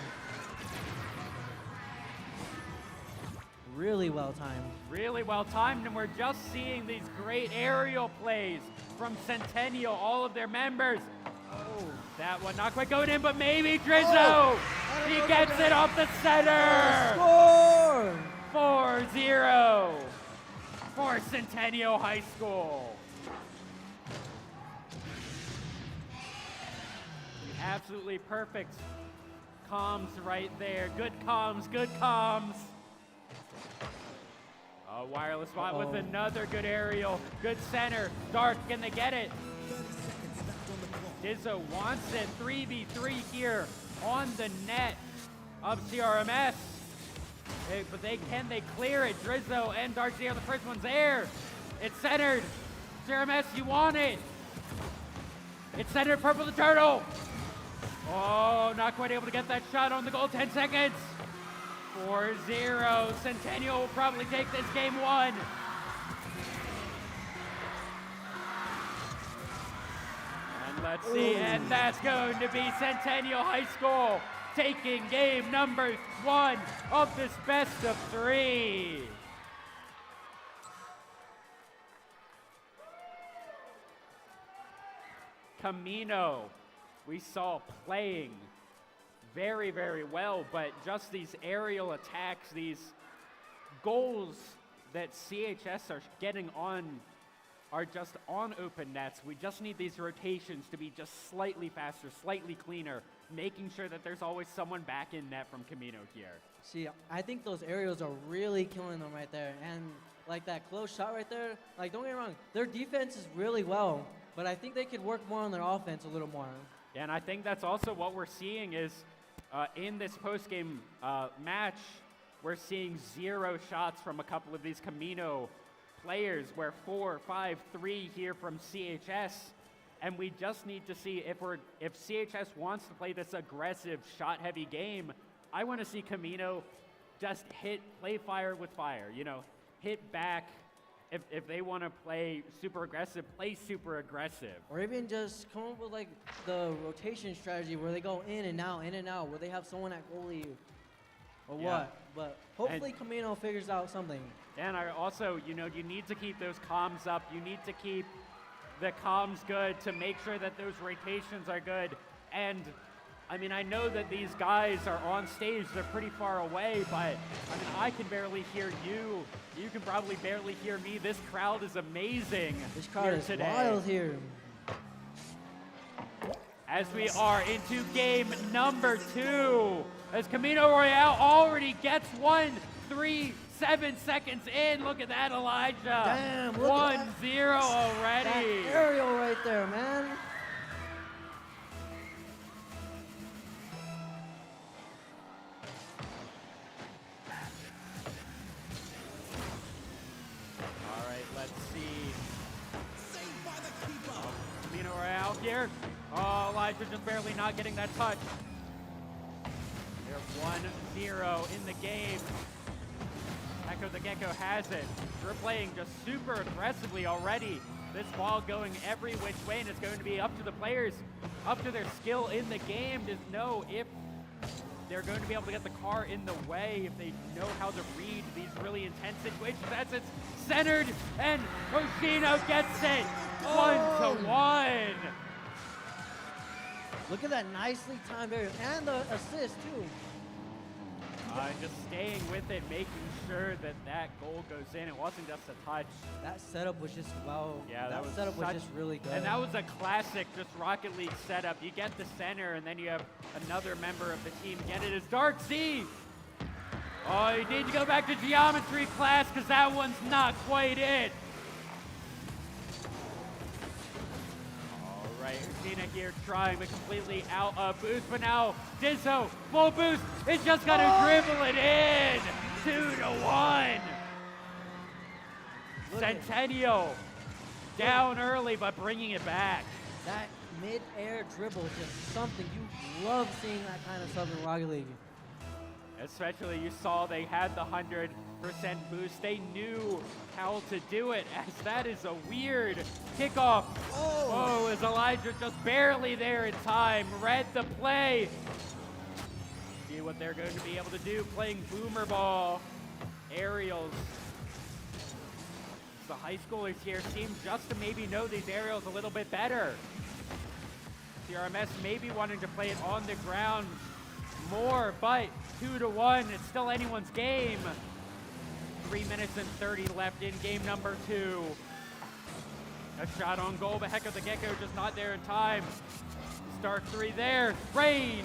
Really well timed. Really well timed, and we're just seeing these great aerial plays from Centennial, all of their members. Oh, that one not quite going in, but maybe Drizzo! He gets it off the center! Score! 4-0 for Centennial High School. Absolutely perfect comms right there. Good comms, good comms. A wireless spot with another good aerial. Good center. Dark, can they get it? Dizzo wants it. 3v3 here on the net of CRMS. But they clear it? Drizzo and Dark Z are the first ones there. It's centered. CRMS, you want it. It's centered, Purple the Turtle. Oh, not quite able to get that shot on the goal. 10 seconds. 4-0. Centennial will probably take this game one. And Let's see, and that's going to be Centennial High School taking game number 1 of this best of 3. Camino, we saw playing very, very well, but just these aerial attacks, these goals that CHS are getting on are just on open nets. We just need these rotations to be just slightly faster, slightly cleaner, making sure that there's always someone back in net from Camino here. See, I think those aerials are really killing them right there. And like that close shot right there, like don't get me wrong, their defense is really well, but I think they could work more on their offense a little more. Yeah, and I think that's also what we're seeing is in this post-game match, we're seeing 0 shots from a couple of these Camino players, where 4, 5, 3 here from CHS, and we just need to see if CHS wants to play this aggressive, shot-heavy game. I want to see Camino just play fire with fire. You know, hit back. If they want to play super aggressive, play super aggressive. Or even just come up with like the rotation strategy where they go in and out, where they have someone at goalie or Yeah. what. But hopefully Camino figures out something. And I also, you know, you need to keep those comms up. You need to keep the comms good to make sure that those rotations are good. And I mean, I know that these guys are on stage, they're pretty far away, but I mean, I can barely hear you. You can probably barely hear me. This crowd is amazing. This crowd here is today. wild here. As we are into game number 2, as Camino Royale already gets 7 seconds in. Look at that, Elijah. Damn, look at 1-0 already. That aerial right there, man. All right, let's see. Camino Royale here. Oh, Elijah just barely not getting that touch. They're 1-0 in the game. Echo the Gecko has it. We're playing just super aggressively already. This ball going every which way, and it's going to be up to the players, up to their skill in the game to know if they're going to be able to get the car in the way, if they know how to read these really intense situations. That's it, centered, and Hoshino gets it. 1-1. Look at that nicely timed aerial and the assist too. Just staying with it, making sure that that goal goes in. It wasn't just a touch. That setup was just wow. Yeah, that was setup was just really good. And that was a classic, just Rocket League setup. You get the center, and then you have another member of the team get it. As Dark Z. Oh, you need to go back to geometry class because that one's not quite it. All right, Usina here trying, but completely out of boost. But now Dizzo, full boost. It's just got to dribble it in. 2-1. Centennial down early, but bringing it back. That mid-air dribble is just something. You love seeing that kind of stuff in Rocket League. Especially you saw they had the 100% boost. They knew how to do it, as that is a weird kickoff. Oh, is Elijah just barely there in time. Read the play. See what they're going to be able to do, playing boomer ball. Aerials. The high schoolers here seem just to maybe know these aerials a little bit better. CRMS maybe wanting to play it on the ground more, but 2-1, it's still anyone's game. 3 minutes and 30 left in game number 2. A shot on goal, but Heck of the Gecko just not there in time. Start 3 there, Rain.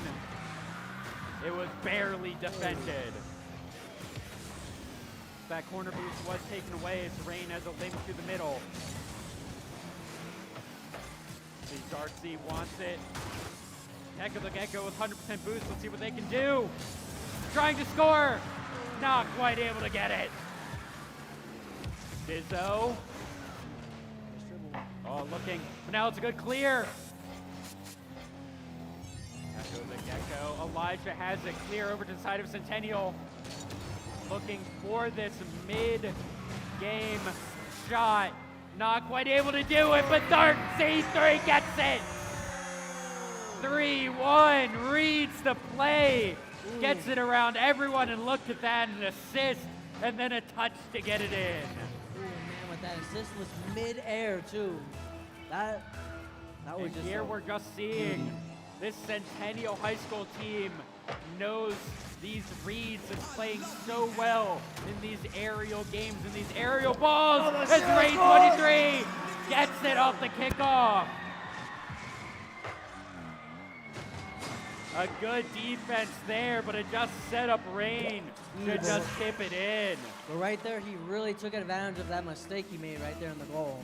It was barely defended. That corner boost was taken away as Rain has a link to the middle. See, Dark Z wants it. Heck of the Gecko with 100% boost. Let's see what they can do. Trying to score. Not quite able to get it. Dizzo. Oh, looking. But now it's a good clear. Heck of the Gecko. Elijah has it clear over to the side of Centennial. Looking for this mid-game shot. Not quite able to do it, but Dark Z3 gets it. 3-1, reads the play, gets it around everyone, and look at that, an assist, and then a touch to get it in. Ooh, man, with that assist was mid-air, too. That was And just here so we're just seeing this Centennial High School team knows these reads and playing so well in these aerial games and these aerial balls. As Rain 23 gets it off the kickoff. A good defense there, but it just set up Rain to just tip it in. But right there, he really took advantage of that mistake he made right there in the goal.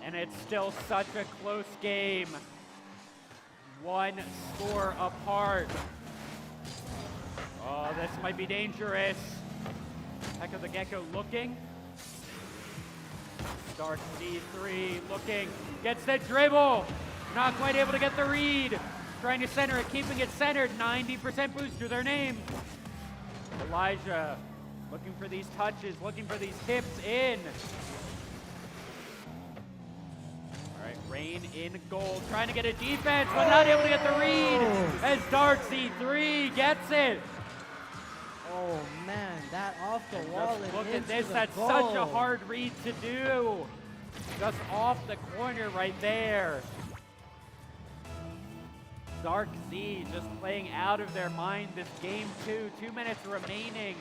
And it's still such a close game. One score apart. Oh, this might be dangerous. Heck of the Gecko looking. Starts D3 looking. Gets the dribble. Not quite able to get the read. Trying to center it, keeping it centered. 90% boost to their name. Elijah looking for these touches, looking for these tips in. All right, Rain in goal, trying to get a defense, but not able to get the read as Dark C3 gets it. Oh man, that off the wall and Look into at this, the that's goal. such a hard read to do. Just off the corner right there. Dark Z just playing out of their mind this game 2, 2 minutes remaining.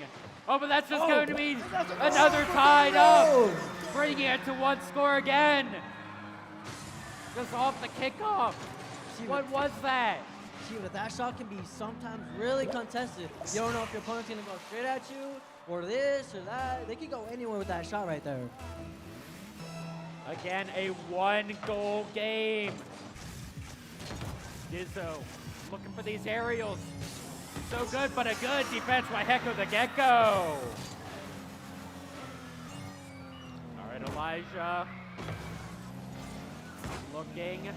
Oh, but that's just going to be another tied up. Bringing it to one score again. Just off the kickoff. What was that? See, but that shot can be sometimes really contested. You don't know if your opponent's gonna go straight at you, or this, or that. They could go anywhere with that shot right there. Again, a one-goal game. Dizzo looking for these aerials. So good, but a good defense by Hecko the Gecko. All right, Elijah. Looking.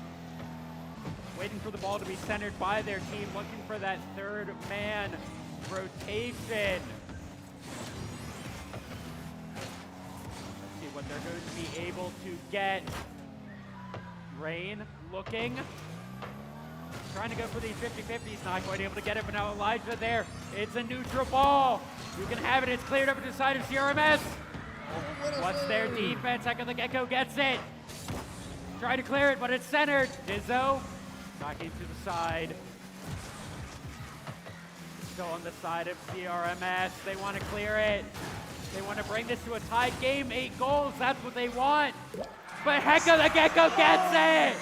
Waiting for the ball to be centered by their team. Looking for that third man rotation. Let's see what they're going to be able to get. Rain looking. Trying to go for these 50-50s, not quite able to get it, but now Elijah there. It's a neutral ball. You can have it, it's cleared up to the side of CRMS. What's their defense? Hecko the Gecko gets it. Try to clear it, but it's centered. Dizzo knocking to the side. Still on the side of CRMS. They want to clear it. They want to bring this to a tied game, 8 goals. That's what they want. But Hecko the Gecko gets it.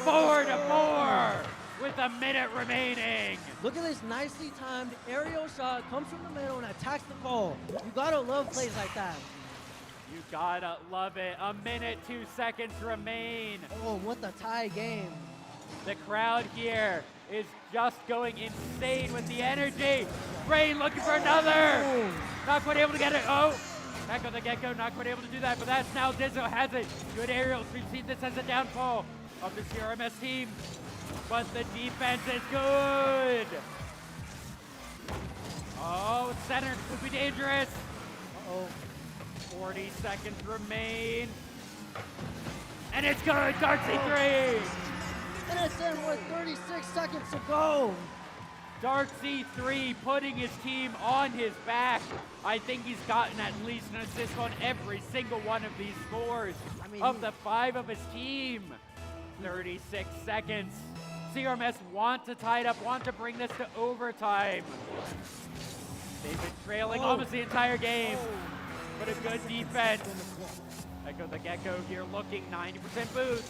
4-4 with a minute remaining. Look at this nicely timed aerial shot, comes from the middle and attacks the goal. You gotta love plays like that. You gotta love it. A minute, 2 seconds remain. Oh, what a tie game. The crowd here is just going insane with the energy. Rain looking for another. Not quite able to get it. Oh, Hecko the Gecko not quite able to do that, but that's now Dizzo has it. Good aerials. We've seen this as a downfall of the CRMS team, but the defense is good. Oh, center could be dangerous. Uh-oh. 40 seconds remain. And it's good, Darcy 3. And it's in with 36 seconds to go. Darcy 3 putting his team on his back. I think he's gotten at least an assist on every single one of these scores of the 5 of his team. 36 seconds. CRMS want to tie it up, want to bring this to overtime. They've been trailing almost the entire game, but a good defense. Hecko the Gecko here looking 90% boost.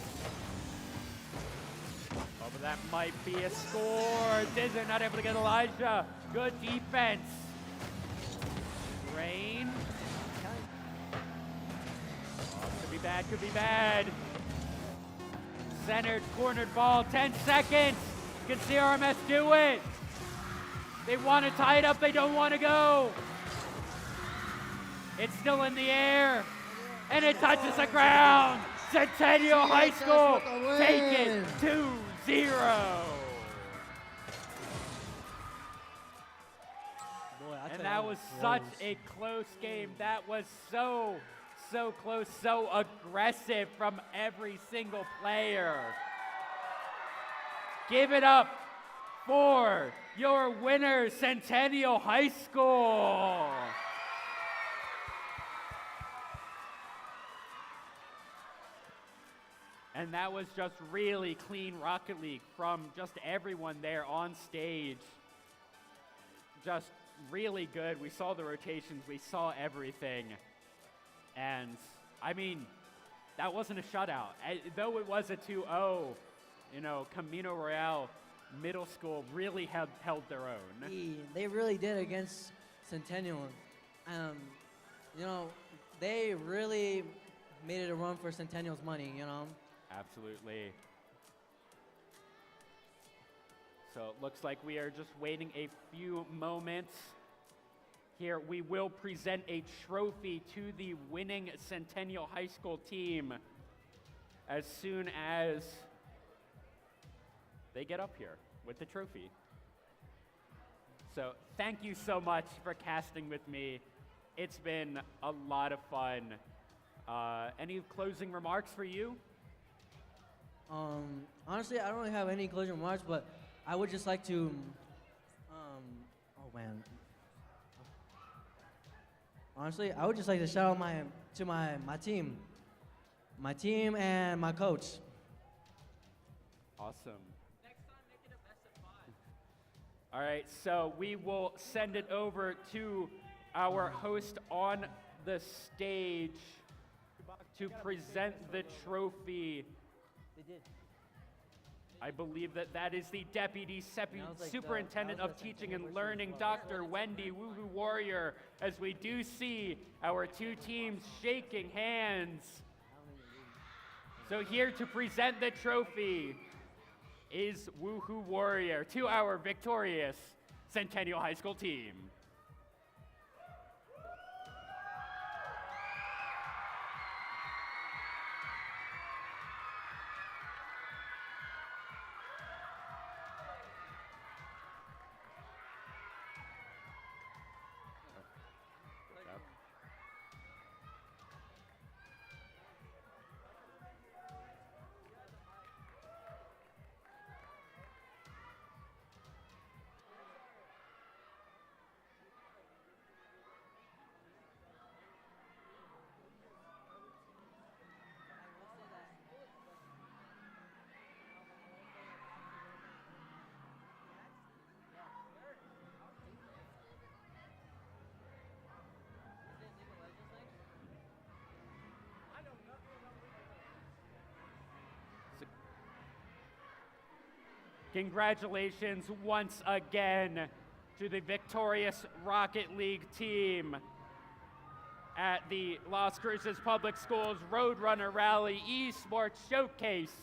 Oh, but that might be a score. Dizzo not able to get Elijah. Good defense. Rain. Oh, could be bad, could be bad. Centered, cornered ball, 10 seconds. Can CRMS do it? They want to tie it up, they don't want to go. It's still in the air, and it touches the ground. Centennial High School take it 2-0. And that was such a close game. That was so close, so aggressive from every single player. Give it up for your winner, Centennial High School. And that was just really clean Rocket League from just everyone there on stage. Just really good. We saw the rotations, we saw everything. And I mean, that wasn't a shutout. Though it was a 2-0, you know, Camino Royale Middle School really have held their own. They really did against Centennial. You know, they really made it a run for Centennial's money, you know? Absolutely. So it looks like we are just waiting a few moments. Here we will present a trophy to the winning Centennial High School team as soon as they get up here with the trophy. So thank you so much for casting with me. It's been a lot of fun. Any closing remarks for you? Honestly, I don't really have any closing remarks, but I would just like to, oh man. Honestly, I would just like to shout out my team and my coach. Awesome. Next time, make it a best of 5. All right, so we will send it over to our host on the stage to present the trophy. They did. I believe that is the Deputy Superintendent of Teaching and Learning, Dr. Wendy Woohoo Warrior, as we do see our two teams shaking hands. So here to present the trophy is Woohoo Warrior to our victorious Centennial High School team. Congratulations once again to the victorious Rocket League team at the Las Cruces Public Schools Roadrunner Rally Esports Showcase.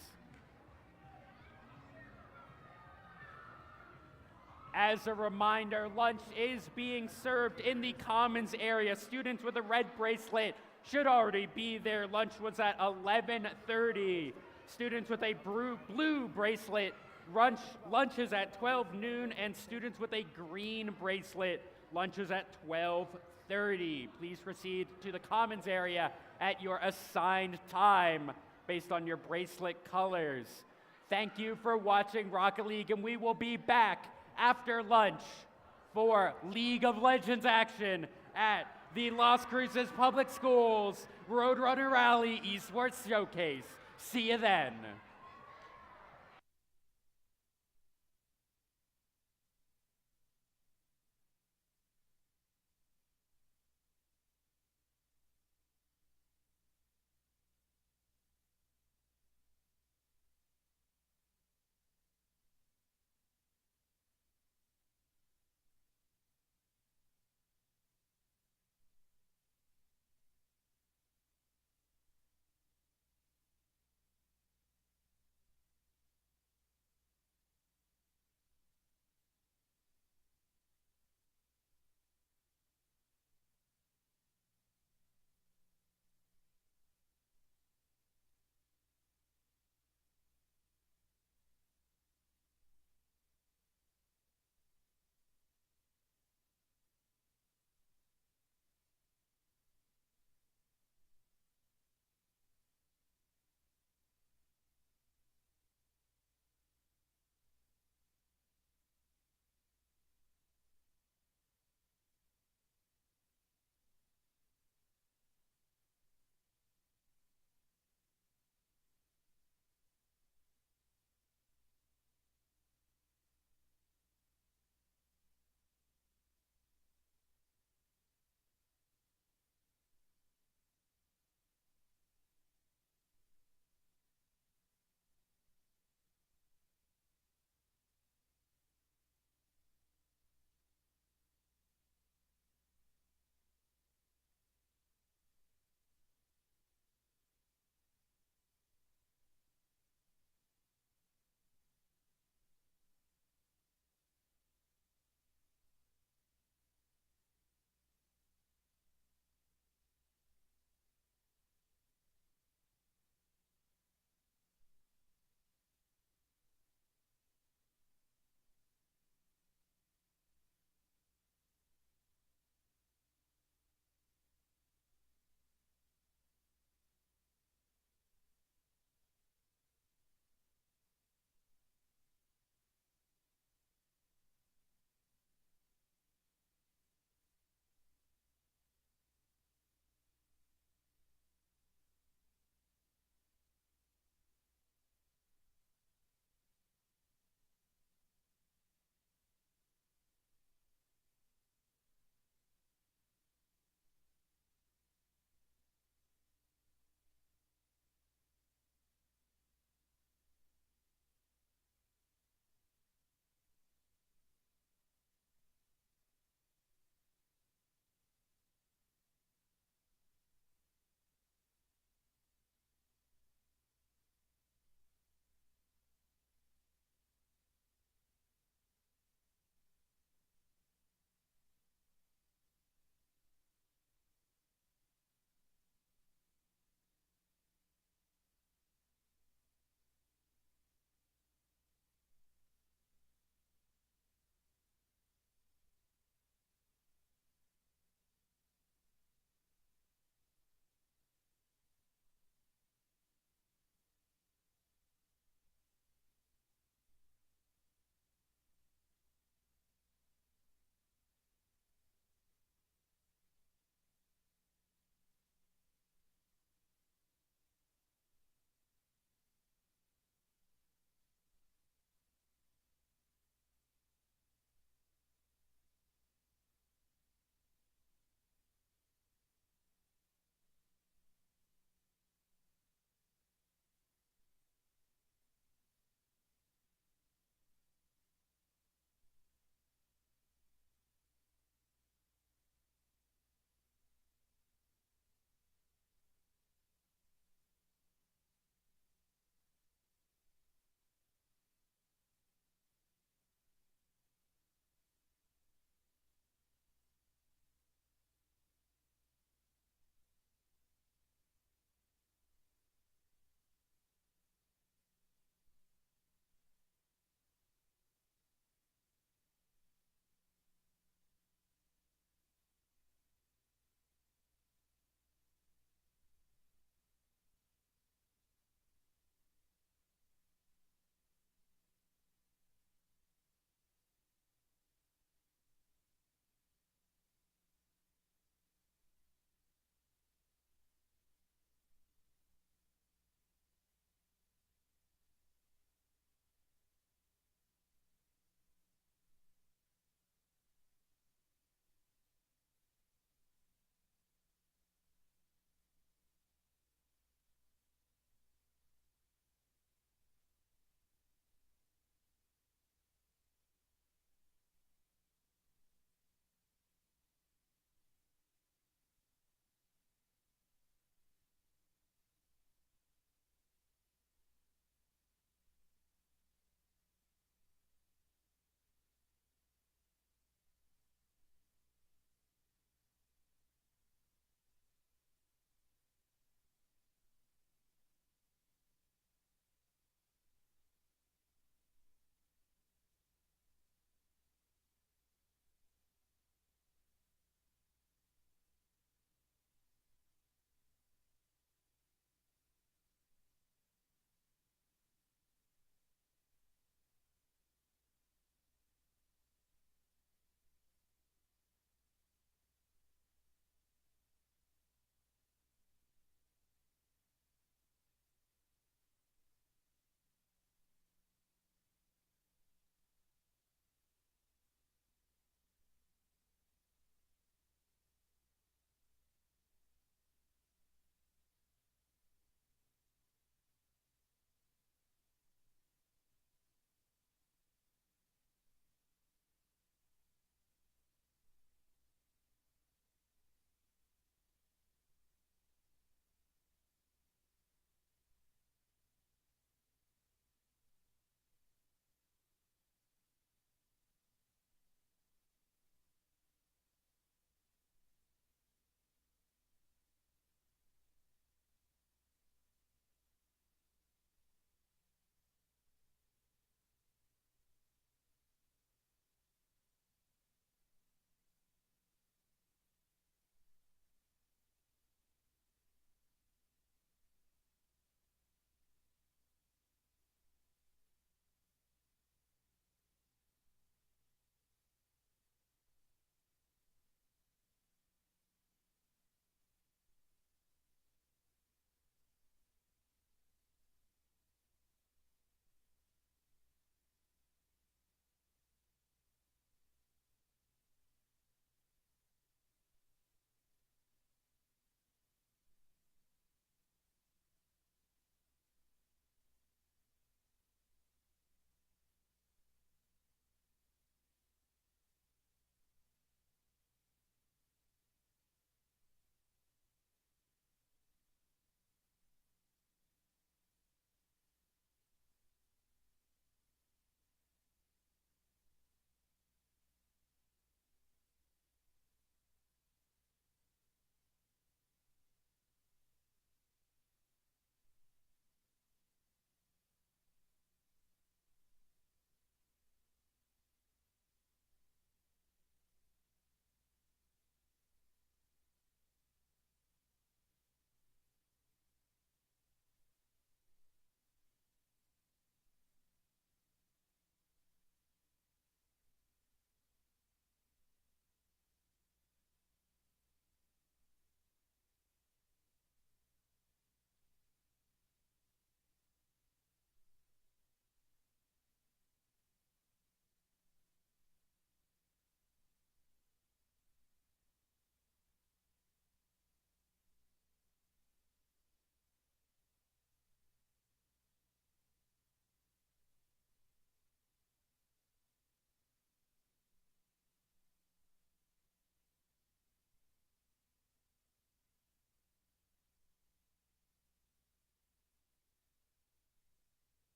As a reminder, lunch is being served in the Commons area. Students with a red bracelet should already be there. Lunch was at 11:30. Students with a blue bracelet, lunch is at 12 noon, and students with a green bracelet, lunch is at 12:30. Please proceed to the Commons area at your assigned time based on your bracelet colors. Thank you for watching Rocket League, and we will be back after lunch for League of Legends action at the Las Cruces Public Schools Roadrunner Rally Esports Showcase. See you then.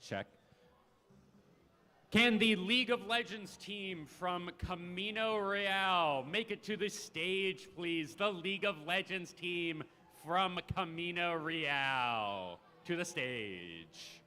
check. Can the League of Legends team from Camino Real make it to the stage, please? The League of Legends team from Camino Real to the stage.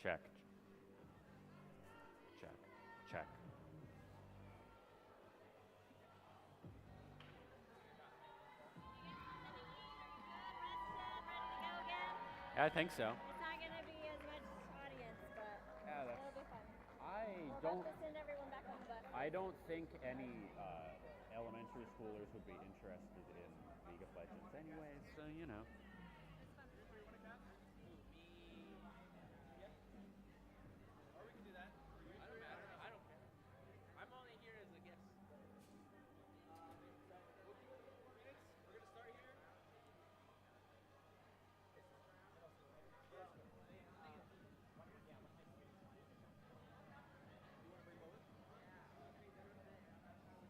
Check. Check. Check. I think so. It's not going to be as much audience, but Yeah, that's, it'll be fun. I We're don't. about to send everyone back home, but I don't think any elementary schoolers would be interested in League of Legends anyway. So, you know. Or we can do that. I don't matter. I don't care. I'm only here as a guest. So we'll do 4 minutes. We're gonna start here. I'm gonna go sit down there. Have fun.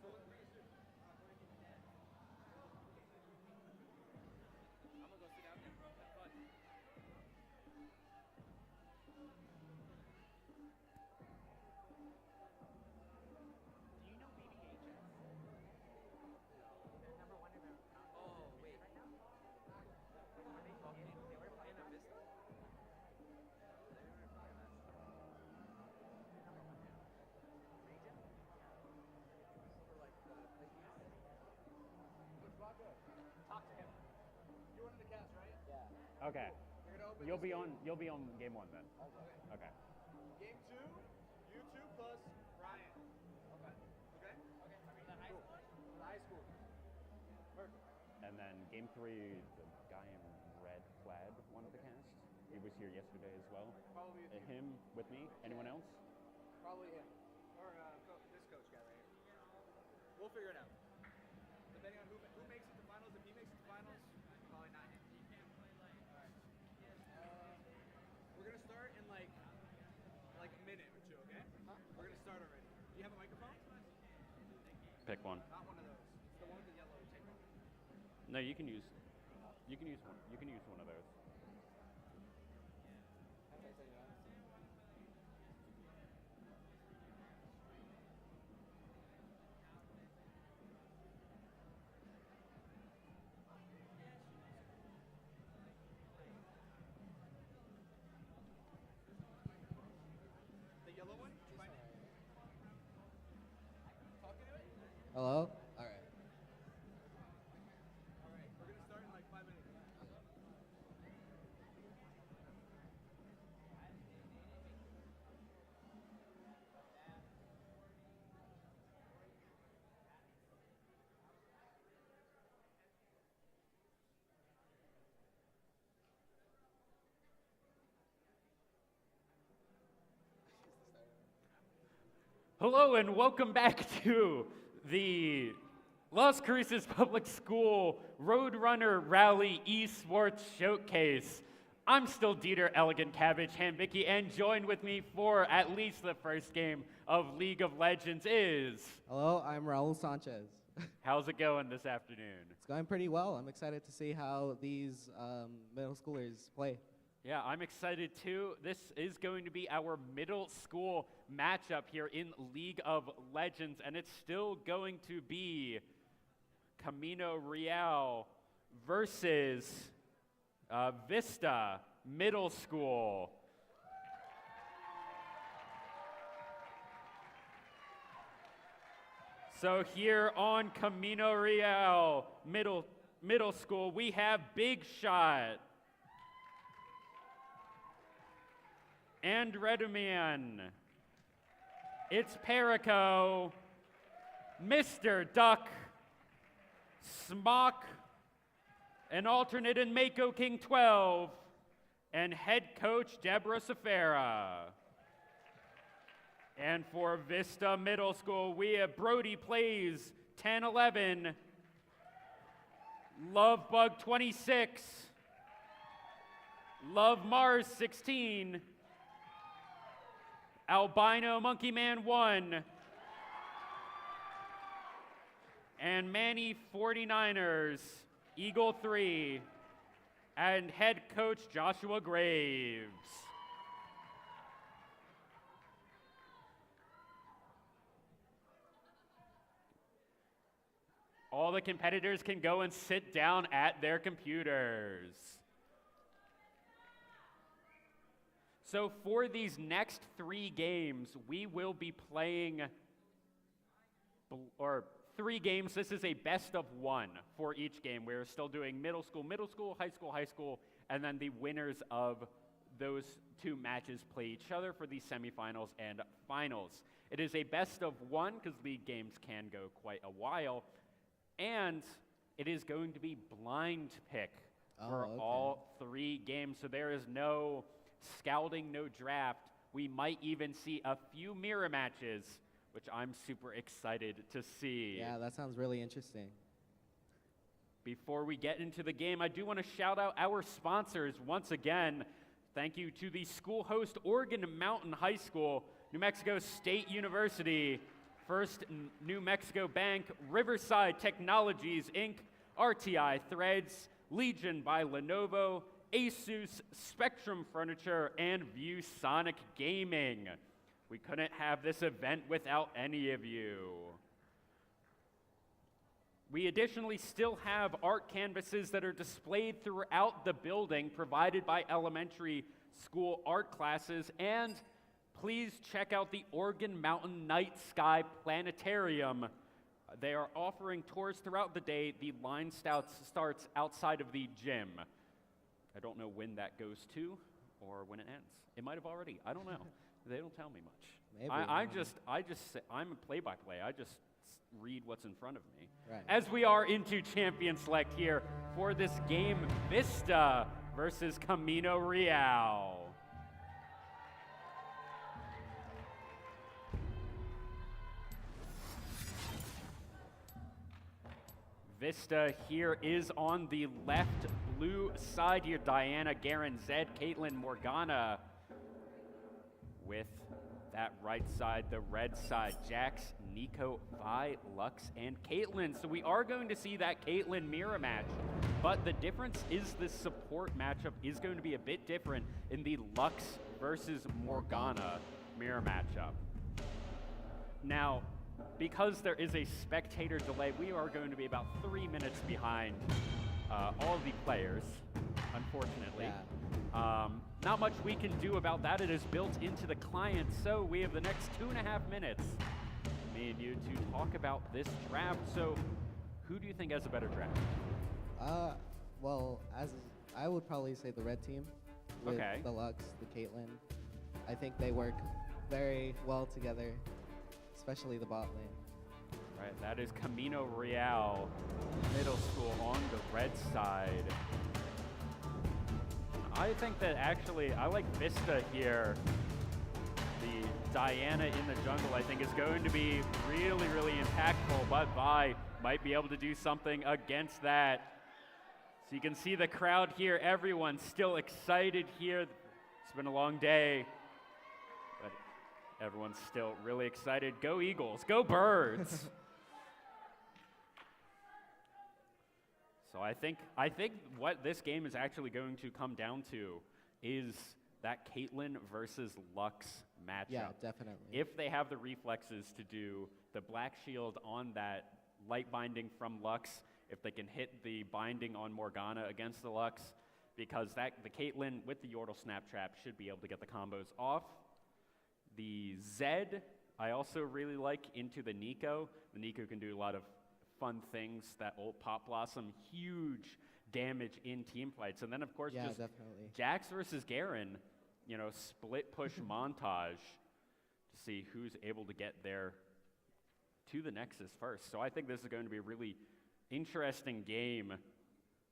Oh, wait. They were playing at Vista? Talk to him. You're one of the cats, right? Yeah. Okay. You're gonna open You'll this be game. on. You'll be on game 1 then. Okay. Game 2, you two plus Ryan. Okay. Okay? Okay. The high school? The high school. Perfect. And then game 3, the guy in red plaid wanted to cast. He was here yesterday as well. Probably with you. Him with me. Anyone else? Probably him. Or this coach guy right here. We'll figure it out. Depending on who makes it to finals. If he makes it to finals, probably not him. Alright. We're gonna start in like a minute or two, okay? We're gonna start already. Do you have a microphone? Pick one. Not one of those. It's the one with the yellow tape on it. No, you can use. You can use one. You can use one of those. The yellow one? Did you find it? Talking to it? Hello? All right. Alright, we're gonna start in like 5 minutes. Hello and welcome back to the Las Cruces Public School Roadrunner Rally Esports Showcase. I'm still Dieter Elegant Cabbage Handbicky, and joined with me for at least the first game of League of Legends is... Hello, I'm Raul Sanchez. How's it going this afternoon? It's going pretty well. I'm excited to see how these middle schoolers play. Yeah, I'm excited too. This is going to be our middle school matchup here in League of Legends, and it's still going to be Camino Real versus Vista Middle School. So here on Camino Real Middle School, we have Big Shot and Redoman. It's Perico, Mr. Duck, Smock, an alternate in Mako King 12, and head coach Deborah Safera. And for Vista Middle School, we have Brody Plays 10-11, Lovebug 26, Love Mars 16, Albino Monkey Man 1, and Manny 49ers, Eagle 3, and head coach Joshua Graves. All the competitors can go and sit down at their computers. So for these next 3 games, we will be playing, or 3 games. This is a best of 1 for each game. We're still doing middle school, high school, and then the winners of those 2 matches play each other for the semifinals and finals. It is a best of 1 because league games can go quite a while, and it is going to be blind pick for all 3 games. So there is no scouting, no draft. We might even see a few mirror matches, which I'm super excited to see. Yeah, that sounds really interesting. Before we get into the game, I do want to shout out our sponsors once again. Thank you to the school host, Oregon Mountain High School, New Mexico State University, First New Mexico Bank, Riverside Technologies, Inc., RTI Threads, Legion by Lenovo, Asus, Spectrum Furniture, and ViewSonic Gaming. We couldn't have this event without any of you. We additionally still have art canvases that are displayed throughout the building, provided by elementary school art classes, and please check out the Oregon Mountain Night Sky Planetarium. They are offering tours throughout the day. The line starts outside of the gym. I don't know when that goes to or when it ends. It might have already. I don't know. They don't tell me much. Maybe. I'm a play-by-play. I just read what's in front of me. Right. As we are into Champion Select here for this game, Vista versus Camino Real. Vista here is on the left blue side here. Diana, Garen, Zed, Caitlin, Morgana. With that right side, the red side, Jax, Nico, Vi, Lux, and Caitlin. So we are going to see that Caitlin mirror match, but the difference is the support matchup is going to be a bit different in the Lux versus Morgana mirror matchup. Now, because there is a spectator delay, we are going to be about 3 minutes behind all the players, unfortunately. Yeah. Not much we can do about that. It is built into the client, so we have the next 2.5 minutes, me and you, to talk about this draft. So who do you think has a better draft? Well, I would probably say the red team with Okay. the Lux, the Caitlyn. I think they work very well together, especially the bot lane. Right, that is Camino Real Middle School on the red side. I think that actually, I like Vista here. The Diana in the jungle, I think, is going to be really, really impactful, but Vi might be able to do something against that. So you can see the crowd here, everyone still excited here. It's been a long day, but everyone's still really excited. Go Eagles, go Birds. So I think what this game is actually going to come down to is that Caitlyn versus Lux matchup. Yeah, definitely. If they have the reflexes to do the black shield on that light binding from Lux, if they can hit the binding on Morgana against the Lux, because the Caitlyn with the Yordle Snap Trap should be able to get the combos off. The Zed, I also really like into the Nico. The Nico can do a lot of fun things. That old Pop Blossom, huge damage in team fights. And then, of course, Yeah, just definitely. Jax versus Garen, split push montage to see who's able to get there to the Nexus first. So I think this is going to be a really interesting game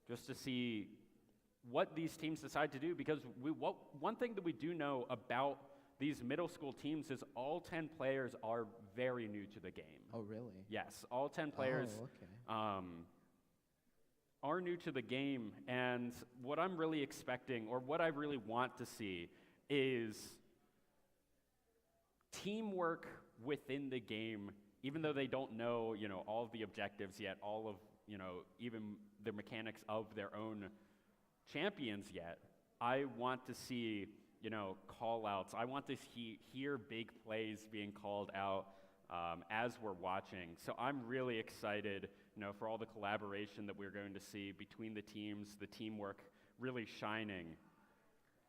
just to see what these teams decide to do, because one thing that we do know about these middle school teams is all 10 players are very new to the game. Oh, really? Yes, all 10 players are new to the game, and what I'm really expecting, or what I really want to see, is teamwork within the game, even though they don't know, all of the objectives yet, all of, even the mechanics of their own champions yet. I want to see, call-outs. I want to hear big plays being called out as we're watching. So I'm really excited, for all the collaboration that we're going to see between the teams, the teamwork really shining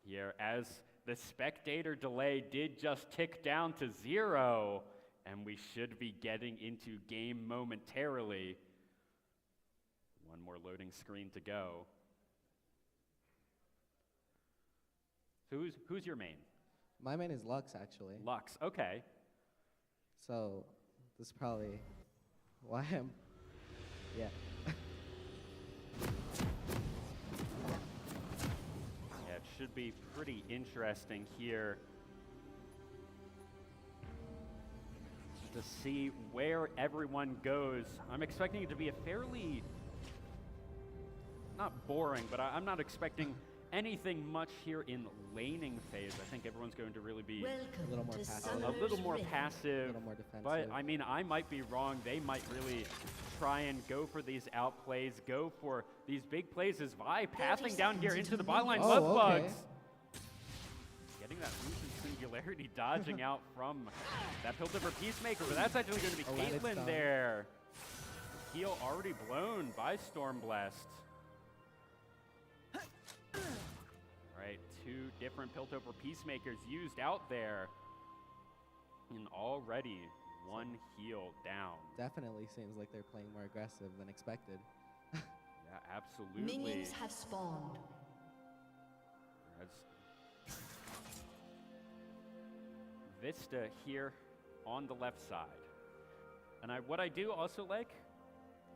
here as The spectator delay did just tick down to 0, and we should be getting into game momentarily. One more loading screen to go. So who's your main? My main is Lux, actually. Lux, okay. So this is probably why I'm, yeah. Yeah, it should be pretty interesting here to see where everyone goes. I'm expecting it to be a fairly, not boring, but I'm not expecting anything much here in laning phase. I think everyone's going to really be A little more passive. a little more passive, A little more defensive. but I mean, I might be wrong. They might really try and go for these outplays, go for these big plays as Vi passing down here into the bot line. Oh, Love okay. Bugs getting that Roost Singularity, dodging out from that Piltover Peacemaker, but that's actually going to be Oh, that is Caitlyn done. there. Heal already blown by Stormblast. Right, 2 different Piltover Peacemakers used out there, and already 1 heal down. Definitely seems like they're playing more aggressive than expected. Yeah, absolutely. Minions have spawned. That's Vista here on the left side. And what I do also like,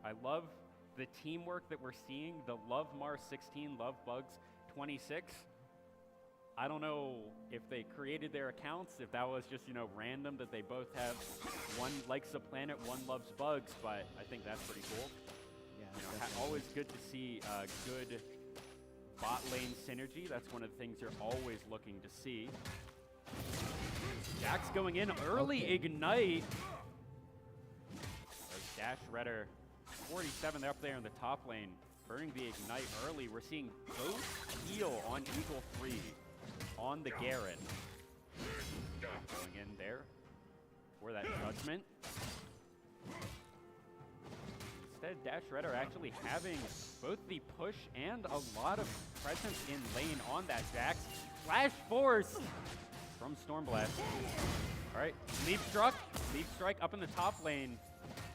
I love the teamwork that we're seeing, the Love Mars 16, Love Bugs 26. I don't know if they created their accounts, if that was just, random that they both have, one likes the planet, one loves bugs, but I think that's pretty cool. Yeah, Always definitely. good to see good bot lane synergy. That's one of the things you're always looking to see. Jax going in early, Okay. Ignite. There's Dash Redder, 47, they're up there in the top lane, burning the Ignite early. We're seeing both heal on Eagle 3 on the Garen. Going in there for that Judgment. Instead, Dash Redder actually having both the push and a lot of presence in lane on that Jax. Flash Force from Stormblast. All right, Leap Strike up in the top lane.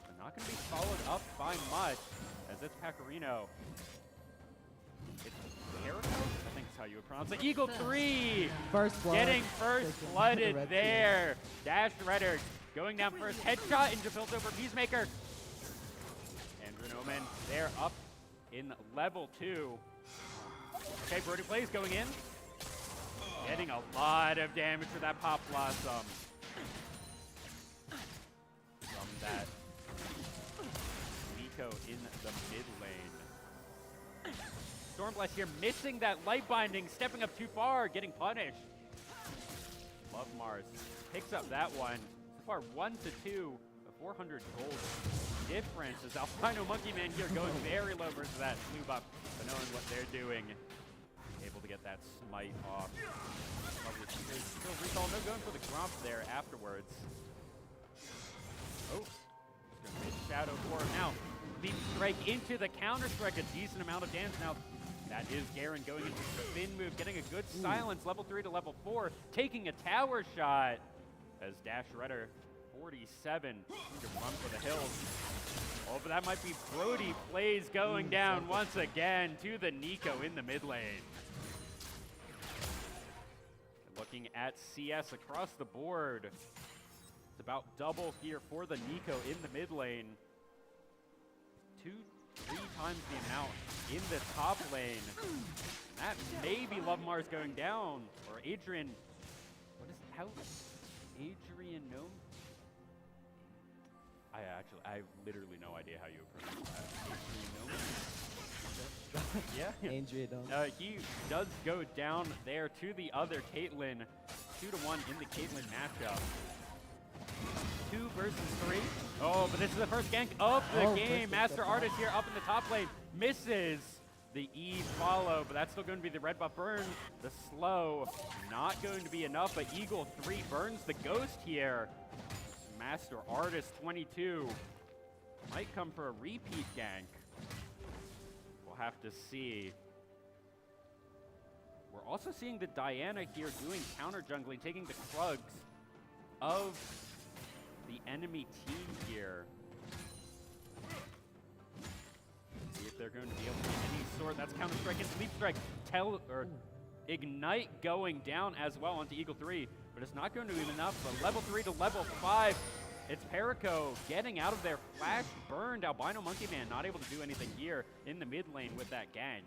But not going to be followed up by much, as it's Pacarino. It's Jericho, I think is how you would pronounce it. Eagle 3! First blood. Getting first Taking blooded red there. Dash Redder going down first. Headshot into Piltover Peacemaker. Andrew Noman there up in level 2. Okay, Brody Plays going in. Getting a lot of damage for that Pop Blossom. From that Nico in the mid lane. Stormblast here missing that light binding, stepping up too far, getting punished. Love Mars picks up that one. So far 1 to 2, a 400 gold difference as Albino Monkey Man here going very low versus that blue buff, but knowing what they're doing. Able to get that smite off. Lovely. Still recall, no going for the Gromp there afterwards. Oh, just gonna make Shadow for him now. Leap Strike into the counter strike, a decent amount of damage now. That is Garen going into the spin move, getting a good silence, level 3 to level 4, taking a tower shot as Dash Redder, 47, to run for the hills. Oh, but that might be Brody Plays going down once again to the Nico in the mid lane. Looking at CS across the board. It's about double here for the Nico in the mid lane. 2-3 times the amount in the top lane. That may be Love Mars going down, or Adrian. What is how? Adrian Gnome? I have literally no idea how you pronounce that. Adrian Gnome? Yeah. Andrea don't. He does go down there to the other Caitlyn. 2-1 in the Caitlyn matchup. 2 versus 3. Oh, but this is the first gank of the game. Master Artist here up in the top lane. Misses the E follow, but that's still going to be the red buff burn. The slow, not going to be enough, but Eagle 3 burns the ghost here. Master Artist 22 might come for a repeat gank. We'll have to see. We're also seeing the Diana here doing counter jungling, taking the Krugs of the enemy team here. See if they're going to be able to get any sort. That's counter strike and sleep strike. Ignite going down as well onto Eagle 3, but it's not going to be enough. But level 3 to level 5. It's Perico getting out of there. Flash burned. Albino Monkey Man not able to do anything here in the mid lane with that gank.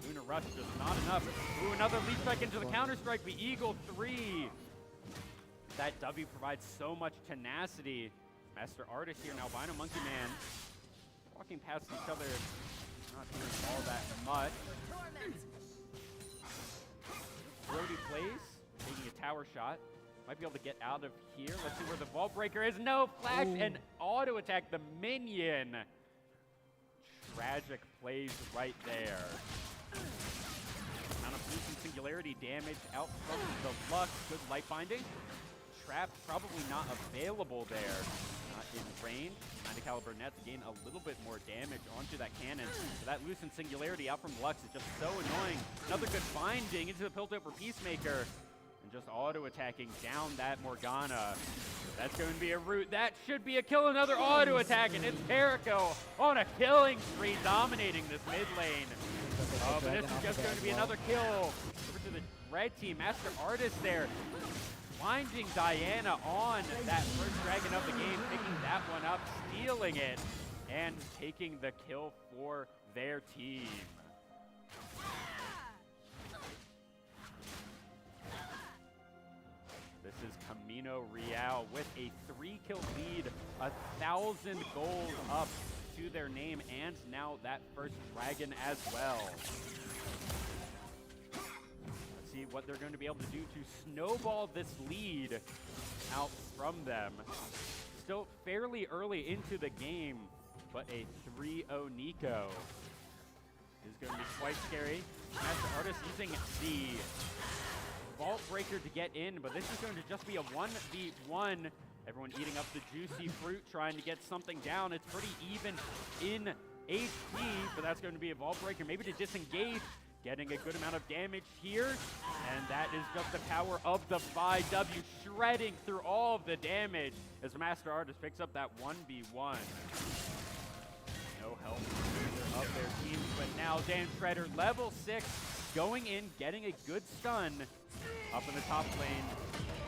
Lunar Rush just not enough. Ooh, another leap strike into the counter strike. The Eagle 3. That W provides so much tenacity. Master Artist here and Albino Monkey Man walking past each other, not doing all that much. Brody plays, taking a tower shot. Might be able to get out of here. Let's see where the Vault Breaker is. No, flash and auto attack the minion. Tragic plays right there. Amount of boost and singularity damage out from the Lux. Good light binding. Trap probably not available there. Not in range. 90 caliber net to gain a little bit more damage onto that cannon. So that loosened singularity out from the Lux is just so annoying. Another good binding into the Piltover Peacemaker. And just auto attacking down that Morgana. That's going to be a root. That should be a kill. Another auto attack, and it's Perico on a killing spree, dominating this mid lane. Oh, but this is just going to be another kill. Over to the red team. Master Artist there. Finding Diana on that first dragon of the game, picking that one up, stealing it, and taking the kill for their team. This is Camino Real with a 3-kill lead, 1,000 gold up to their name, and now that first dragon as well. Let's see what they're going to be able to do to snowball this lead out from them. Still fairly early into the game, but a 3-0 Nico is going to be quite scary. Master Artist using the Vault Breaker to get in, but this is going to just be a 1v1. Everyone eating up the juicy fruit, trying to get something down. It's pretty even in HP, but that's going to be a Vault Breaker, maybe to disengage, getting a good amount of damage here, and that is just the power of the 5W, shredding through all of the damage as Master Artist picks up that 1v1. No help from either of their teams, but now Dan Shredder, level 6, going in, getting a good stun up in the top lane.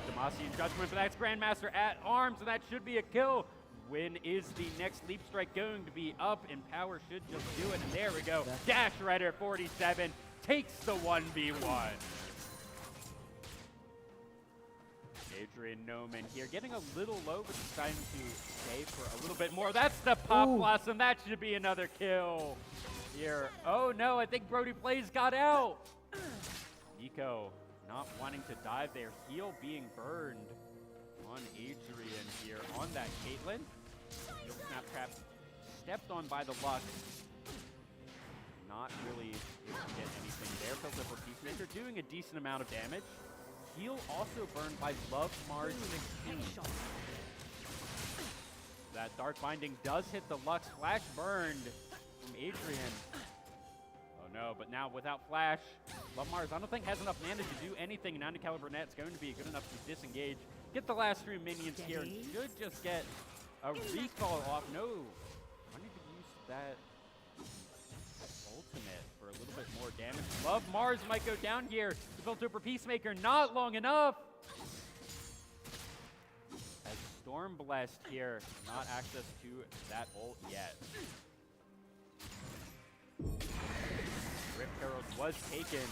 Demacian Judgment, but that's Grandmaster at arms, and that should be a kill. When is the next Leap Strike going to be up? And Power should just do it, and there we go. Dash Rider 47 takes the 1v1. Adrian Noman here, getting a little low, but deciding to stay for a little bit more. That's the Pop Blossom. That should be another kill here. Oh no, I think Brody Plays got out. Nico not wanting to dive there. Heal being burned on Adrian here on that Caitlyn. Snap Trap stepped on by the Lux. Not really able to get anything there. Filter for Peacemaker doing a decent amount of damage. Heal also burned by Love Mars 16. That Dark Binding does hit the Lux. Flash burned from Adrian. Oh no, but now without Flash, Love Mars I don't think has enough mana to do anything. 90 caliber net's going to be good enough to disengage. Get the last 3 minions here and should just get a recall off. No, I need to use that ultimate for a little bit more damage. Love Mars might go down here. The Piltover Peacemaker not long enough. As Storm Blessed here, not access to that ult yet. Rip Herald was taken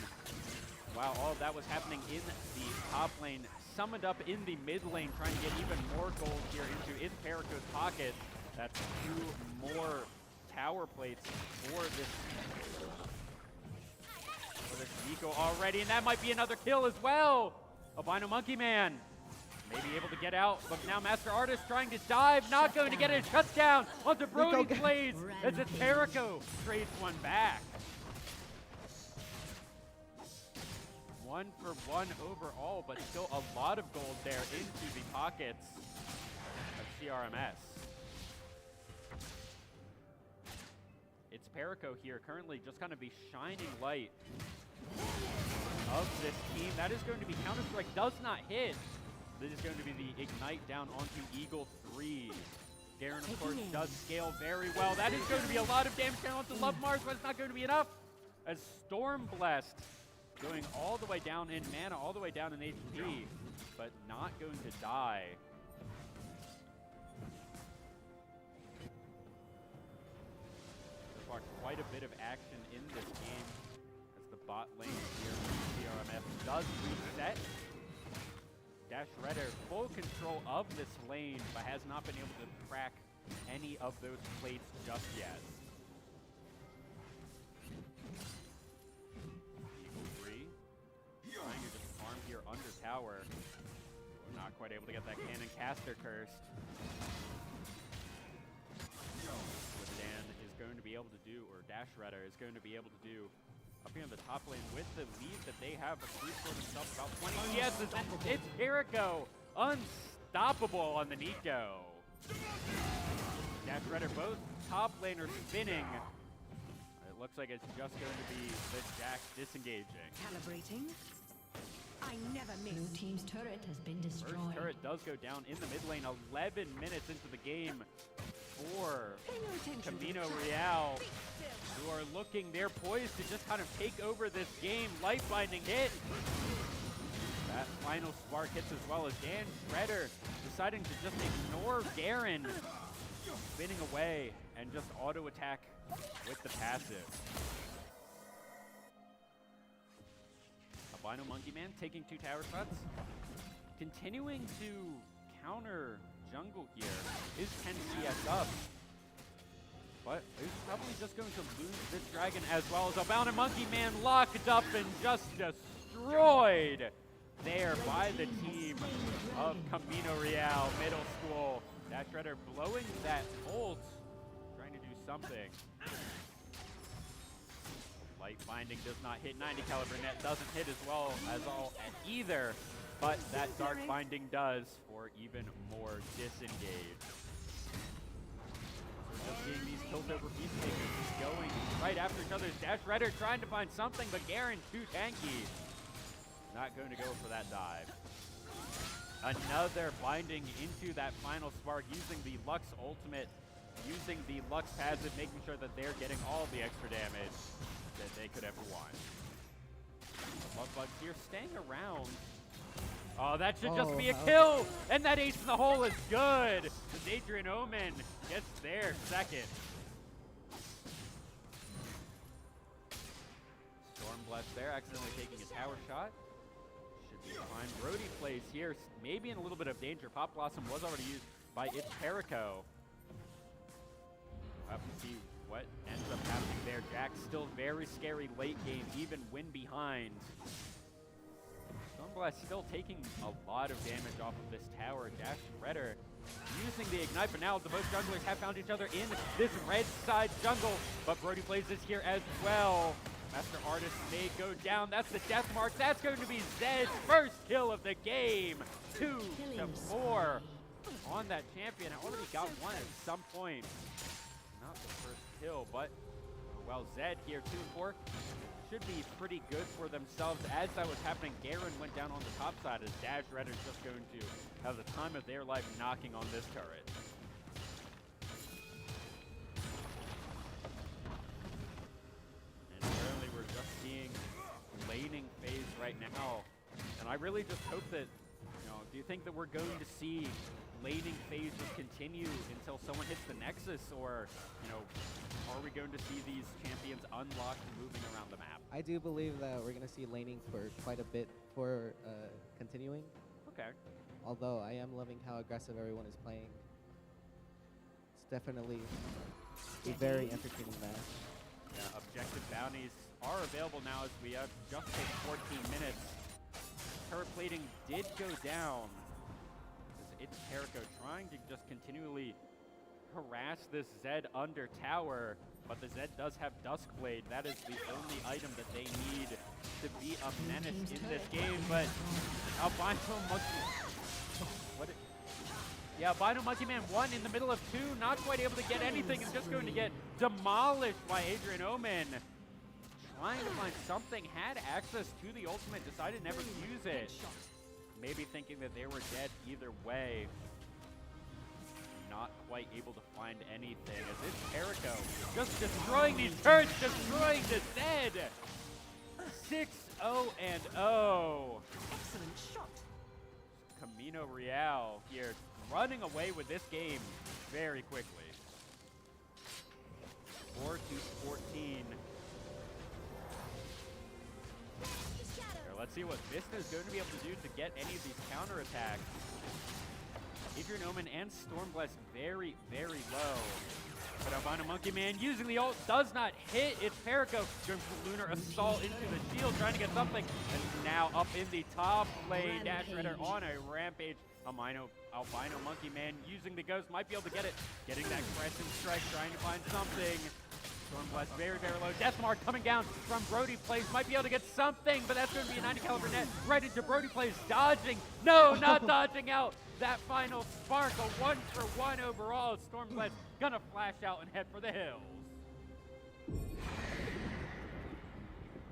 while all of that was happening in the top lane. Summoned up in the mid lane, trying to get even more gold here into its Perico's pocket. That's 2 more tower plates for this Nico already, and that might be another kill as well. Albino Monkey Man may be able to get out, but now Master Artist trying to dive, not going to get it. Shuts down onto Brody's Blades as it's Perico trades one back. 1 for 1 overall, but still a lot of gold there into the pockets of CRMS. it's Perico here currently just kind of the shining light of this team. That is going to be Counter-Strike, does not hit. This is going to be the Ignite down onto Eagle 3. Garen, of course, does scale very well. That is going to be a lot of damage down onto Love Mars, but it's not going to be enough. As Storm Blast going all the way down in mana, all the way down in HP, but not going to die. So far, quite a bit of action in this game as the bot lane here from CRMF does reset. Dash Redder, full control of this lane, but has not been able to crack any of those plates just yet. Eagle 3, trying to just farm here under tower. We're not quite able to get that cannon caster cursed. What Dan is going to be able to do, or Dash Redder is going to be able to do up here in the top lane with the lead that they have, a creep for themselves about 20. Yes, it's Perico, unstoppable on the Nico. Dash Redder, both top laners spinning. It looks like it's just going to be the Jax disengaging. Calibrating. I never miss. Blue team's turret has been destroyed. First turret does go down in the mid lane, 11 minutes into the game for Camino Real, who are looking, they're poised to just kind of take over this game. Life binding hit. That final spark hits as well as Dan Shredder deciding to just ignore Garen, spinning away and just auto attack with the passive. Albino Monkey Man taking 2 tower shots. Continuing to counter jungle here is 10 CS up. But he's probably just going to lose this dragon as well as Albino Monkey Man locked up and just destroyed there by the team of Camino Real Middle School. Dash Redder blowing that ult, trying to do something. Light binding does not hit. 90 caliber net doesn't hit as well as all either, but that dark binding does for even more disengage. Just seeing these tilt over Peacemakers going right after each other. Dash Redder trying to find something, but Garen too tanky. Not going to go for that dive. Another binding into that final spark using the Lux ultimate, using the Lux passive, making sure that they're getting all the extra damage that they could ever want. Love Bugs here staying around. Oh, that should just be a kill! And that ace in the hole is good! The Adrian Omen gets there second. Stormblast there, accidentally taking a tower shot. Should be fine. Brody plays here, maybe in a little bit of danger. Pop Blossom was already used by It's Perico. We'll have to see what ends up happening there. Jax still very scary late game, even when behind. Stormblast still taking a lot of damage off of this tower. Dash Redder using the Ignite, but now the both junglers have found each other in this red side jungle, but Brody plays this here as well. Master Artist may go down. That's the death mark. That's going to be Zed's first kill of the game. 2-4 on that champion. I already got one at some point. Not the first kill, but well, Zed here, 2-4. Should be pretty good for themselves. As that was happening, Garen went down on the top side as Dash Redder's just going to have the time of their life knocking on this turret. And apparently we're just seeing laning phase right now. And I really just hope that, do you think that we're going to see laning phase just continue until someone hits the Nexus, or, are we going to see these champions unlocked and moving around the map? I do believe that we're going to see laning for quite a bit for continuing. Okay. Although I am loving how aggressive everyone is playing. It's definitely a very entertaining match. Yeah, objective bounties are available now as we have just hit 14 minutes. Turret plating did go down. It's Perico trying to just continually harass this Zed under tower, but the Zed does have Duskblade. That is the only item that they need to be a menace in this game, but Albino Monkey... Albino Monkey Man 1 in the middle of 2, not quite able to get anything, is just going to get demolished by Adrian Omen. Trying to find something, had access to the ultimate, decided never to use it. Maybe thinking that they were dead either way. Not quite able to find anything as it's Perico just destroying these turrets, destroying the Zed. 6-0 and 0. Excellent shot. Camino Real here running away with this game very quickly. 4-14. Here, let's see what Vista is going to be able to do to get any of these counterattacks. Adrian Omen and Stormblast very, very low. But Albino Monkey Man using the ult does not hit. It's Perico going for Lunar Assault into the shield, trying to get something. And now up in the top lane, Dash Redder on a rampage. Albino Monkey Man using the Ghost, might be able to get it. Getting that Crescent Strike, trying to find something. Stormblast very, very low. Deathmark coming down from Brody Plays. Might be able to get something, but that's going to be a 90 caliber net right into Brody Plays. Dodging. No, not dodging out. That final spark, a 1-for-1 overall. Stormblast gonna flash out and head for the hills.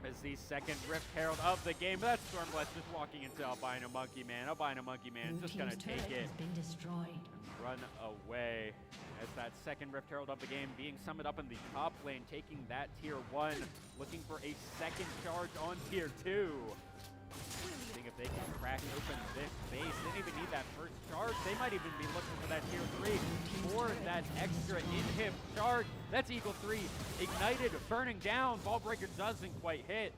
As the second Rift Herald of the game, that's Stormblast just walking into Albino Monkey Man. Albino Monkey Man is just gonna take it and run away. As that second Rift Herald of the game being summoned up in the top lane, taking that tier 1, looking for a second charge on tier 2. Seeing if they can crack open this base. They don't even need that first charge. They might even be looking for that tier 3 for that extra inhib charge. That's Eagle 3 ignited, burning down. Ball Breaker doesn't quite hit.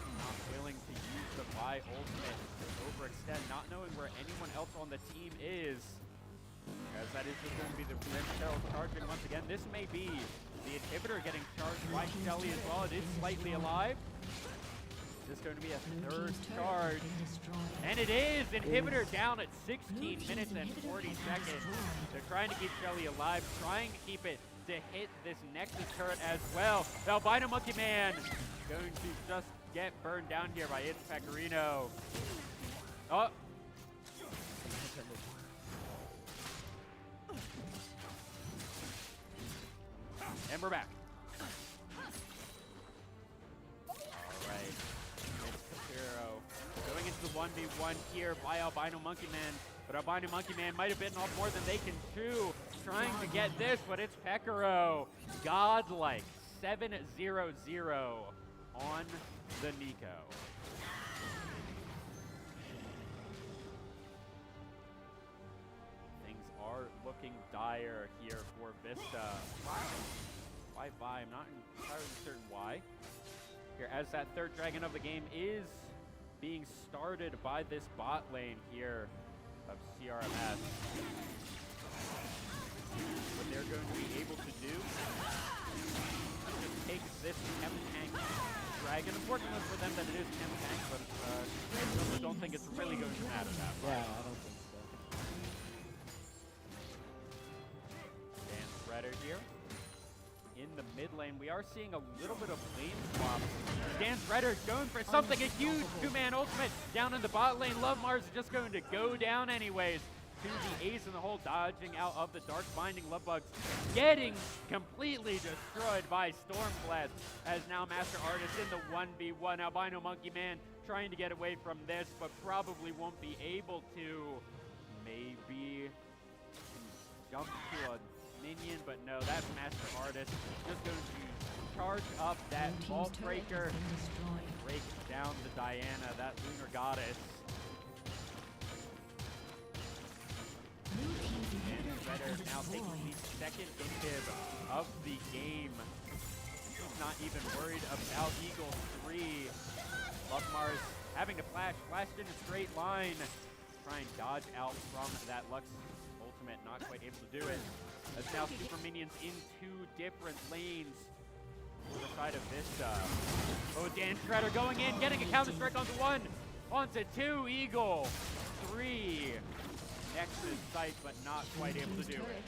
Not willing to use the Vi ultimate to overextend, not knowing where anyone else on the team is. As that is just going to be the Rift Herald charging once again. This may be the inhibitor getting charged by Shelly as well. It is slightly alive. This is going to be a third charge. And it is! Inhibitor down at 16 minutes and 40 seconds. They're trying to keep Shelly alive, trying to keep it to hit this Nexus turret as well. The Albino Monkey Man going to just get burned down here by It's Pecorino. Oh! And we're back. Alright. It's Capiro going into the 1v1 here by Albino Monkey Man. But Albino Monkey Man might have bitten off more than they can chew. Trying to get this, but it's Pekaro. Godlike. 7-0-0 on the Nico. Things are looking dire here for Vista. Why Vi? I'm not entirely certain why. Here, as that third dragon of the game is being started by this bot lane here of CRMS. What they're going to be able to do is just take this Chem Tank dragon. Unfortunately for them that it is Chem Tank, but I don't think it's really going to matter that much. Yeah, I don't think so. Dan Shredder here. In the mid lane, we are seeing a little bit of lane swap. Dan Shredder going for something, a huge two-man ultimate down in the bot lane. Love Mars is just going to go down anyways. To the ace in the hole, dodging out of the Dark Binding Love Bugs, getting completely destroyed by Stormblast, as now Master Artist in the 1v1. Albino Monkey Man trying to get away from this, but probably won't be able to. Maybe jump to a minion, but no, that's Master Artist. Just going to charge up that Vault Breaker, break down the Diana, that Lunar Goddess. And Shredder now taking the second inhib of the game. He's not even worried about Eagle 3. Love Mars having to flash in a straight line. Try and dodge out from that Lux ultimate, not quite able to do it. As now Super Minions in two different lanes to the side of Vista. Oh, Dan Shredder going in, getting a counter strike onto one, onto two, Eagle 3. Nexus sight, but not quite able to do it.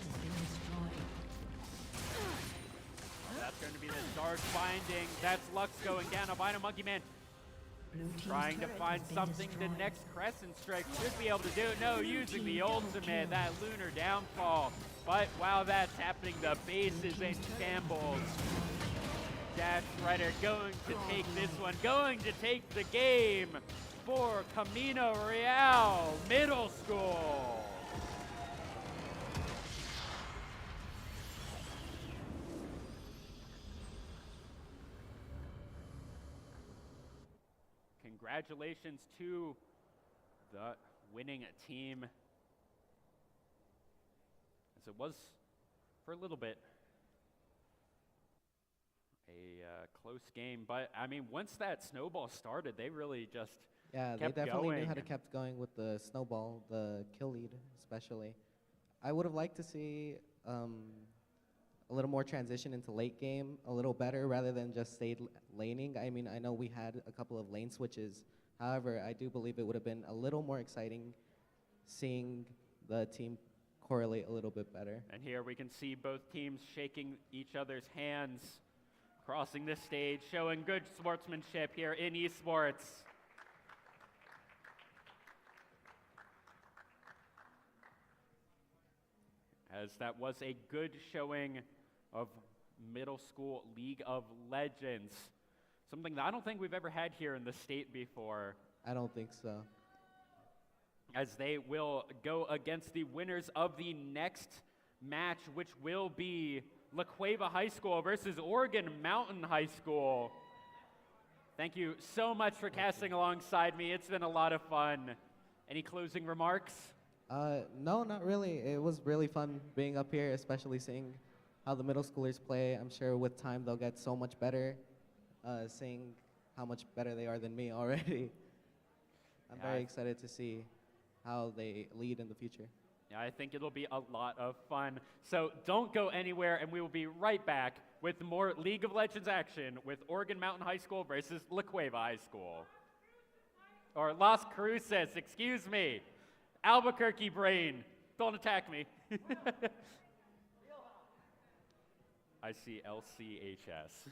That's going to be the Dark Binding. That's Lux going down. Albino Monkey Man trying to find something. The next Crescent Strike should be able to do it. No, using the ultimate, that Lunar Downfall. But while that's happening, the base is in shambles. Dash Rider going to take this one, going to take the game for Camino Real Middle School. Congratulations to the winning team, as it was for a little bit a close game. But I mean, once that snowball started, they really just Yeah, kept they definitely going. knew how to kept going with the snowball, the kill lead especially. I would have liked to see a little more transition into late game, a little better rather than just stayed laning. I mean, I know we had a couple of lane switches. However, I do believe it would have been a little more exciting seeing the team correlate a little bit better. And here we can see both teams shaking each other's hands, crossing the stage, showing good sportsmanship here in esports. As that was a good showing of middle school League of Legends. Something that I don't think we've ever had here in the state before. I don't think so. As they will go against the winners of the next match, which will be La Cueva High School versus Oregon Mountain High School. Thank you so much for casting alongside me. It's been a lot of fun. Any closing remarks? No, not really. It was really fun being up here, especially seeing how the middle schoolers play. I'm sure with time they'll get so much better, seeing how much better they are than me already. I'm very excited to see how they lead in the future. Yeah, I think it'll be a lot of fun. So don't go anywhere, and we will be right back with more League of Legends action with Oregon Mountain High School versus La Cueva High School. Or Las Cruces, excuse me. Albuquerque brain. Don't attack me. I see LCHS.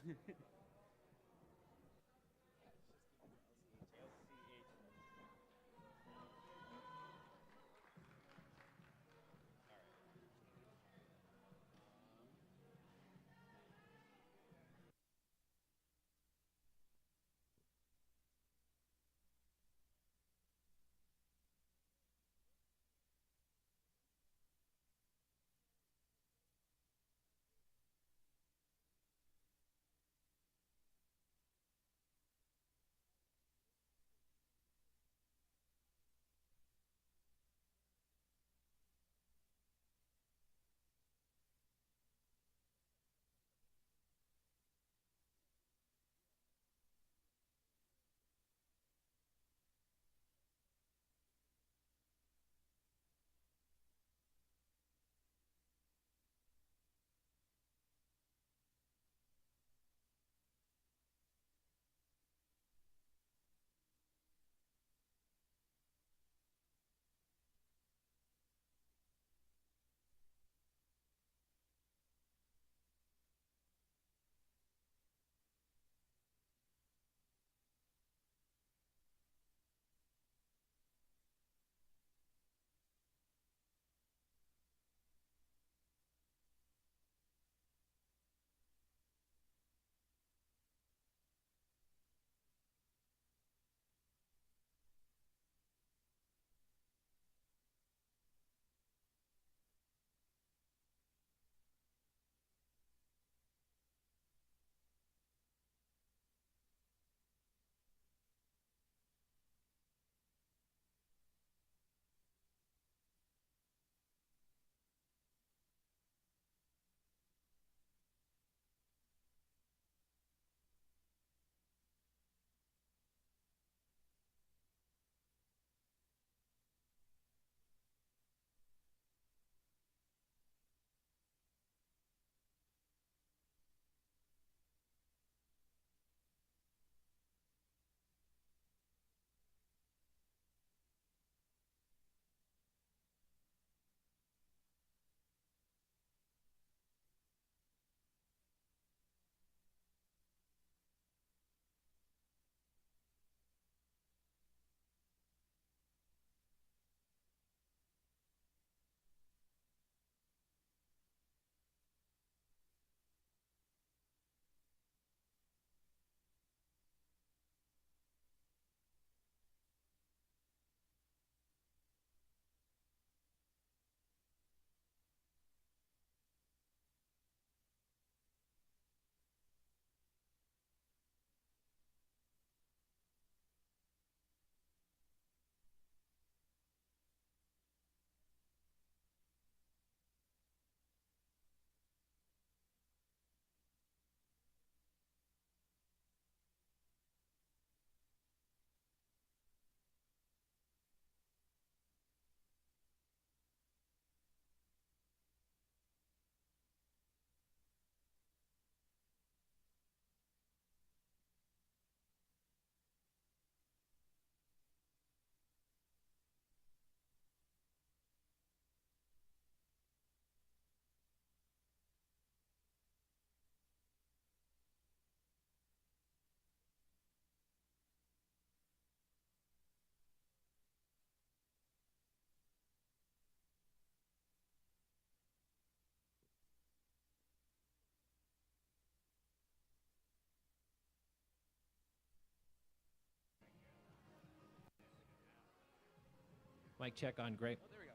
Mic check on, great. Oh, there we go.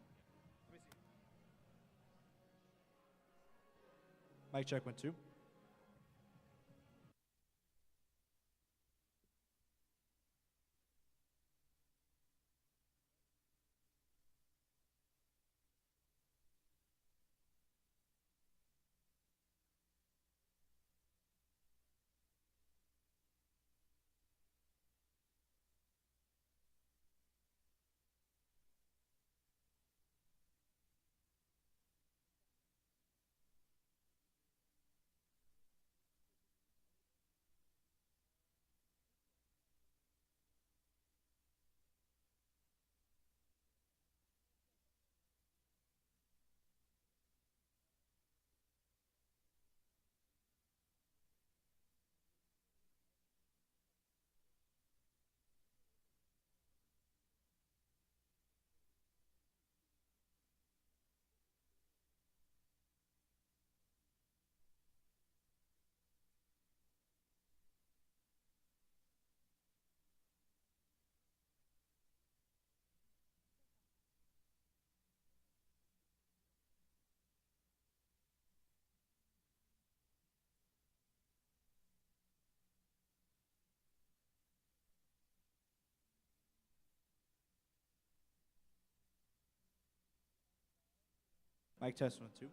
Let me see. Mic check 1 2. Mic test 1 2.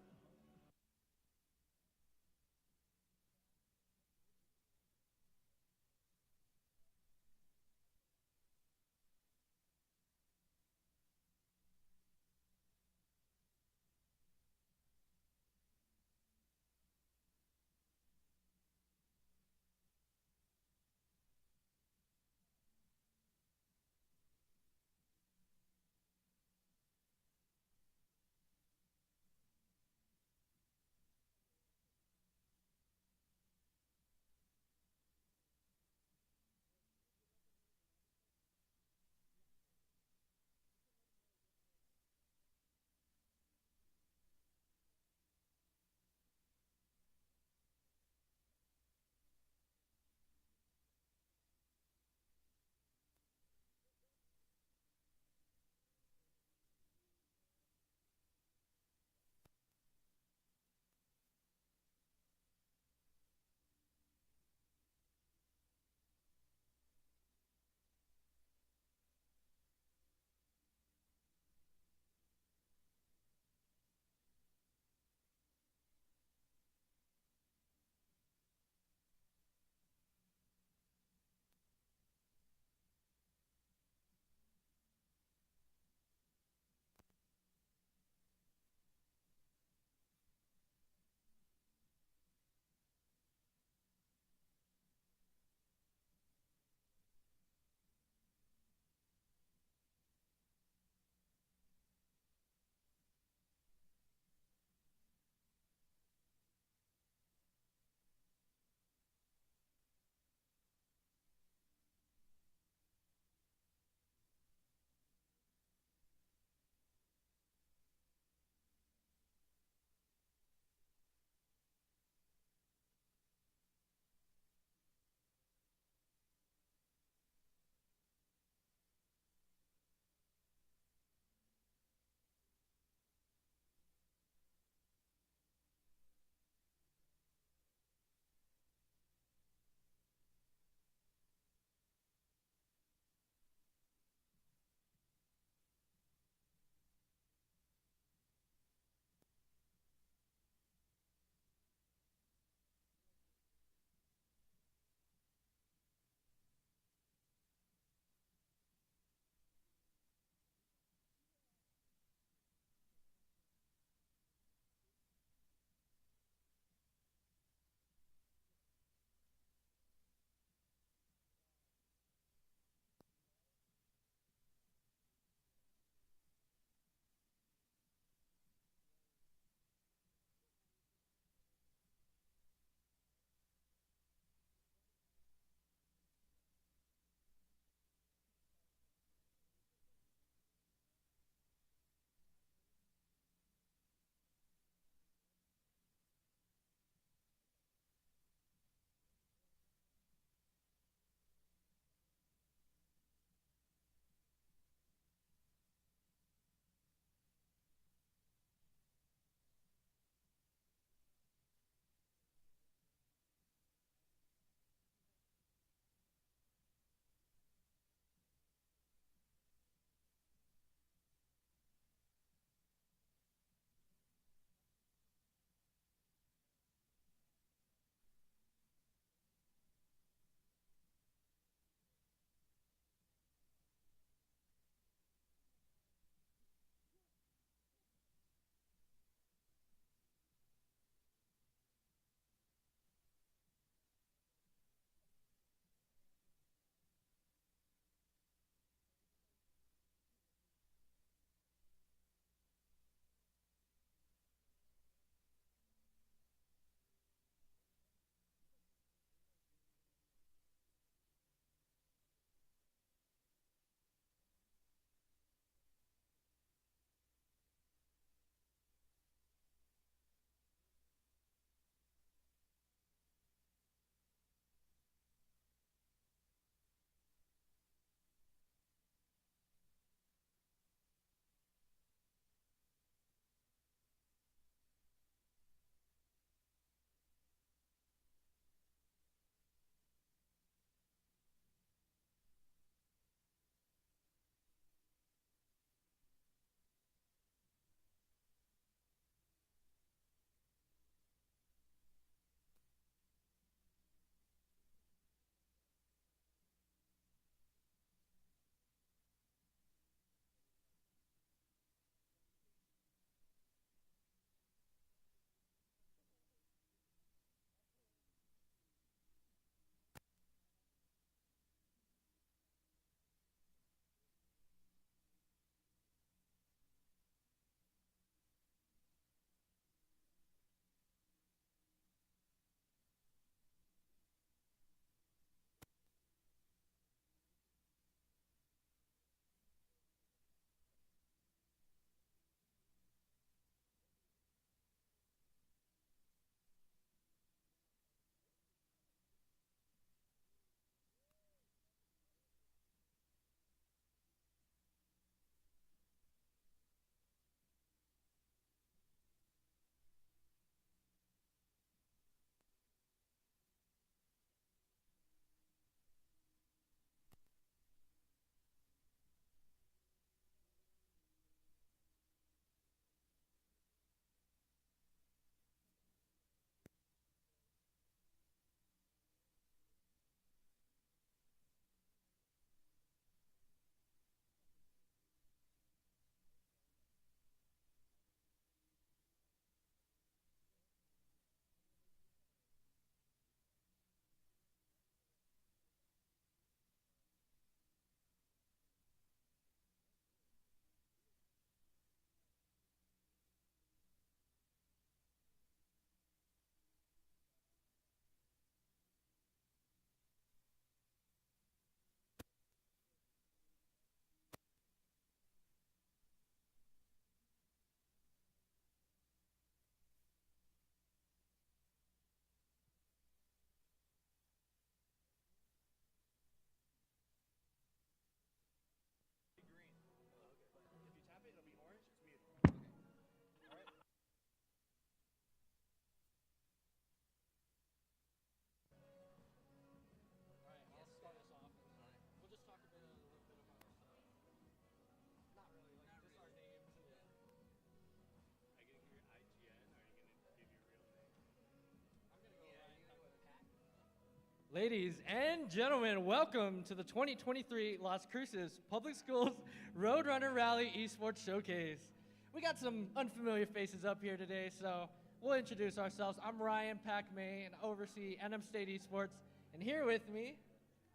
Ladies and gentlemen, welcome to the 2023 Las Cruces Public Schools Roadrunner Rally Esports Showcase. We got some unfamiliar faces up here today, so we'll introduce ourselves. I'm Ryan Pac-May, and I oversee NM State Esports. And here with me,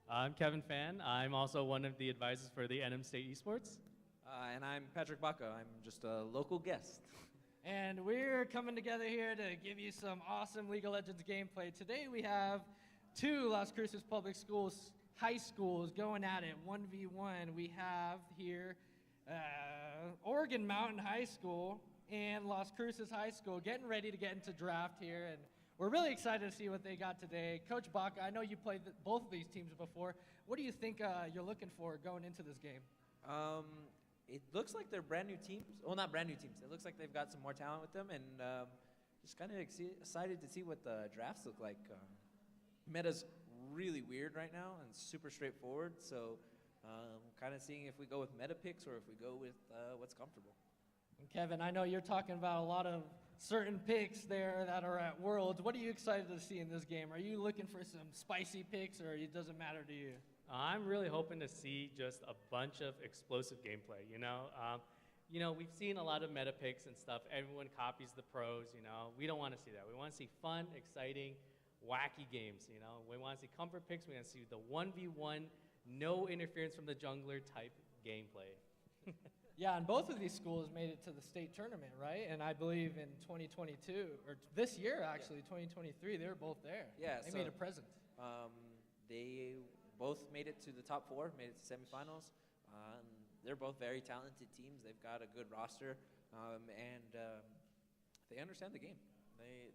I'm Kevin Fan. I'm also one of the advisors for the NM State Esports. And I'm Patrick Baca. I'm just a local guest. and we're coming together here to give you some awesome League of Legends gameplay. Today we have two Las Cruces Public Schools high schools going at it, 1v1. We have here Oregon Mountain High School and Las Cruces High School getting ready to get into draft here, and we're really excited to see what they got today. Coach Baca, I know you played both of these teams before. What do you think you're looking for going into this game? It looks like they're brand new teams. Well, not brand new teams. It looks like they've got some more talent with them, and just kind of excited to see what the drafts look like. Meta's really weird right now and super straightforward, so kind of seeing if we go with meta picks or if we go with what's comfortable. And Kevin, I know you're talking about a lot of certain picks there that are at Worlds. What are you excited to see in this game? Are you looking for some spicy picks, or it doesn't matter to you? I'm really hoping to see just a bunch of explosive gameplay. We've seen a lot of meta picks and stuff. Everyone copies the pros. We don't want to see that. We want to see fun, exciting, wacky games. We want to see comfort picks. We want to see the 1v1, no interference from the jungler type gameplay. Yeah, and both of these schools made it to the state tournament, right? And I believe in 2022, or this year actually, 2023, they were both there. Yeah, they made a present. They both made it to the top four, made it to semifinals. They're both very talented teams. They've got a good roster, and they understand the game.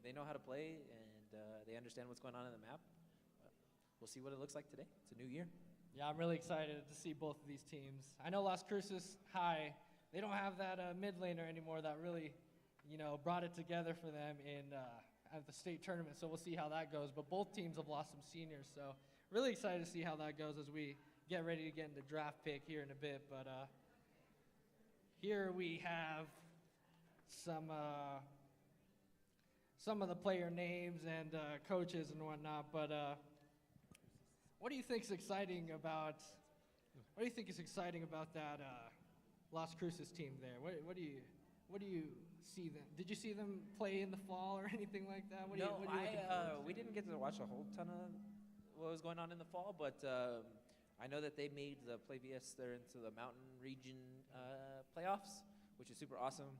They know how to play, and they understand what's going on in the map. We'll see what it looks like today. It's a new year. Yeah, I'm really excited to see both of these teams. I know Las Cruces High, they don't have that mid laner anymore that really, brought it together for them at the state tournament. So we'll see how that goes. But both teams have lost some seniors, so really excited to see how that goes as we get ready to get into draft pick here in a bit. But here we have some of the player names and coaches and whatnot. But what do you think is exciting about? What do you think is exciting about that Las Cruces team there? What do you see them? Did you see them play in the fall or anything like that? What No, are you looking forward to? we didn't get to watch a whole ton of what was going on in the fall, but I know that they made the Play VS there into the Mountain Region playoffs, which is super awesome,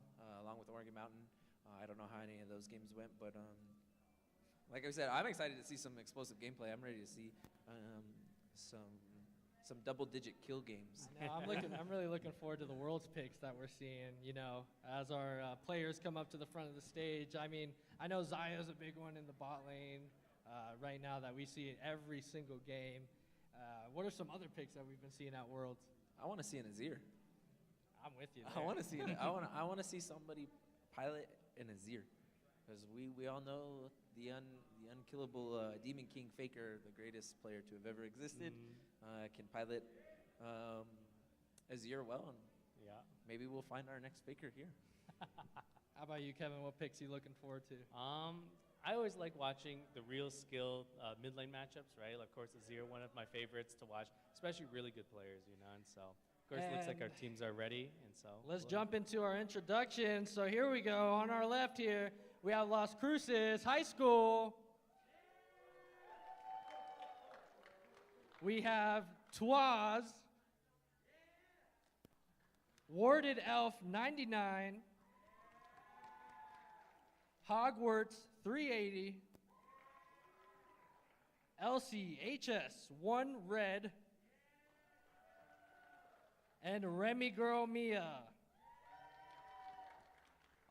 along with Oregon Mountain. I don't know how any of those games went, but like I said, I'm excited to see some explosive gameplay. I'm ready to see some double-digit kill games. No, I'm really looking forward to the Worlds picks that we're seeing. As our players come up to the front of the stage. I mean, I know Zaya's a big one in the bot lane right now that we see in every single game. What are some other picks that we've been seeing at Worlds? I want to see an Azir. I'm with you. I want to see it. I want to see somebody pilot an Azir, because we all know the unkillable Demon King Faker, the greatest player to have ever existed, can pilot Azir well, and maybe we'll find our next Faker here. How about you, Kevin? What picks are you looking forward to? I always like watching the real skilled mid lane matchups, right? Of course, Azir, one of my favorites to watch, especially really good players, and so, of course, it looks like our teams are ready, and so. Let's jump into our introduction. So here we go. On our left here, we have Las Cruces High School. We have Twaz, Warded Elf 99, Hogwarts 380, LCHS 1 Red, and Remy Girl Mia,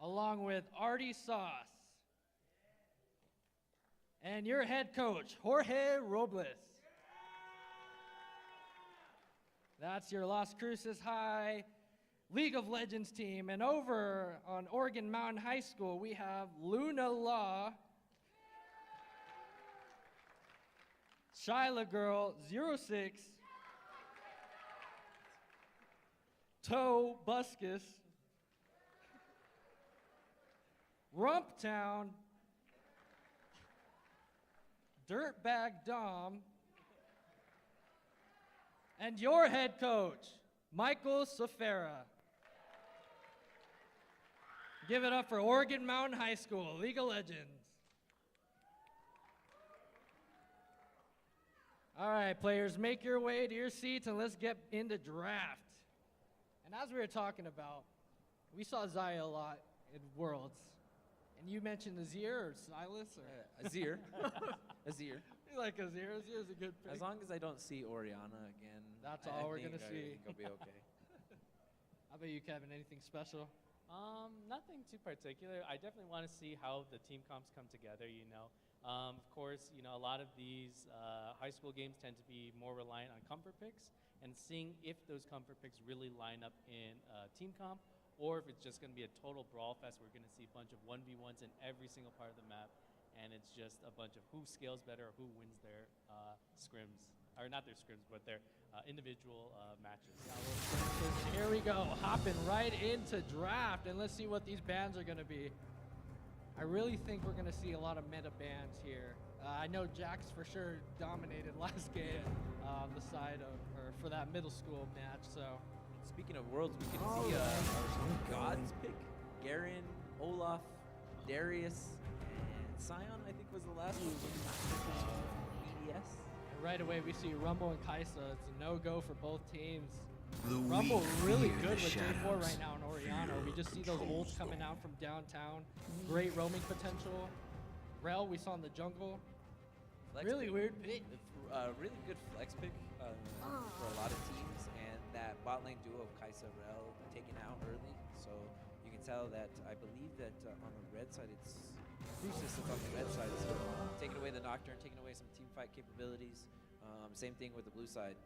along with Artie Sauce, and your head coach, Jorge Robles. That's your Las Cruces High League of Legends team. And over on Oregon Mountain High School, we have Luna Law, Shyla Girl 06, Toe Buskus, Rumptown, Dirtbag Dom, and your head coach, Michael Safera. Give it up for Oregon Mountain High School, League of Legends. All right, players, make your way to your seats and let's get into draft. And as we were talking about, we saw Zaya a lot in Worlds. And you mentioned Azir or Silas or Azir. Azir. You like Azir? Azir's a good pick. As long as I don't see Oriana again, That's all we're gonna I see. think I'll be okay. How about you, Kevin? Anything special? Nothing too particular. I definitely want to see how the team comps come together, you know. Of course, you know, a lot of these high school games tend to be more reliant on comfort picks, and seeing if those comfort picks really line up in team comp, or if it's just going to be a total brawl fest. We're going to see a bunch of 1v1s in every single part of the map, and it's just a bunch of who scales better or who wins their scrims. Or not their scrims, but their individual matches. Here we go, hopping right into draft, and let's see what these bans are going to be. I really think we're going to see a lot of meta bans here. I know Jax for sure dominated last game on the side of, or for that middle school match, so. Speaking of Worlds, we can see God's pick. Garen, Olaf, Darius, and Sion, I think was the last one. EDS. And right away we see Rumble and Kaisa. It's a no-go for both teams. Rumble really good with J4 right now in Oriana. We just see those ults coming out from downtown. Great roaming potential. Rel we saw in the jungle. Flex really pick. weird pick. Really good flex pick for a lot of teams, and that bot lane duo of Kaisa Rel taken out early. So you can tell that I believe that on the red side it's Crucis that's on the red side. So taking away the Nocturne, taking away some team fight capabilities. Same thing with the blue side.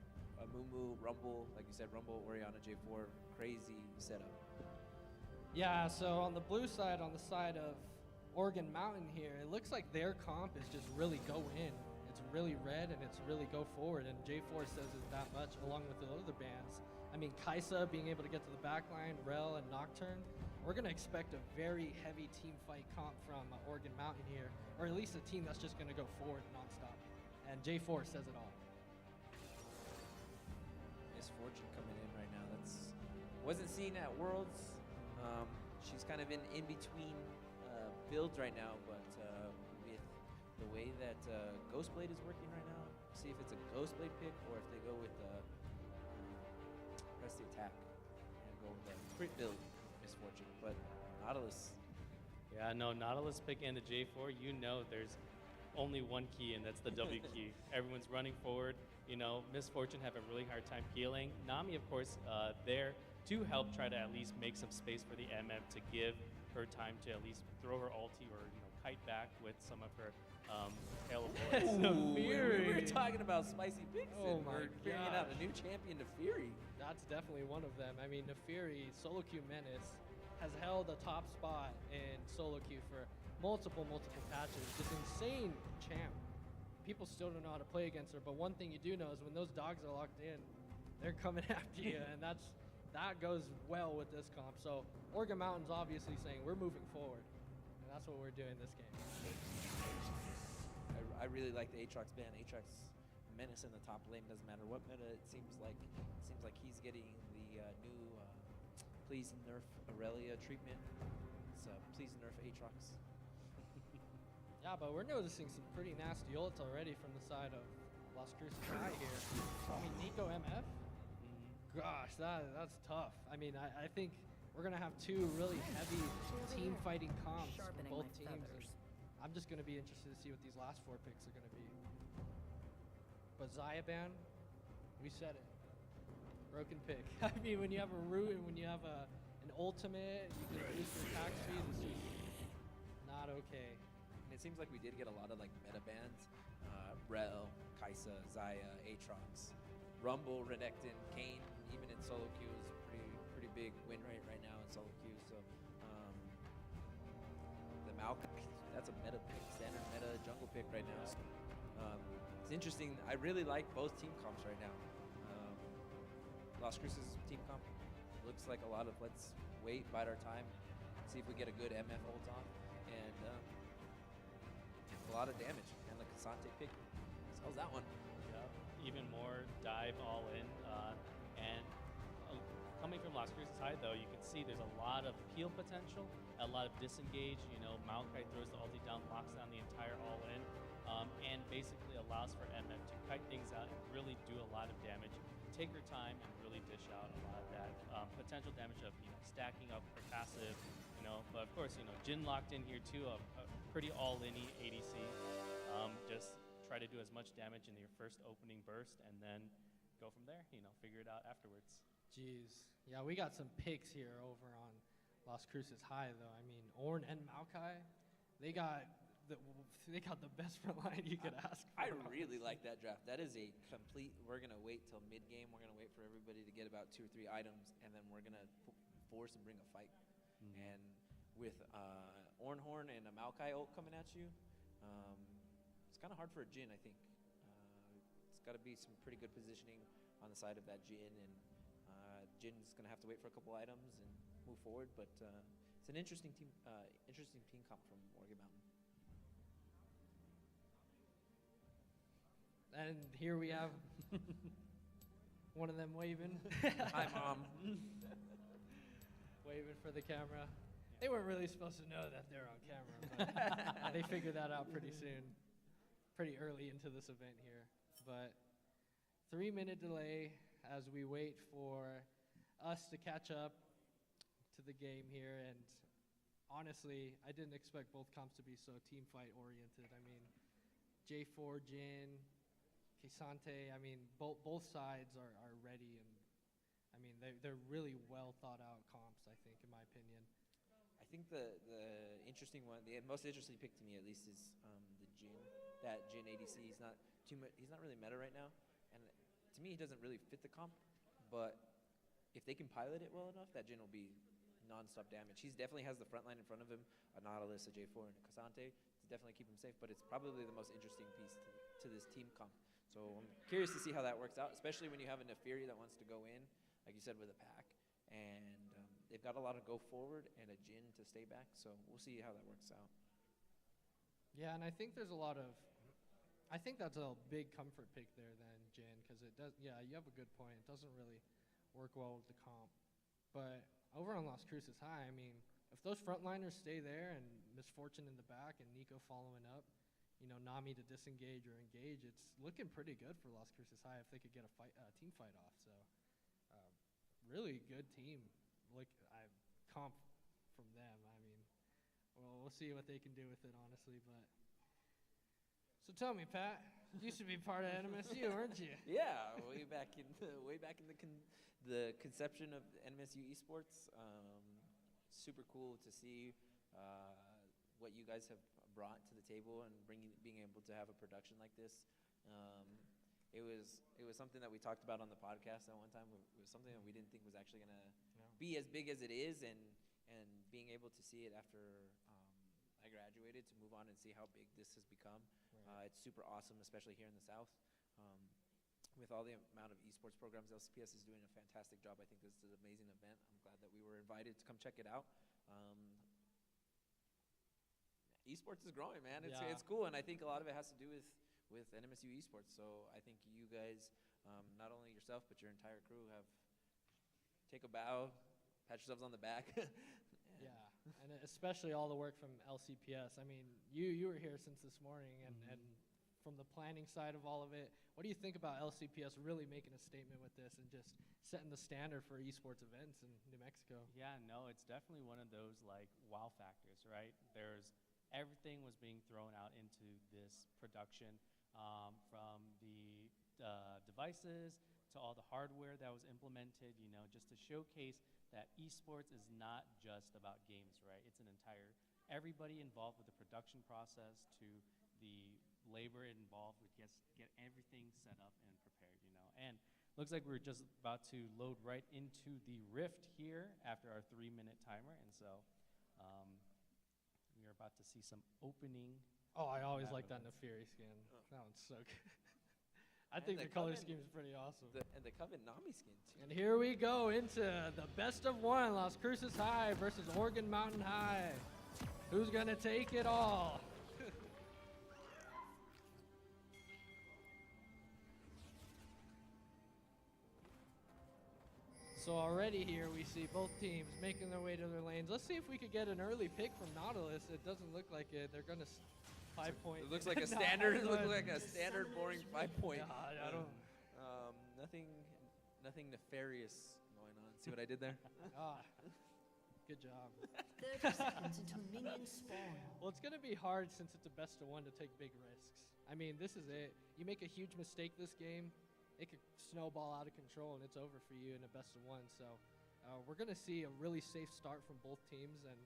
Mumu, Rumble, like you said, Rumble, Oriana, J4, crazy setup. Yeah, so on the blue side, on the side of Oregon Mountain here, it looks like their comp is just really go in. It's really red and it's really go forward, and J4 says it that much along with the other bands. I mean, Kaisa being able to get to the back line, Rel and Nocturne. We're going to expect a very heavy team fight comp from Oregon Mountain here, or at least a team that's just going to go forward nonstop. And J4 says it all. Misfortune coming in right now. That's wasn't seen at Worlds. She's kind of in between builds right now, but with the way that Ghostblade is working right now, see if it's a Ghostblade pick or if they go with press the attack and go with the crit build Misfortune. But Nautilus. Yeah, no, Nautilus pick and the J4, you know there's only one key, and that's the W key. Everyone's running forward. You know, Misfortune have a really hard time healing. Nami, of course, there to help try to at least make some space for the MM to give her time to at least throw her ulti or, you know, kite back with some of her hail of bullets. We were talking about spicy picks, Oh and my we're bringing out a gosh. new champion to Fury. That's definitely one of them. I mean, Nefiri, solo queue menace, has held a top spot in solo queue for multiple patches. Just insane champ. People still don't know how to play against her, but one thing you do know is when those dogs are locked in, they're coming after you, and that goes well with this comp. So Oregon Mountain's obviously saying we're moving forward, and that's what we're doing this game. I really like the Aatrox ban. Aatrox menace in the top lane, doesn't matter what meta. It seems like he's getting the new please nerf Aurelia treatment. So please nerf Aatrox. Yeah, but we're noticing some pretty nasty ults already from the side of Las Cruces High here. I mean, Nico MF? Gosh, that's tough. I mean, I think we're going to have two really heavy team fighting comps from both teams. And I'm just going to be interested to see what these last four picks are going to be. But Zaya ban, we said it. Broken pick. I mean, when you have a root and when you have an ultimate, you can boost your attack speed, it's just not okay. And it seems like we did get a lot of like meta bans. Rel, Kaisa, Zaya, Aatrox, Rumble, Renekton, Kayn, even in solo queue is pretty big win rate right now in solo queue. So the Malcolm, that's a meta pick, standard meta jungle pick right now. So, it's interesting. I really like both team comps right now. Las Cruces team comp looks like a lot of let's wait, bide our time, see if we get a good MF ult on, and a lot of damage. And like Casante pick. Sells that one. Yeah, even more dive all in. And coming from Las Cruces High, though, you can see there's a lot of peel potential, a lot of disengage. You know, Maokai throws the ulti down, locks down the entire all in, and basically allows for MF to kite things out and really do a lot of damage, take her time, and really dish out a lot of that potential damage of, you know, stacking up her passive, you know. But of course, you know, Jin locked in here too, a pretty all-in-y ADC. Just try to do as much damage in your first opening burst and then go from there, you know, figure it out afterwards. Jeez. Yeah, we got some picks here over on Las Cruces High, though. I mean, Ornn and Maokai, they got the best front line you could ask for. I really like that draft. That is a complete, we're going to wait till mid-game. We're going to wait for everybody to get about 2 or 3 items, and then we're going to force and bring a fight. And with Ornhorn and a Maokai ult coming at you, it's kind of hard for a Jin, I think. It's got to be some pretty good positioning on the side of that Jin, and Jin's going to have to wait for a couple items and move forward, but it's an interesting team comp from Oregon Mountain. And here we have one of them waving. Hi, Mom. Waving for the camera. They weren't really supposed to know that they're on camera, but they figured that out pretty soon, pretty early into this event here. But 3-minute delay as we wait for us to catch up to the game here. And honestly, I didn't expect both comps to be so team fight oriented. I mean, J4, Jin, Casante, I mean, both sides are ready, and I mean, they're really well thought out comps, I think, in my opinion. I think the interesting one, the most interesting pick to me at least, is the Jin. That Jin ADC, he's not really meta right now, and to me he doesn't really fit the comp. But if they can pilot it well enough, that Jin will be non-stop damage. He definitely has the front line in front of him, a Nautilus, a J4, and a Casante to definitely keep him safe. But it's probably the most interesting piece to this team comp. So I'm curious to see how that works out, especially when you have a Nefiri that wants to go in, like you said, with a pack. And they've got a lot of go forward and a Jin to stay back. So we'll see how that works out. Yeah, and I think there's a lot of, I think that's a big comfort pick there then, Jin, because it does, yeah, you have a good point. It doesn't really work well with the comp. But over on Las Cruces High, I mean, if those frontliners stay there and Misfortune in the back and Nico following up, you know, Nami to disengage or engage, it's looking pretty good for Las Cruces High if they could get a team fight off. So, really good team. Comp from them. I mean, we'll see what they can do with it, honestly. But so tell me, Pat, you used to be part of NMSU, weren't you? Yeah, way back in the conception of NMSU Esports. Super cool to see what you guys have brought to the table and being able to have a production like this. It was something that we talked about on the podcast at one time. It was something that we didn't think was actually going to be as big as it is, and being able to see it after I graduated to move on and see how big this has become. Right. It's super awesome, especially here in the South. With all the amount of esports programs, LCPS is doing a fantastic job. I think this is an amazing event. I'm glad that we were invited to come check it out. Esports is growing, man. It's cool, and I think a lot of it has to do with NMSU Esports. So I think you guys, not only yourself but your entire crew, have take a bow, pat yourselves on the back. Yeah, and especially all the work from LCPS. I mean, you were here since this morning, and from the planning side of all of it, what do you think about LCPS really making a statement with this and just setting the standard for esports events in New Mexico? Yeah, no, it's definitely one of those like wow factors, right? Everything was being thrown out into this production, from the devices to all the hardware that was implemented, you know, just to showcase that esports is not just about games, right? It's an entire, everybody involved with the production process to the labor involved with get everything set up and prepared, you know. And looks like we're just about to load right into the Rift here after our 3-minute timer, and so we are about to see some opening. Oh, I always like that Nefiri skin. Oh. That one's so good. I think the color scheme is pretty awesome. And the Coven Nami skin, too. And here we go into the best of one, Las Cruces High versus Oregon Mountain High. Who's going to take it all? So already here we see both teams making their way to their lanes. Let's see if we could get an early pick from Nautilus. It doesn't look like it. They're gonna 5-point. It looks like a standard. It looks like a standard boring 5-point. Yeah, I don't. Nothing nefarious going on. See what I did there? Good job. 30 seconds until minions spawn. Well, it's gonna be hard since it's a best of one to take big risks. I mean, this is it. You make a huge mistake this game, it could snowball out of control and it's over for you in a best of one. So we're going to see a really safe start from both teams, and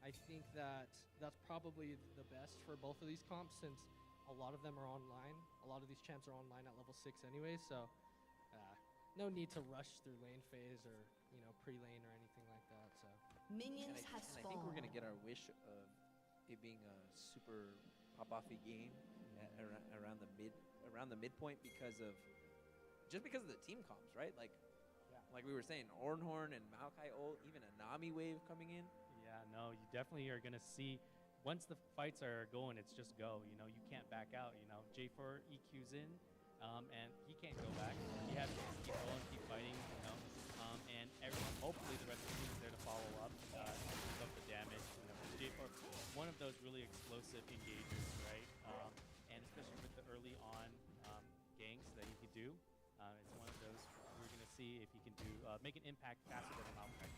I think that's probably the best for both of these comps since a lot of them are online. A lot of these champs are online at level 6 anyway, so no need to rush through lane phase or pre-lane or anything like that. So minions have spawned. I think we're going to get our wish of it being a super pop-offy game around the midpoint because of the team comps, right? Like we were saying, Ornhorn and Maokai ult, even a Nami wave coming in. Yeah, no, you definitely are going to see, once the fights are going, it's just go. You can't back out. J4 EQ's in, and he can't go back. You have to keep going, keep fighting, and everyone, hopefully the rest of the team is there to follow up, keep up the damage. J4, one of those really explosive engagers, right? And especially with the early on ganks that he could do, it's one of those we're going to see if he can do make an impact faster than a Maokai.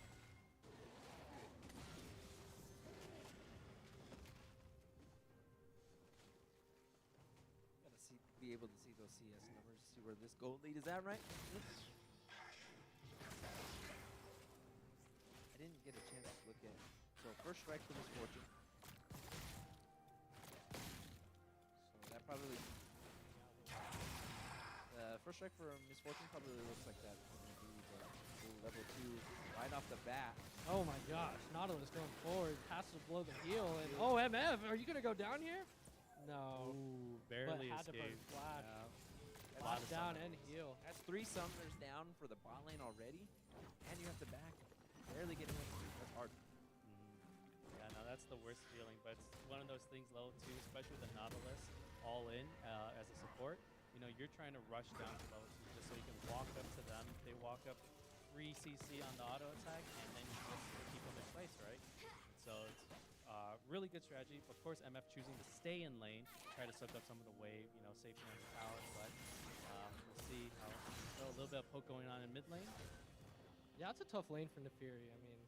Be able to see those CS numbers, see where this gold lead is at, right? I didn't get a chance to look at. So first strike for Misfortune. So that probably. First strike for Misfortune probably looks like that's going to be the level 2 right off the bat. Oh my gosh, Nautilus going forward, has to blow the heel, and oh MF, are you going to go down here? No. Ooh, barely but had escaped. To flash. Yeah. Flash down and heal. That's 3 summoners down for the bot lane already, and you have to back. Barely getting it. That's hard. Yeah, no, that's the worst feeling, but it's one of those things, level 2, especially with the Nautilus all in as a support. You're trying to rush down to level 2 just so you can walk up to them. They walk up 3 CC on the auto attack, and then you just keep them in place, right? So it's really good strategy. Of course, MF choosing to stay in lane, try to soak up some of the wave, safety on the tower, but we'll see how a little bit of poke going on in mid lane. Yeah, it's a tough lane for Nefiri. I mean,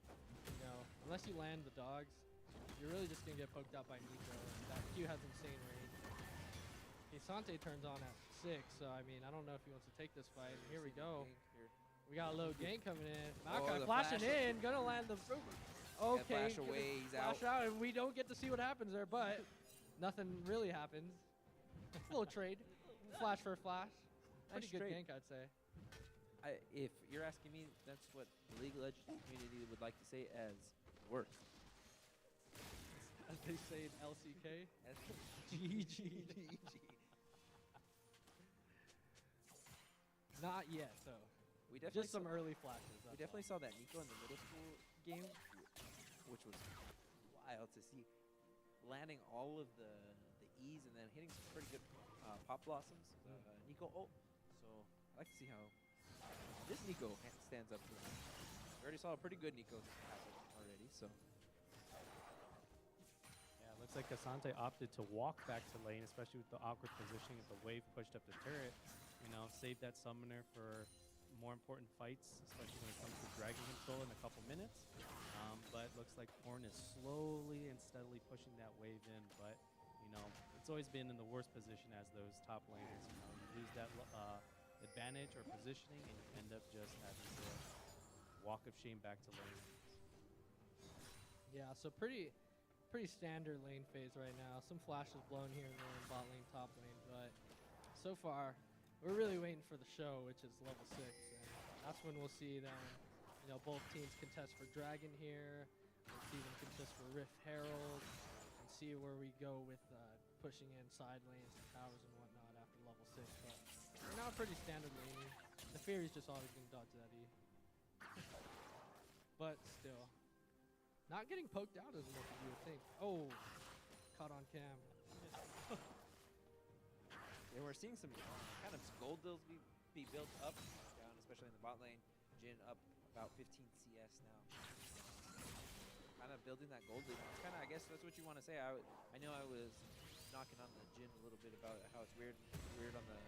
unless you land the dogs, you're really just going to get poked out by Nico, and that Q has insane range. Sante turns on at 6, so I mean, I don't know if he wants to take this fight. Here we go. We got a little gank coming in. Maokai flashing in, gonna land the... Okay, flash away, he's flash out, and we don't get to see what happens there, but nothing really happens. A little trade. Flash for a flash. Pretty good gank, I'd say. If you're asking me, that's what the League of Legends community would like to say as work. As they say in LCK. GG. Not yet, though. We definitely just some early flashes. We definitely saw that Nico in the middle school game, which was wild to see, landing all of the E's and then hitting some pretty good pop blossoms. Nico ult. So I like to see how this Nico stands up to him. We already saw a pretty good Nico already, so. Yeah, it looks like Asante opted to walk back to lane, especially with the awkward positioning of the wave pushed up the turret. Save that summoner for more important fights, especially when it comes to dragon control in a couple minutes. But it looks like Horn is slowly and steadily pushing that wave in. But, it's always been in the worst position as those top laners. You lose that advantage or positioning, and you end up just having to walk of shame back to lane. Yeah, so pretty standard lane phase right now. Some flashes blown here and there in bot lane, top lane, but so far, we're really waiting for the show, which is level 6, and that's when we'll see them, both teams contest for Dragon here, we'll see them contest for Rift Herald, and see where we go with pushing in side lanes and towers and whatnot after level 6, but we're now pretty standard laning. Nefiri's just always going to dodge that E. But still, not getting poked out as much as you would think. Oh, caught on cam. Yeah, we're seeing some kind of gold deals be built up, down, especially in the bot lane. Jin up about 15 CS now. Kind of building that gold lead. It's kind of, I guess that's what you want to say. I know I was knocking on the Jin a little bit about how it's weird on the,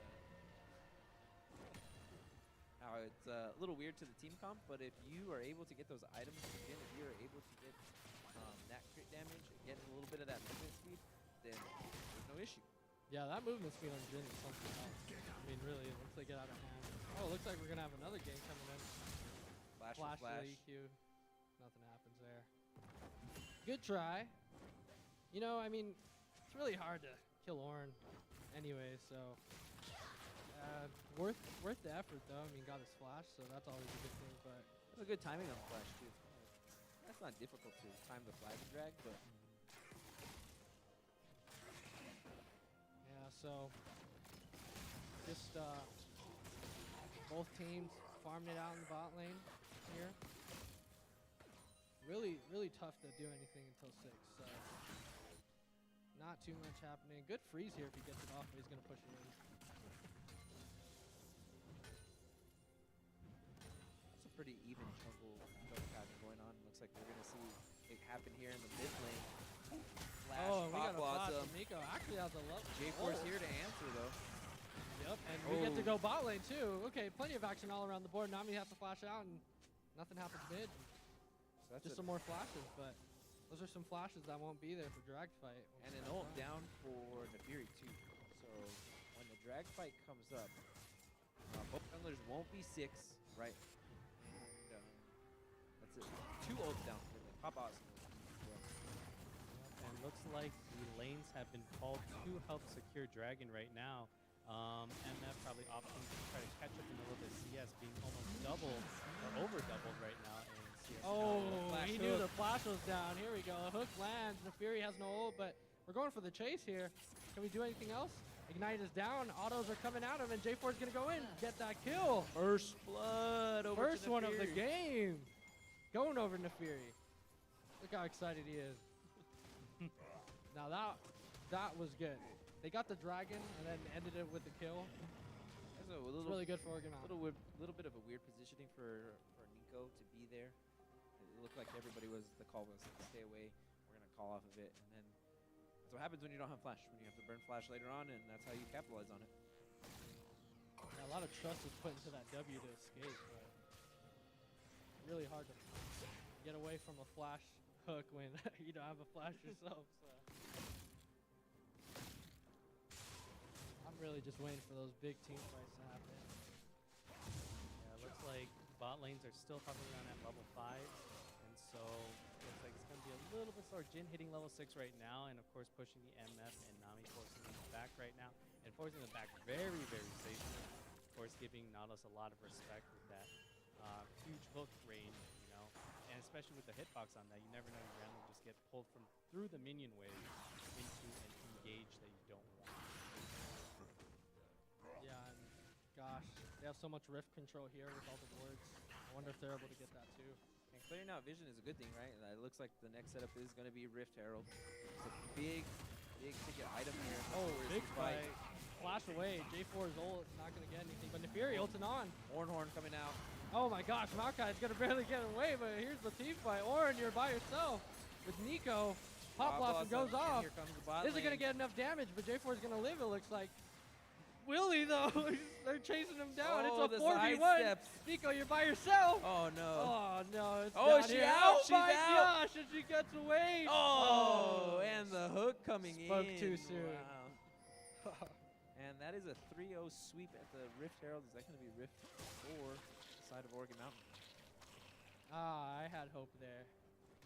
how it's a little weird to the team comp, but if you are able to get those items to Jin, if you're able to get that crit damage, get a little bit of that movement speed, then there's no issue. Yeah, that movement speed on Jin is something else. I mean, really, once they get out of hand. Oh, it looks like we're going to have another game coming in. Flash to the EQ. Nothing happens there. Good try. You know, I mean, it's really hard to kill Ornn anyway, so worth the effort though. I mean, got his flash, so that's always a good thing. But That's a good timing on the flash too. That's not difficult to time the flag and drag, but yeah, so just both teams farming it out in the bot lane here. Really tough to do anything until 6, so not too much happening. Good freeze here if he gets it off, but he's going to push it in. that's a pretty even jungle pattern going on. Looks like we're going to see it happen here in the mid lane. Flash, Oh, we got a flash blossom. from Nico. Actually has a love. J4's here to answer though. Yep, and we get to go bot lane too. Okay, plenty of action all around the board. Nami has to flash out, and nothing happens mid. So that's Just some more flashes, but those are some flashes that won't be there for drag fight. and an ult down for Nafiri too. So when the drag fight comes up, both junglers won't be 6, right? And that's it. 2 ults down for them. Pop awesome. And looks like the lanes have been called to help secure Dragon right now. MF probably opting to try to catch up in a little bit. CS being almost doubled or over doubled right now in CS. Oh, flash he hook. knew the flash was down. Here we go. Hook lands. Nafiri has no ult, but we're going for the chase here. Can we do anything else? Ignite is down. Autos are coming at him, and J4 is going to go in. Get that kill. First blood over First to one of the Nafiri. game. Going over Nafiri. Look how excited he is. Now that was good. They got the dragon and then ended it with the kill. That's a It's little, really good for Organ Mountain. little bit of a weird positioning for Nico to be there. It looked like everybody was, the call was stay away. We're going to call off of it. And then that's what happens when you don't have flash, when you have to burn flash later on, and that's how you capitalize on it. Yeah, a lot of trust is put into that W to escape, but really hard to get away from a flash hook when you don't have a flash yourself. So I'm really just waiting for those big team fights to happen. Yeah, it looks like bot lanes are still hovering around at level 5. And so it looks like it's going to be a little bit slower. Jin hitting level 6 right now, and of course pushing the MF, and Nami forcing them back right now. And forcing them back very, very safely. Of course, giving Nautilus a lot of respect with that huge hook range, you know. And especially with the hitbox on that, you never know, you randomly just get pulled from through the minion wave into an engage that you don't want. Yeah, and gosh, they have so much rift control here with all the wards. I wonder if they're able to get that too. And clearing out vision is a good thing, right? It looks like the next setup is going to be Rift Herald. It's a big ticket item here. Oh, Where's big the fight. Flash away. J4's ult is not going to get anything, but Nafiri ulting on. Horn coming out. Oh my gosh, Maokai is going to barely get away, but here's the team fight. Ornn, you're by yourself with Nico. Pop Blossom goes and off. Here comes the bot Isn't going to lane. get enough damage, but J4 is going to live, it looks like. Will he, though? They're chasing him down. Oh, It's the a 4v1. sidesteps. Nico, you're by yourself. Oh, no. Oh, no. It's Oh, down she here. out. Oh, She's my out. gosh, and she gets away. Oh, and the hook coming in. Spoke too soon. Wow. And that is a 3-0 sweep at the Rift Herald. Is that going to be Rift 4 side of Oregon Mountain? I had hope there.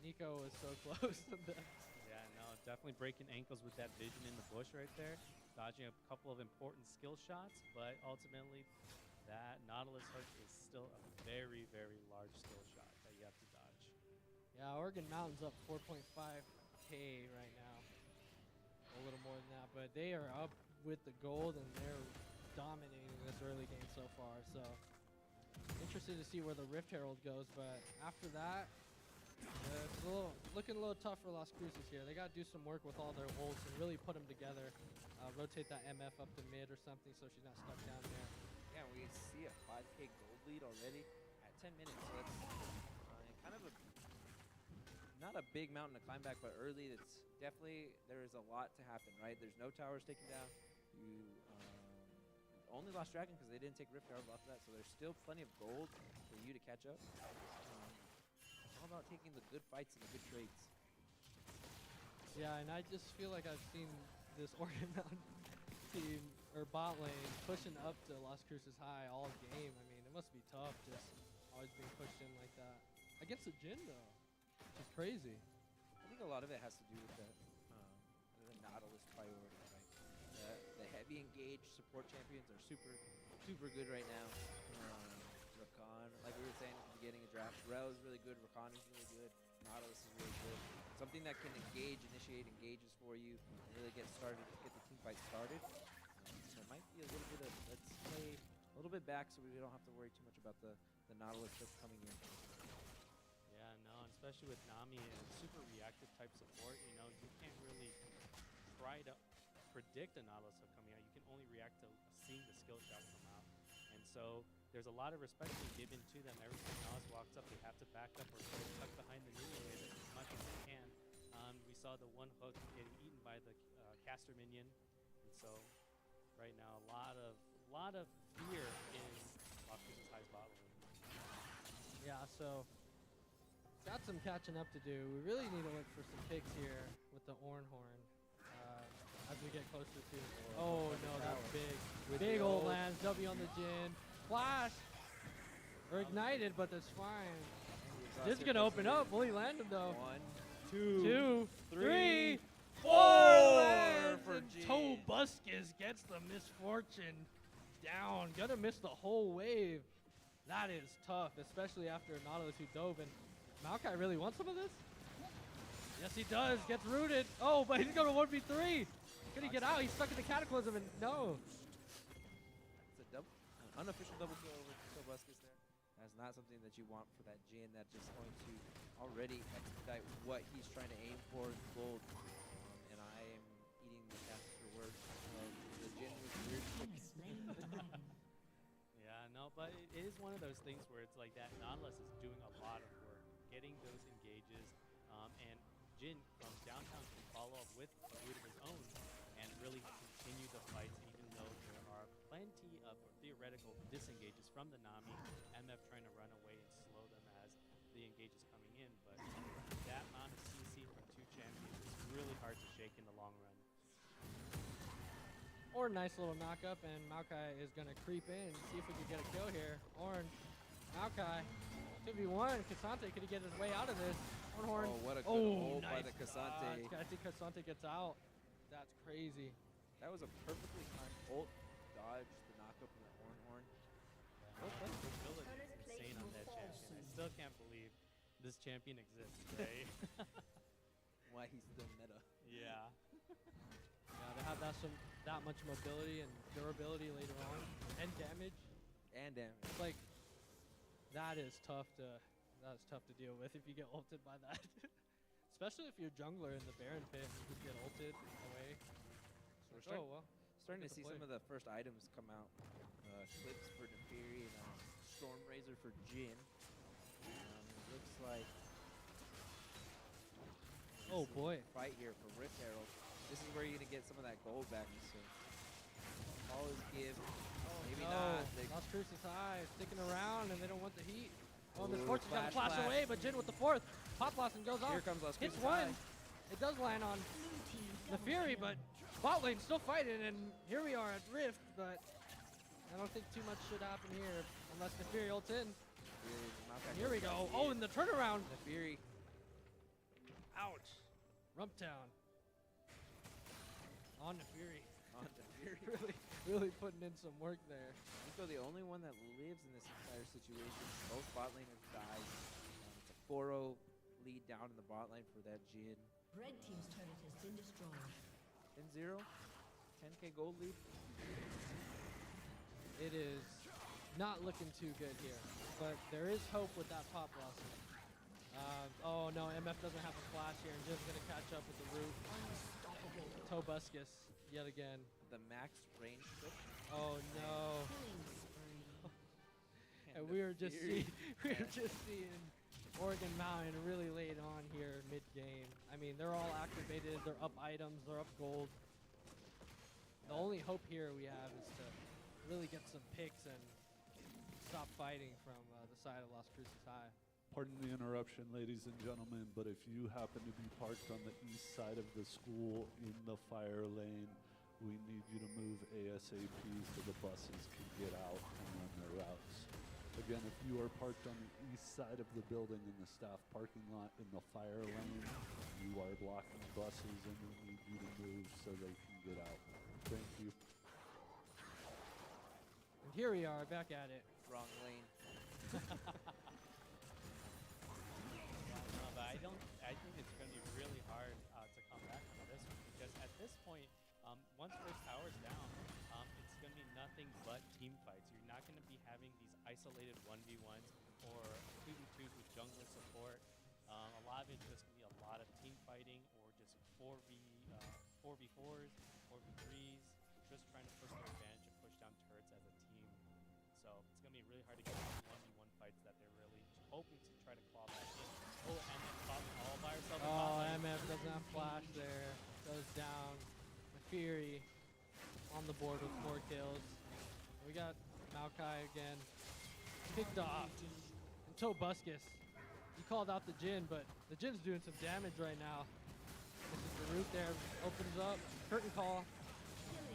Nico was so close to this. Yeah, no, definitely breaking ankles with that vision in the bush right there. Dodging a couple of important skill shots, but ultimately that Nautilus hook is still a very, very large skill shot that you have to dodge. Yeah, Oregon Mountain's up 4.5K right now. A little more than that, but they are up with the gold and they're dominating this early game so far. So interested to see where the Rift Herald goes, but after that, it's looking a little tough for Las Cruces here. They got to do some work with all their ults and really put them together. Rotate that MF up to mid or something so she's not stuck down there. Yeah, we see a 5K gold lead already at 10 minutes. So that's kind of not a big mountain to climb back, but early, it's definitely, there is a lot to happen, right? There's no towers taken down. You only lost Dragon because they didn't take Rift Towers off of that, so there's still plenty of gold for you to catch up. It's all about taking the good fights and the good trades. Yeah, and I just feel like I've seen this Oregon Mountain team or bot lane pushing up to Las Cruces High all game. I mean, it must be tough just always being pushed in like that. Against the Jin though, which is crazy. I think a lot of it has to do with the Nautilus priority, right? The heavy engaged support champions are super good right now. Rakan, like we were saying at the beginning of draft, Rel is really good, Rakan is really good, Nautilus is really good. Something that can initiate engages for you, and really get the team fight started. So it might be a little bit of, let's play a little bit back so we don't have to worry too much about the Nautilus that's coming in. Yeah, no, and especially with Nami and super reactive type support, you know, you can't really try to predict a Nautilus coming out. You can only react to seeing the skill shot come out. And so there's a lot of respect being given to them. Every time Nautilus walks up, they have to back up or try to tuck behind the minion as much as they can. We saw the one hook getting eaten by the caster minion. And so right now, a lot of fear in Las Cruces High's bot lane. Yeah, so got some catching up to do. We really need to look for some picks here with the Ornhorn as we get closer to. Oh no, that's big. Big old lands. W on the Jin. Flash. Or ignited, but that's fine. Jin's gonna open up. Will he land him though? 1, 2, 3, 4 lands, for and Jin. Tobuscus gets the misfortune down. Gonna miss the whole wave. That is tough, especially after Nautilus who dove. And Maokai really wants some of this? Yes, he does. Gets rooted. Oh, but he's going to 1v3. Could he get out? He's stuck in the Cataclysm, and no. It's an unofficial double kill over Tobuscus there. That's not something that you want for that Jin. That's just going to already expedite what he's trying to aim for in gold. And I am eating the caster words. The Jin was weird. Yeah, no, but it is one of those things where it's like that Nautilus is doing a lot of work, getting those engages, and Jin from downtown can follow up with a root of his own and really continue the fights, even though there are plenty of theoretical disengages from the Nami. MF trying to run away and slow them as the engage is coming in, but that amount of CC from two champions is really hard to shake in the long run. Orn, nice little knock-up, and Maokai is going to creep in, see if we can get a kill here. Orn, Maokai, 2v1. Cassante, could he get his way out of this? Ornhorn. Oh, what a good ult by the Cassante. I think Cassante gets out. That's crazy. That was a perfectly timed ult. Dodge the knockup from the Ornhorn. Well played. The ability is insane on that champion. I still can't believe this champion exists, right? Why he's still meta. Yeah. Yeah, to have that much mobility and durability later on, and damage. It's like, that is tough to deal with if you get ulted by that. Especially if you're jungler in the Baron pit and you just get ulted away. So we're starting to get see some of the first items come out. Clips for Nefiri and Stormrazor for Jin. It looks like oh boy, fight here for Rift Herald. This is where you're gonna get some of that gold back. So always give. Maybe not. Las Cruces High sticking around and they don't want the heat. Oh, Ooh, Misfortune's gonna flash away, but Jin with the fourth. Pop blossom goes off. Here comes Las Hits Cruces one. High. It does land on the Fury, but bot lane still fighting, and here we are at Rift, but I don't think too much should happen here unless the Fury ults in. Here we go. Oh, and the turnaround. The Fury. Ouch. Rumptown. On the Fury. On the Fury. really putting in some work there. Nico, the only one that lives in this entire situation. Both bot laners died. It's a 4-0 lead down in the bot lane for that Jin. Red team's turret has been destroyed. 10-0. 10k gold lead. It is not looking too good here, but there is hope with that pop blossom. Oh no, MF doesn't have a flash here, and Jin's gonna catch up with the root. Tobuscus, yet again. The max range trip. Oh no. And And we were just seeing Oregon Mountain really late on here mid-game. I mean, they're all activated. They're up items. They're up gold. The only hope here we have is to really get some picks and stop fighting from the side of Las Cruces High. Pardon the interruption, ladies and gentlemen, but if you happen to be parked on the east side of the school in the fire lane, we need you to move ASAP so the buses can get out and run their routes. Again, if you are parked on the east side of the building in the staff parking lot in the fire lane, you are blocking buses and we need you to move so they can get out. Thank you. And here we are, back at it. Wrong lane. No, but I think it's going to be really hard to come back from this one because at this point, once first tower's down, it's going to be nothing but team fights. You're not going to be having these isolated 1v1s or 2v2s with jungler support. A lot of it's just going to be a lot of team fighting or just 4v4s, 4v3s, just trying to push their advantage and push down turrets as a team. So it's going to be really hard to get these 1v1 fights that they're really hoping to try to claw back in. Oh, MF all by herself. Oh, MF doesn't have flash there. Goes down. Fury on the board with 4 kills. We got Maokai again. Picked off. And Tobuscus. He called out the Jhin, but the Jin's doing some damage right now. This is the root there. Opens up. Curtain call. And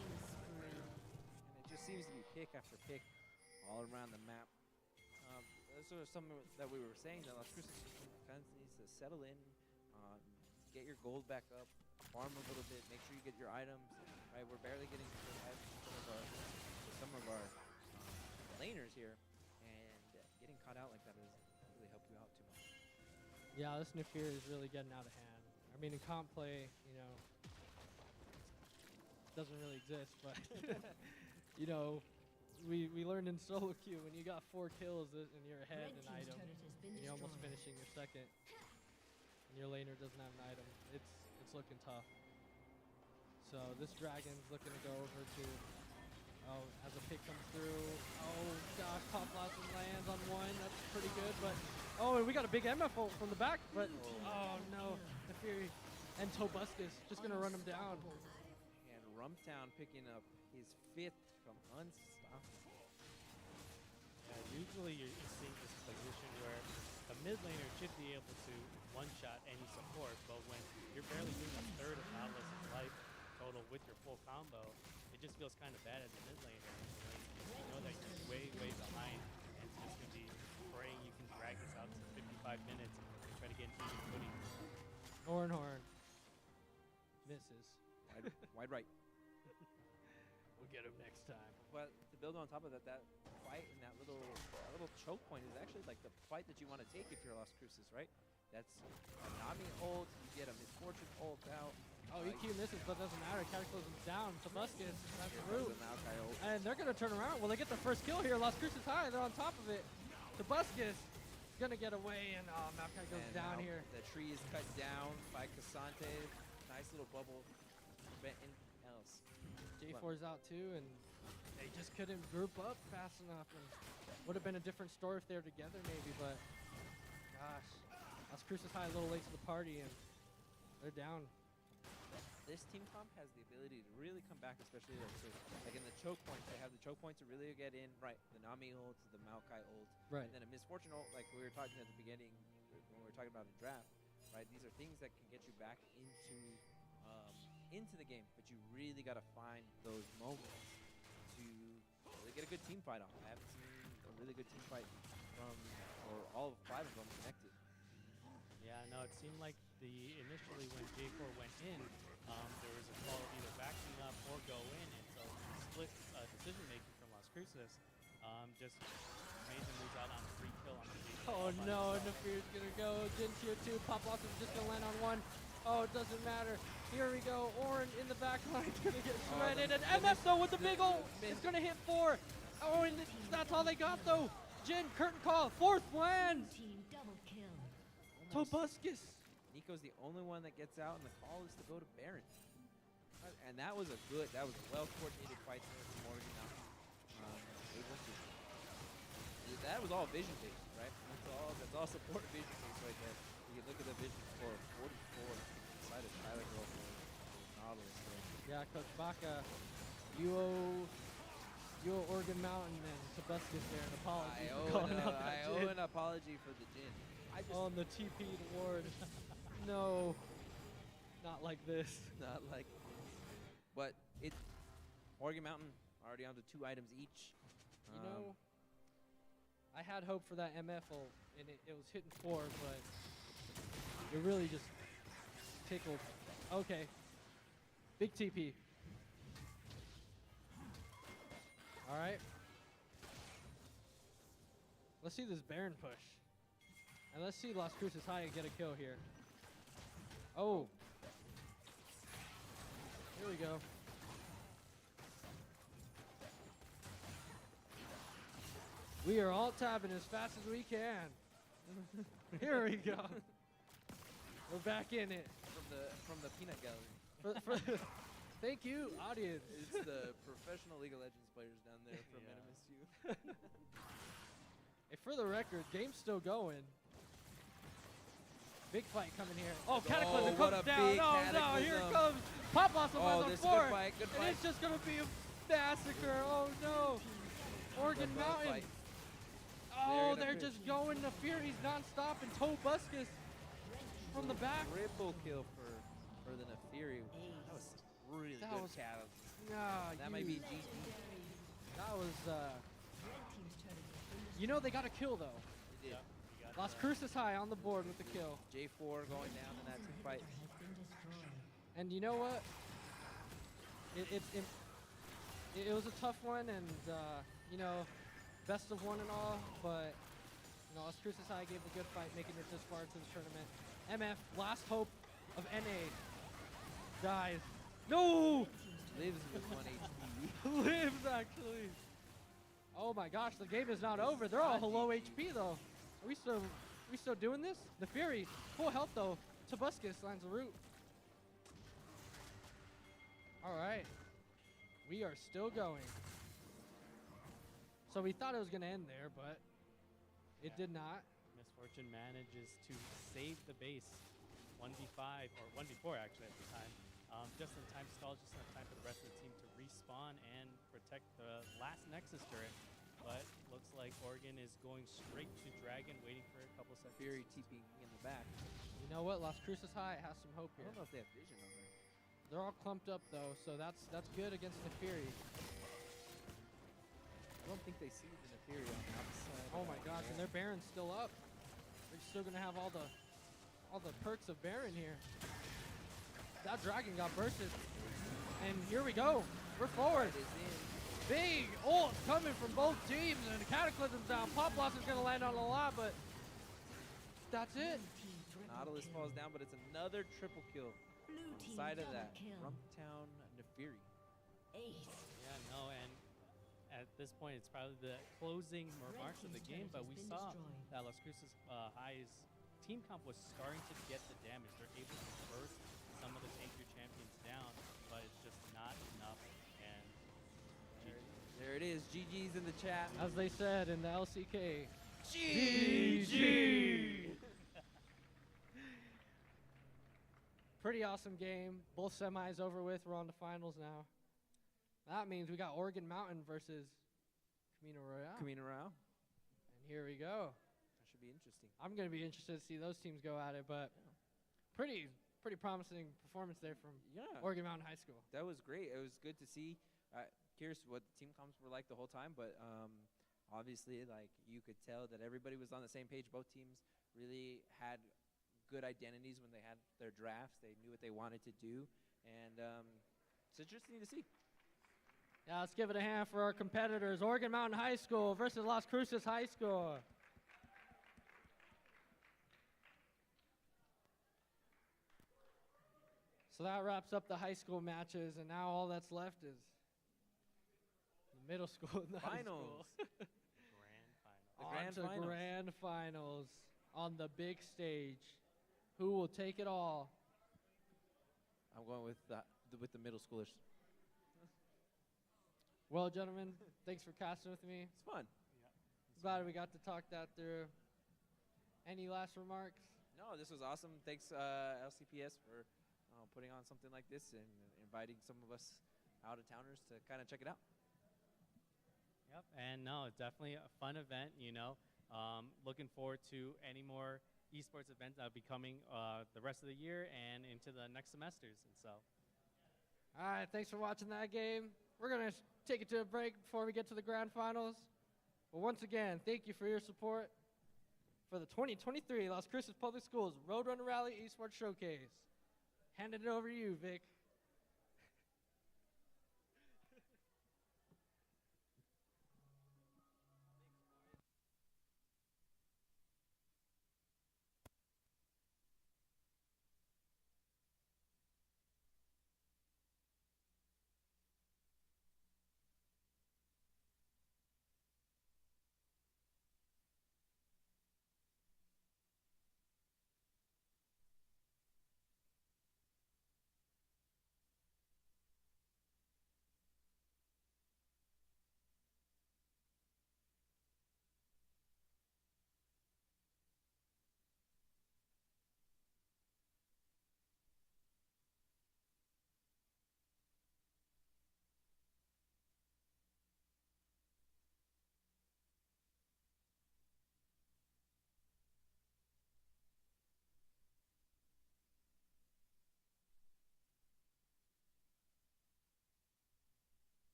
it just seems to be pick after pick all around the map. Those are some that we were saying that Las Cruces kind of needs to settle in, get your gold back up, farm a little bit, make sure you get your items. Right, we're barely getting to some of our laners here, and getting caught out like that doesn't really help you out too much. Yeah, this Nafir is really getting out of hand. I mean, in comp play, you know, doesn't really exist, but you know, we learned in solo queue when you got 4 kills and you're ahead in item, and you're almost finishing your second, and your laner doesn't have an item. It's looking tough. So this dragon's looking to go over to, as a pick comes through. Oh gosh, Pop Blossom lands on 1. That's pretty good, but and we got a big MF ult from the back, but oh no, the Fury and Tobuscus just gonna run him down. And Rumtown picking up his 5th from Unstoppable. Usually you're seeing this position where a mid laner should be able to one-shot any support, but when you're barely doing a third of Nautilus' life total with your full combo, it just feels kind of bad as a mid laner. You know that you're way, way behind, and it's just going to be praying you can drag this out to 55 minutes and try to get an even footing. Horn. Misses. Wide right. We'll get him next time. But to build on top of that, that fight and that little choke point is actually like the fight that you want to take if you're Las Cruces, right? That's a Nami ult, you get a Misfortune ult out. Oh, EQ misses, but doesn't matter. Cataclysm's down. Tobuscus, that's the root. And they're going to turn around. Well, they get the first kill here. Las Cruces High, they're on top of it. Tobuscus is going to get away, and Maokai goes down here. The tree is cut down by Cassante. Nice little bubble. Benton else. J4's out too, and they just couldn't group up fast enough. And would have been a different story if they were together maybe, but gosh. Las Cruces High a little late to the party, and they're down. This team comp has the ability to really come back, especially like in the choke points. They have the choke points to really get in, right? The Nami ult, the Maokai ult, right? And then a Misfortune ult, like we were talking at the beginning when we were talking about the draft, right? These are things that can get you back into the game, but you really got to find those moments to really get a good team fight on. I haven't seen a really good team fight from all of 5 of them connected. Yeah, no, it seemed like initially when J4 went in, there was a call of either backing up or go in, and so split decision making from Las Cruces just made them lose out on a free kill on the J4. Oh no, Nafir's gonna go. Jhin tier 2, Pop Blossom is just gonna land on 1. Oh, it doesn't matter. Here we go. Orin in the back line is gonna get shredded, and MF though with the big ult is gonna hit 4. Oh, and that's all they got though. Jhin, curtain call, 4th land. Tobuscus. Nico's the only one that gets out, and the call is to go to Baron. And that was a well-coordinated fight there from Morgan. Able to That was all vision based, right? That's all support vision based right there. You can look at the vision score of 44 inside of Tyler Girl for Nautilus. So. Yeah, Coach Baca, you owe Oregon Mountain and Tobuscus there an apology. I owe an apology for the gin. On the TP award. No, not like this. Not like this. But Oregon Mountain already on to 2 items each. You know, I had hope for that MF-ul, and it was hitting 4, but it really just tickled. Okay. Big TP. All right. Let's see this Baron push. And let's see Las Cruces High get a kill here. Oh. Here we go. We are all tabbing as fast as we can. Here we go. We're back in it. From the peanut gallery. Thank you, audience. It's the professional League of Legends players down there from NMSU. Hey, for the record, game's still going. Big fight coming here. Oh, Cataclysm comes down. Oh, no, here it comes. Pop Blossom has a 4. Good fight. And it's just going to be a massacre. Oh, no. Oregon Mountain. Oh, they're just going to Furies nonstop and Tobuscus from the back. Triple kill for the Nefiri. That was really good cattle. That might be GG. That was, you know they got a kill, though. They did. Las Cruces High on the board with the kill. J4 going down in that team fight. And you know what? It was a tough one, and, you know, best of 1 and all, but, you know, Las Cruces High gave a good fight, making it this far to the tournament. MF, last hope of NA, dies. No! Lives with 1 HP. Lives, actually. Oh my gosh, the game is not over. They're all low HP, though. Are we still doing this? The Fury, full health, though. Tobuscus lands a root. All right. We are still going. So we thought it was going to end there, but it did not. Misfortune manages to save the base 1v5, or 1v4 actually at the time. Just in time stall, just enough time for the rest of the team to respawn and protect the last Nexus turret. But looks like Oregon is going straight to Dragon, waiting for a couple seconds. Fury TP in the back. You know what? Las Cruces High has some hope here. I don't know if they have vision on there. They're all clumped up, though, so that's good against the Fury. I don't think they see the Nefiri on the outside. Oh my gosh, and their Baron's still up. They're still gonna have all the perks of Baron here. That Dragon got bursted. And here we go. We're forward. Big ult coming from both teams, and the Cataclysm's down. Pop Blossom's gonna land on a lot, but that's it. Nautilus falls down, but it's another triple kill. Side of that, Rumptown Nefiri. Yeah, no, and at this point, it's probably the closing remarks of the game, but we saw that Las Cruces High's team comp was starting to get the damage. They're able to burst some of the tankier champions down, but it's just not enough. And there it is. GG's in the chat. As they said in the LCK. GG! Pretty awesome game. Both semis over with. We're on to finals now. That means we got Oregon Mountain versus Camino Royale. Camino Royale. And here we go. That should be interesting. I'm going to be interested to see those teams go at it, but pretty promising performance there from Oregon Mountain High School. That was great. It was good to see. Curious what the team comps were like the whole time, but obviously, like, you could tell that everybody was on the same page. Both teams really had good identities when they had their drafts. They knew what they wanted to do, and it's interesting to see. Yeah, let's give it a hand for our competitors. Oregon Mountain High School versus Las Cruces High School. So that wraps up the high school matches, and now all that's left is the middle school and the high school. Grand finals. On to grand finals on the big stage. Who will take it all? I'm going with the middle schoolers. Well, gentlemen, thanks for casting with me. It's fun. Glad we got to talk that through. Any last remarks? No, this was awesome. Thanks, LCPS, for putting on something like this and inviting some of us out-of-towners to kind of check it out. Yep, and no, definitely a fun event, you know. Looking forward to any more esports events that will be coming the rest of the year and into the next semesters. And so, All right, thanks for watching that game. We're going to take it to a break before we get to the grand finals. But once again, thank you for your support for the 2023 Las Cruces Public Schools Roadrunner Rally Esports Showcase. Handing it over to you, Vic.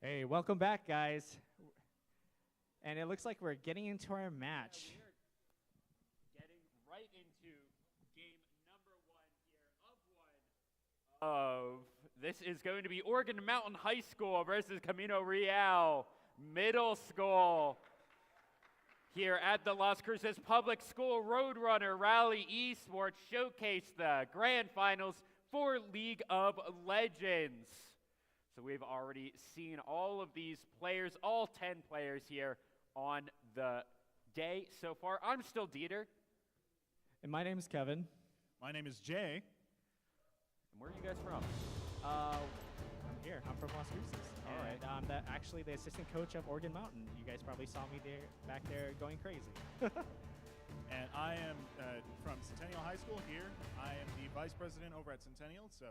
Hey, welcome back, guys. And it looks like we're getting into our match. Yeah, we are getting right into game number 1 here of this is going to be Oregon Mountain High School versus Camino Real Middle School. Here at the Las Cruces Public School Roadrunner Rally Esports showcase the grand finals for League of Legends. So we've already seen all of these players, all 10 players here on the day so far. I'm still Dieter. And my name is Kevin. My name is Jay. And where are you guys from? I'm here. I'm from Las Cruces. All right. And I'm actually the assistant coach of Oregon Mountain. You guys probably saw me there, back there going crazy. And I am from Centennial High School here. I am the vice president over at Centennial, so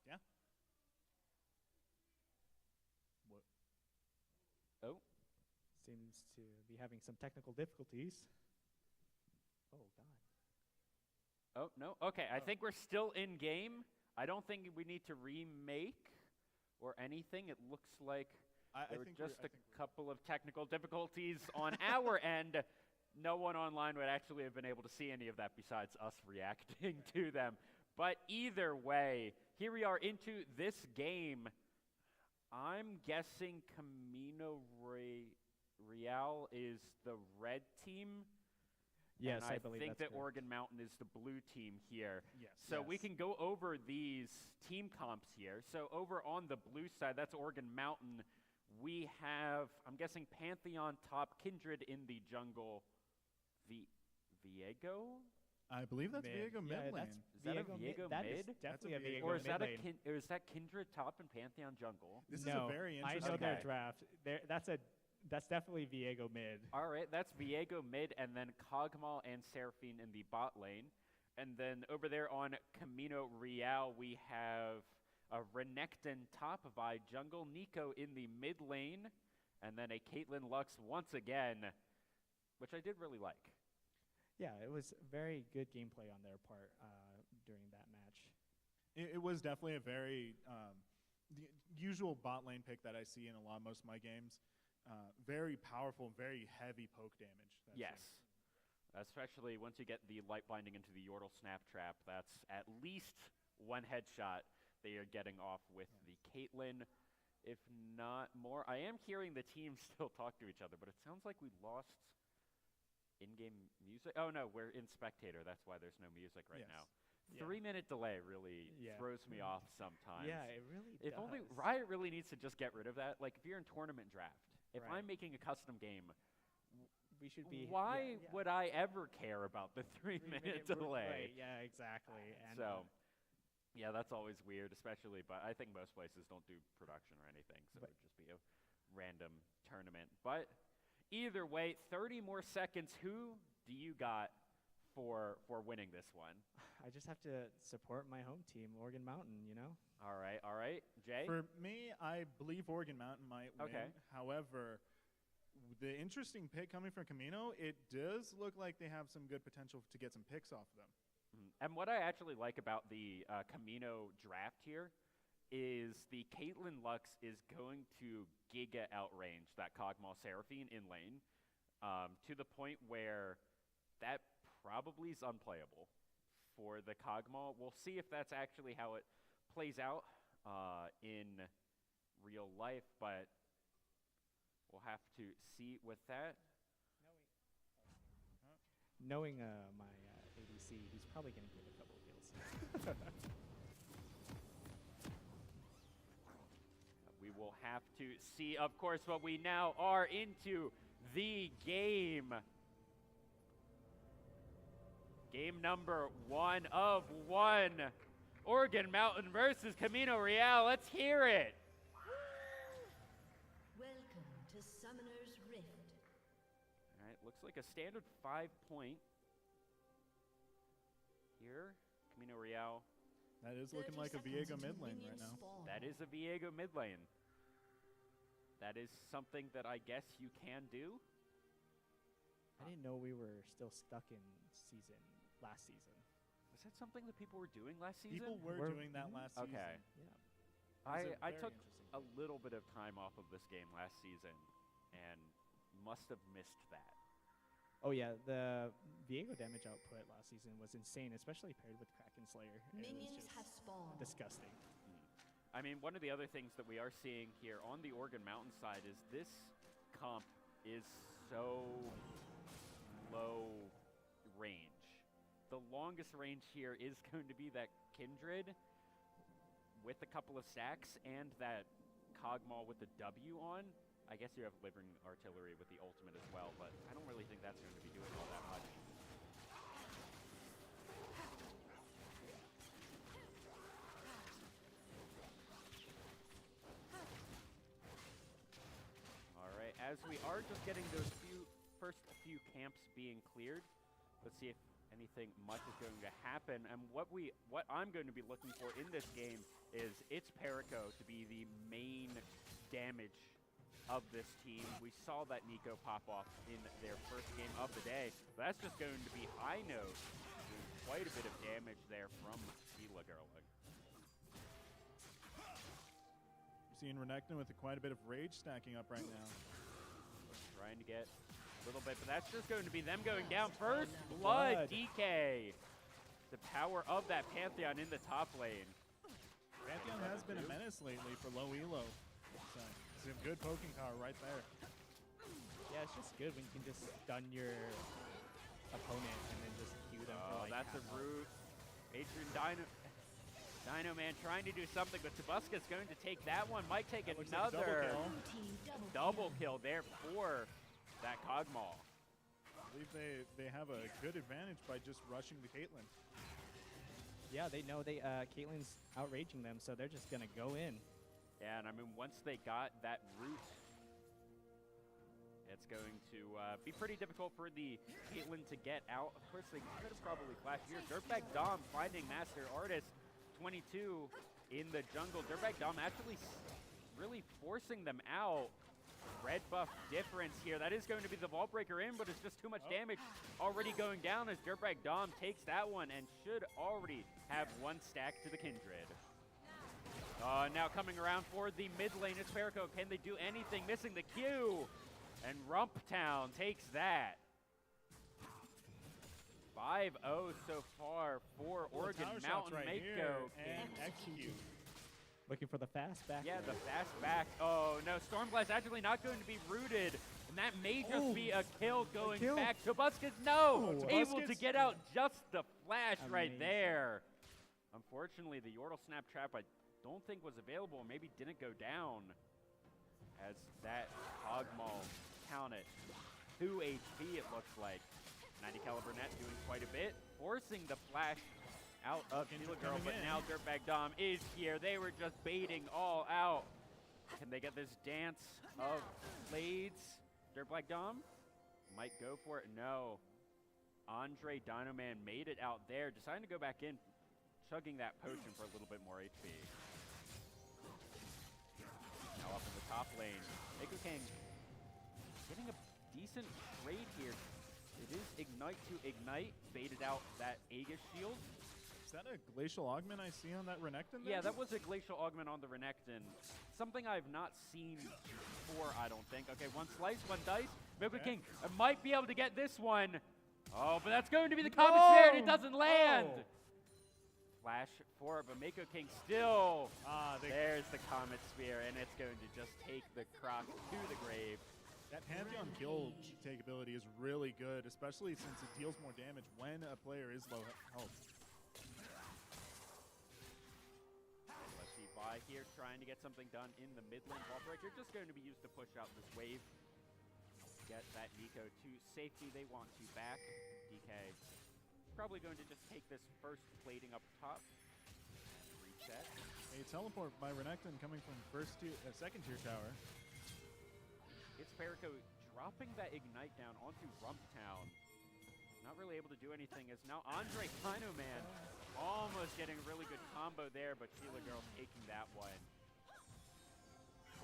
yeah. What? Oh. Seems to be having some technical difficulties. Oh, God. Oh, no. Okay, I think we're still in game. I don't think we need to remake or anything. It looks like there were just a couple of technical difficulties on our end. No one online would actually have been able to see any of that besides us reacting to them. But either way, here we are into this game. I'm guessing Camino Real is the red team. Yes, and I believe think that's that Oregon Mountain is the blue team here. Yes. So we can go over these team comps here. So over on the blue side, that's Oregon Mountain. We have, I'm guessing, Pantheon top, Kindred in the jungle, Viego? I believe that's Viego mid lane. Is that a Viego That mid? is definitely a Viego Or is that mid lane. or is that Kindred top and Pantheon jungle? This is a very interesting. I know their draft. That's definitely Viego mid. All right, that's Viego mid, and then Kog'Maw and Seraphine in the bot lane. And then over there on Camino Real, we have a Renekton top by jungle, Nico in the mid lane, and then a Caitlyn Lux once again, which I did really like. Yeah, it was very good gameplay on their part during that match. It was definitely a very the usual bot lane pick that I see in most of my games. Very powerful, very heavy poke damage. Yes. Especially once you get the light binding into the Yordle snap trap, that's at least one headshot that you're getting off with the Caitlyn, if not more. I am hearing the teams still talk to each other, but it sounds like we lost in-game music. Oh no, we're in spectator. That's why there's no music right now. Yeah. 3-minute delay really throws me off sometimes. Yeah, it really If does. only Riot really needs to just get rid of that. Like if you're in tournament draft, if I'm making a custom game, we should be. Why would I ever care about the 3-minute delay? Right, yeah, exactly. And So, yeah, that's always weird, especially. But I think most places don't do production or anything, so it would just be a random tournament. But either way, 30 more seconds. Who do you got for winning this one? I just have to support my home team, Oregon Mountain, you know? All right. Jay? For me, I believe Oregon Mountain might win. Okay. However, the interesting pick coming from Camino, it does look like they have some good potential to get some picks off them. And what I actually like about the Camino draft here is the Caitlyn Lux is going to giga outrange that Kog'Maw Seraphine in lane to the point where that probably is unplayable for the Kog'Maw. We'll see if that's actually how it plays out in real life, but we'll have to see with that. Knowing my ADC, he's probably going to get a couple of kills. We will have to see, of course, but we now are into the game. Game number 1 of 1. Oregon Mountain versus Camino Real. Let's hear it. Welcome to Summoner's Rift. All right, looks like a standard 5-point here. Camino Real. That is looking like a Viego mid lane right now. That is a Viego mid lane. That is something that I guess you can do. I didn't know we were still stuck in last season. Was that something that people were doing last season? People were doing that last season. Okay. Yeah. I Very took interesting. a little bit of time off of this game last season and must have missed that. Oh yeah, the Viego damage output last season was insane, especially paired with Kraken Slayer. Minions have spawned. Disgusting. I mean, one of the other things that we are seeing here on the Oregon Mountain side is this comp is so low range. The longest range here is going to be that Kindred with a couple of stacks and that Cogmaw with the W on. I guess you have Living Artillery with the ultimate as well, but I don't really think that's going to be doing all that much. All right, as we are just getting those first few camps being cleared, let's see if anything much is going to happen. And what I'm going to be looking for in this game is it's Perico to be the main damage of this team. We saw that Nico pop off in their first game of the day. But that's just going to be high note. Doing quite a bit of damage there from Sheila Gerlich. You're seeing Renekton with quite a bit of rage stacking up right now. Trying to get a little bit, but that's just going to be them going down. First blood, DK. The power of that Pantheon in the top lane. Pantheon has been a menace lately for low elo. So some good poking power right there. Yeah, it's just good when you can just stun your opponent and then just queue them for like that's a half root. Patron Dino Man trying to do something, but Tabusca's going to take that one. Might take another double kill there for that Cogmaw. I believe they have a good advantage by just rushing the Caitlyn. Yeah, they know Caitlyn's outraging them, so they're just gonna go in. Yeah, and I mean, once they got that root, it's going to be pretty difficult for the Caitlyn to get out. Of course, they could have probably flashed here. Dirtbag Dom finding Master Artist 22 in the jungle. Dirtbag Dom actually really forcing them out. Red buff difference here. That is going to be the Vault Breaker in, but it's just too much damage already going down as Dirtbag Dom takes that one and should already have one stack to the Kindred. Now coming around for the mid lane, it's Perico. Can they do anything? Missing the Q. And Rumptown takes that. 5-0 so far for Oregon Mountain. Right Mako and execute. Looking for the fast back. Yeah, the fast back. Oh no, Stormblast actually not going to be rooted. And that may just be a kill going back. Tabuscus, no! Able to get out just the flash right there. Unfortunately, the Yordle Snap Trap I don't think was available, maybe didn't go down, as that Cogmaw counted 2 HP it looks like. 90 caliber net doing quite a bit, forcing the flash out of Sheila Girl, but now Dirtbag Dom is here. They were just baiting all out. Can they get this dance of blades? Dirtbag Dom might go for it. No. Andre Dino Man made it out there, deciding to go back in, chugging that potion for a little bit more HP. Now up in the top lane, Mako King getting a decent trade here. It is Ignite to Ignite, baited out that Aegis shield. Is that a Glacial Augment I see on that Renekton there? Yeah, that was a Glacial Augment on the Renekton. Something I've not seen before, I don't think. Okay, one slice, one dice. Mako King might be able to get this one. Oh, but that's going to be the Comet Sphere, and it doesn't land! Flash for it, but Mako King still. There's the Comet Sphere, and it's going to just take the Croc to the grave. That Pantheon kill take ability is really good, especially since it deals more damage when a player is low health. Let's see, Vi here trying to get something done in the mid lane. Vault Breaker just going to be used to push out this wave. Get that Nico to safety. They want to back. DK probably going to just take this first plating up top. Reset. A teleport by Renekton coming from second tier tower. It's Perico dropping that Ignite down onto Rumptown. Not really able to do anything as now Andre Dino Man almost getting a really good combo there, but Sheila Girl taking that one.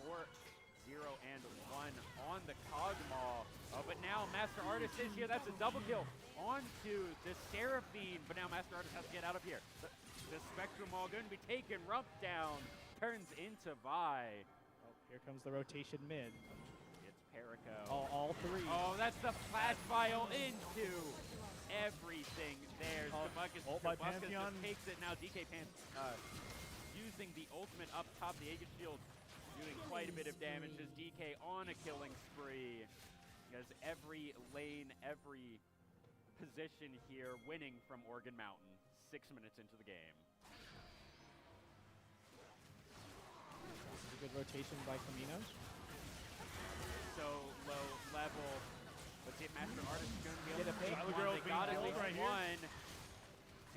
4-0 and 1 on the Cogmaw. Oh, but now Master Artist is here. That's a double kill onto the Seraphine, but now Master Artist has to get out of here. The Spectrum Maul going to be taken. Rumptown turns into Vi. Oh, here comes the rotation mid. It's Perico. All three. Oh, that's the flash file into everything there. Tobuscus by just Pantheon. takes it. Now DK using the ultimate up top, the Aegis Shield doing quite a bit of damage as DK on a killing spree. As every lane, every position here winning from Oregon Mountain. 6 minutes into the game. This is a good rotation by Camino. So low level. Let's see if Master Artist is going to be able Get a to fake. take Tyler one. Girl They being got at killed least right here. one.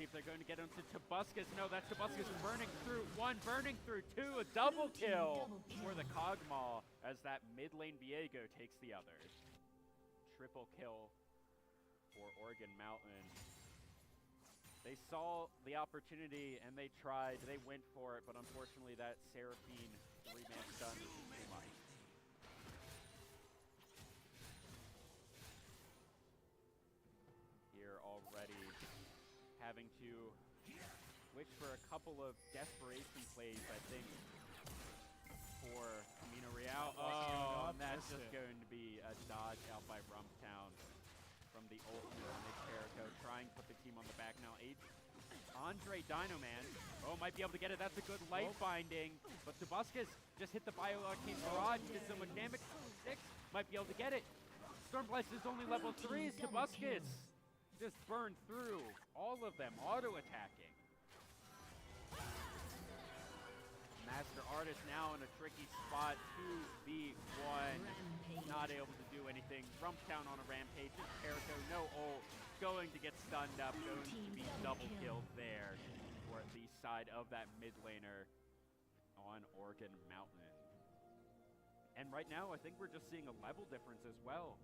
See if they're going to get him to Tobuscus. No, that's Tobuscus burning through one, burning through two. A double kill for the Kog'Maw as that mid lane Viego takes the other. Triple kill for Oregon Mountain. They saw the opportunity and they tried, they went for it, but unfortunately that Seraphine 3-man stun was too much. Here already having to wish for a couple of desperation plays, I think, for Camino Real. Oh, and that's just going to be a dodge out by Rumptown from the ultimate on Perico, trying to put the team on the back now. Andre Dinoman, might be able to get it. That's a good light binding, but Tobuscus just hit the Bio Arcane Barrage, did so much damage. 6 might be able to get it. Stormblast is only level 3 as Tobuscus just burned through all of them, auto-attacking. Master Artist now in a tricky spot, 2v1, not able to do anything. Rumptown on a rampage, just Perico, no ult, going to get stunned up, going to be double killed there for the side of that mid laner on Oregon Mountain. And right now, I think we're just seeing a level difference as well.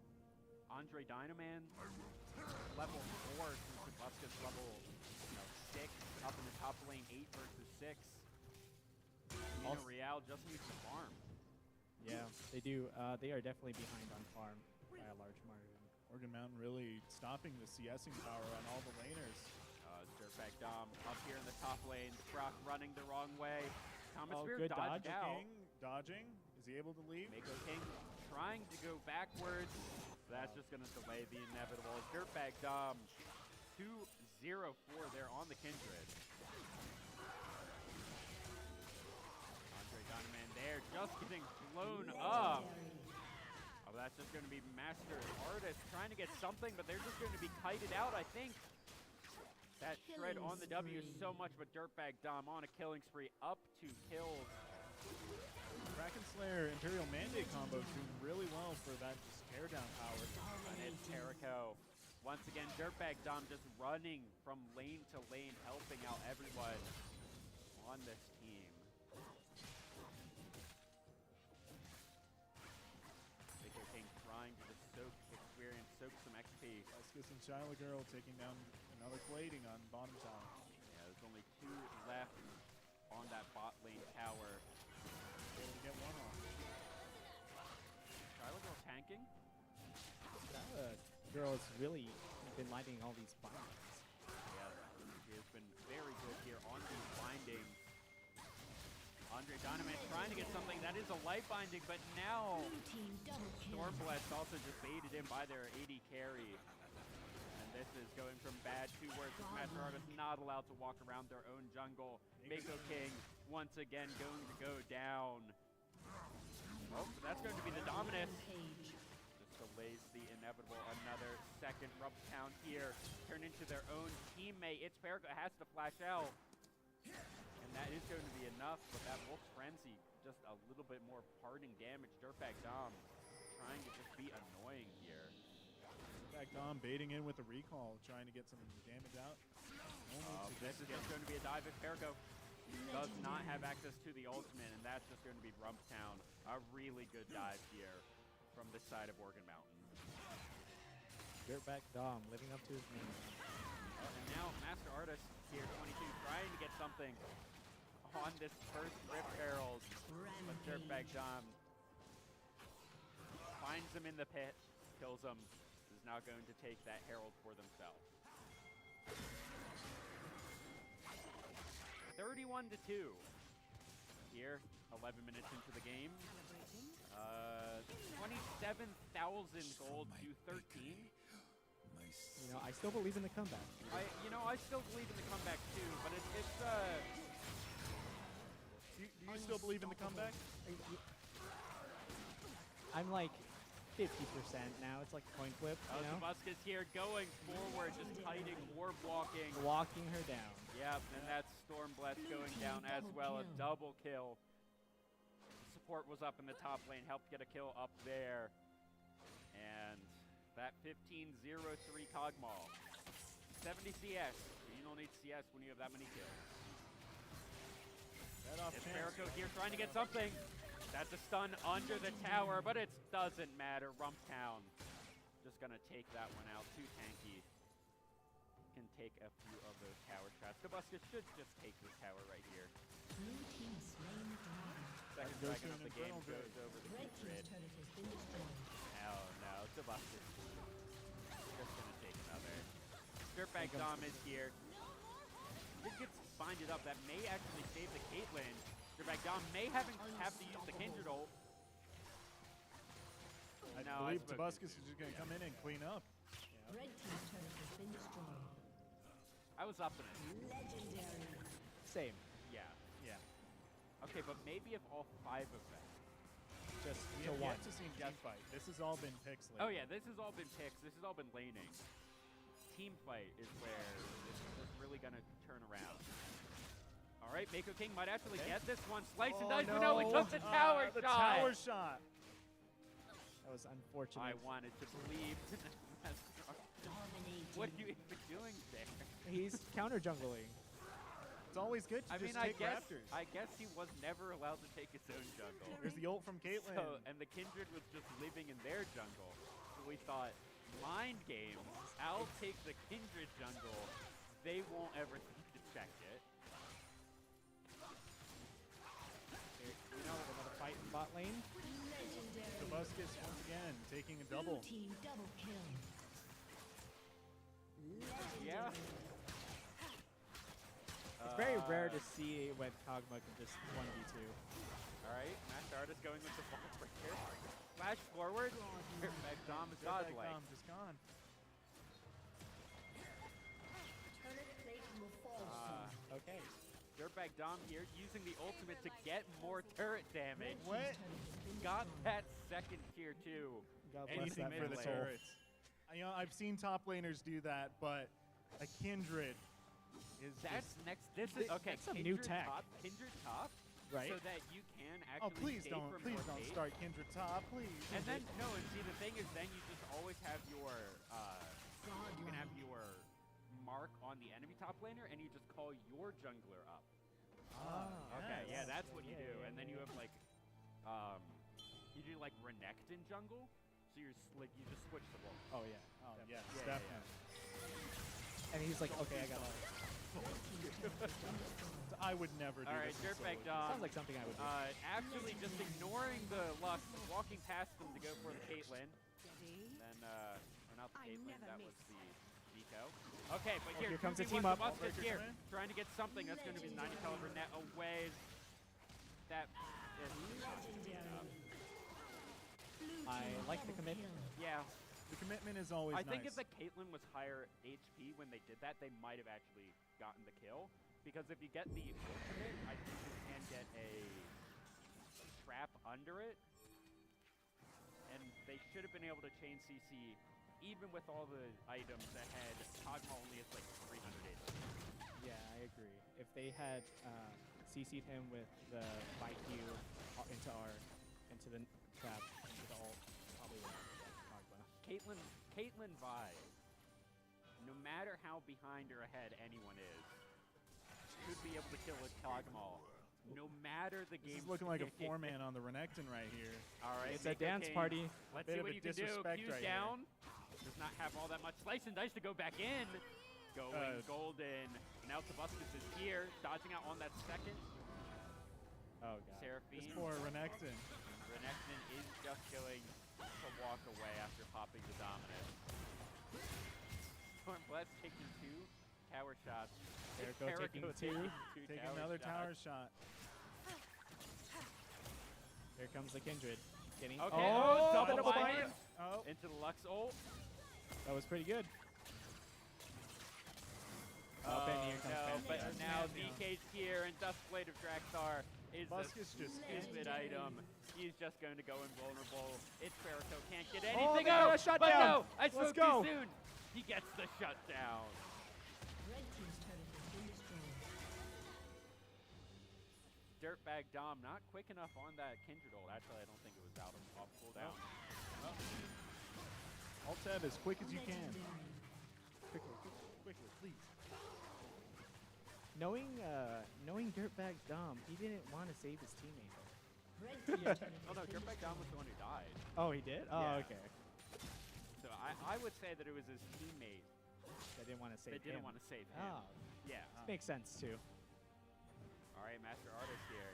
Andre Dynaman, level 4 to Tobuscus level 6, up in the top lane, 8 versus 6. Camino Real just needs to farm. Yeah, they do. They are definitely behind on farm by a large margin. Oregon Mountain really stopping the CSing power on all the laners. Dirtbag Dom up here in the top lane. Proc running the wrong way. Thomas Spear good dodged dodge. out. King dodging. Is he able to leave? Mako King trying to go backwards. That's just going to delay the inevitable. Dirtbag Dom 2-0-4 there on the Kindred. Andre Donovan there just getting blown up. Oh, that's just going to be Master Artist trying to get something, but they're just going to be kited out, I think. That shred on the W is so much, but Dirtbag Dom on a killing spree, up 2 kills. Kraken Slayer Imperial Mandate combo doing really well for that tear down power. And it's Perico. Once again, Dirtbag Dom just running from lane to lane, helping out everyone on this team. Mako King trying to just soak experience, soak some XP. Tobuscus and Shyla Girl taking down another plating on bottom tower. Yeah, there's only 2 left on that bot lane tower. Able to get one off. Shyla Girl tanking. That girl has really been lighting all these bindings. Yeah, she has been very good here on these bindings. Andre Donovan trying to get something. That is a light binding, but now Stormblast also just baited in by their AD carry. And this is going from bad to worse. Master Artist not allowed to walk around their own jungle. Mako King once again going to go down. Oh, that's going to be the Dominus. Just delays the inevitable. Another second Rumptown here. Turn into their own teammate. It's Perico has to flash out. And that is going to be enough, but that Wolf's Frenzy, just a little bit more parting damage. Dirtbag Dom trying to just be annoying here. Dirtbag Dom baiting in with a recall, trying to get some damage out. This is just going to be a dive at Perico. Does not have access to the ultimate, and that's just going to be Rumptown. A really good dive here from this side of Oregon Mountain. Dirtbag Dom living up to his name. And now Master Artist here, 22, trying to get something on this first Rip Herald. But Dirtbag Dom finds him in the pit, kills him, is now going to take that Herald for themselves. 31-2. here. 11 minutes into the game. 27,000 gold to 13. You know, I still believe in the comeback. I still believe in the comeback too, but it's Do you still believe in the comeback? I'm like 50% now. It's like a coin flip, you know? Tabuscus here going forward, just kiting, warp walking. Walking her down. Yep, and that's Stormblast going down as well, a double kill. Support was up in the top lane, helped get a kill up there. And that 15-0-3 Cogmaul. 70 CS. You don't need CS when you have that many kills. Jericho here trying to get something. That's a stun under the tower, but it doesn't matter. Rumptown just going to take that one out. Too tanky. Can take a few of those tower shots. Tabuscus should just take this tower right here. Blue team slain the dragon. Second dragon of the game goes over the Red grid. team's turret has been destroyed. Oh no, Tabuscus just going to take another. Dirtbag Dom is here. Did get binded up. That may actually save the Caitlyn. Dirtbag Dom may have to use the Kindred ult. I believe Tabuscus is just going to come in and clean up. Red team's turret has been destroyed. I was up in it. Legendary. Same. Yeah. Okay, but maybe if all 5 of them. Just we have yet to see team fight. This has all been picks lately. Oh yeah, this has all been picks. This has all been laning. Team fight is where this is really going to turn around. All right, Mako King might actually get this one. Slice and dice, but no, he took the tower shot. The tower shot. That was unfortunate. I wanted to believe. What are you even doing there? He's counter jungling. It's always good to just take Raptors. I guess he was never allowed to take his own jungle. There's the ult from Caitlyn. So, and the Kindred was just living in their jungle. So we thought, mind games, I'll take the Kindred jungle. They won't ever think to check it. You know, another fight in bot lane. Tabuscus once again taking a double. Blue team double kill. Yeah. It's very rare to see when Kog'Maw can just 1v2. All right, Master Artist going with the ball breaker. Flash forward. Dirtbag Dom is godlike. Dom just gone. Turret plate will fall soon. Okay. Dirtbag Dom here using the ultimate to get more turret damage. What? Got that second tier too. Anything for the turrets. You know, I've seen top laners do that, but a Kindred is next. This is okay. That's some new tech. Kindred top, right? So that you can actually. Please don't start Kindred top, please. And then no, and see the thing is, then you just always have your you can have your mark on the enemy top laner, and you just call your jungler up. Okay, yeah, that's what you do, and then you have like you do like Renekton in jungle. So you're you just switch the role. Oh yeah. Oh yes, definitely. And he's like, okay, I got all. I would never do all right, this. Dirtbag Dom. Sounds like something I would do. Actually, just ignoring the Lux, walking past them to go for the Caitlyn. Then, or not the Caitlyn, that was the Nico. Okay, but here comes the team up. Tabuscus here, trying to get something. That's going to be 90 caliber net away. That is not enough. I like the commit. Yeah. The commitment is always I think if nice. the Caitlyn was higher HP when they did that, they might have actually gotten the kill. Because if you get the ultimate, I think you can get a trap under it. And they should have been able to chain CC even with all the items ahead. Cogmaw only has like 300 HP. Yeah, I agree. If they had CC'd him with the fight Q into the trap, into the ult, probably would have Cogmaw. Caitlyn Vi, no matter how behind or ahead anyone is, should be able to kill a Cogmaw. No matter the game. This is looking like a 4-man on the Renekton right here. All right, it's a dance party. Let's see what you can do. Q's down. Does not have all that much slice and dice to go back in. Going golden. Now Tabuscus is here, dodging out on that second. Oh god. Seraphine. This poor Renekton. Renekton is just going to walk away after popping the dominant. Stormblast taking 2 tower shots. Jericho taking two. Taking another tower shot. Here comes the Kindred. Getting Okay, the double bind. bind into the Lux ult. That was pretty good. Oh, and here comes no, Fantasy. but That's now bad news. DK's here and Duskblade of Draxar is Busk a is just stupid item. He's just going to go invulnerable. It's Ferrico can't get Oh, anything they got out. a shutdown. But no, I Let's spoke go. too soon. He gets the shutdown. Red team's turret has been destroyed. Dirtbag Dom not quick enough on that Kindred ult. Actually, I don't think it was out of off cooldown. Alt tab as quick as you can. Quickly, please. Knowing Dirtbag Dom, he didn't want to save his teammate. Red team's turret Oh no, Dirtbag Dom was the one who died. Oh, he did? Oh, Yeah. okay. So I would say that it was his teammate They didn't want to save that didn't him. want to save him. Oh, Yeah. makes sense too. All right, Master Artist here.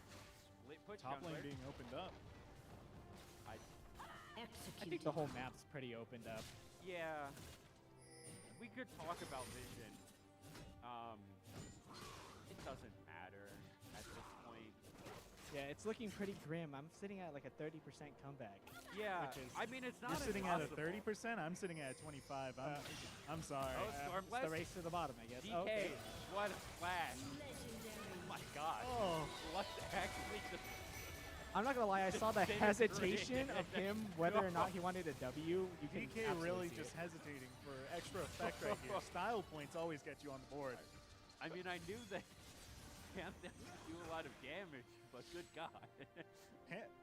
Split push Top lane jungler. being opened up. I think the whole map's pretty opened up. Yeah. We could talk about vision. It doesn't matter at this point. Yeah, it's looking pretty grim. I'm sitting at like a 30% comeback. Yeah, Which is I mean, it's not You're sitting at a impossible. 30%. I'm sitting at 25. I'm sorry. Oh, it's Stormblast. the race to the bottom, I guess. DK, Okay. what a splash. Oh my god. Oh. Lux actually just... I'm not gonna lie, I saw the Disintegrated. hesitation of him whether or not he wanted a W. You can DK absolutely really see just it. hesitating for extra effect right here. Style points always get you on the board. I mean, I knew that Pantheon could do a lot of damage, but good god.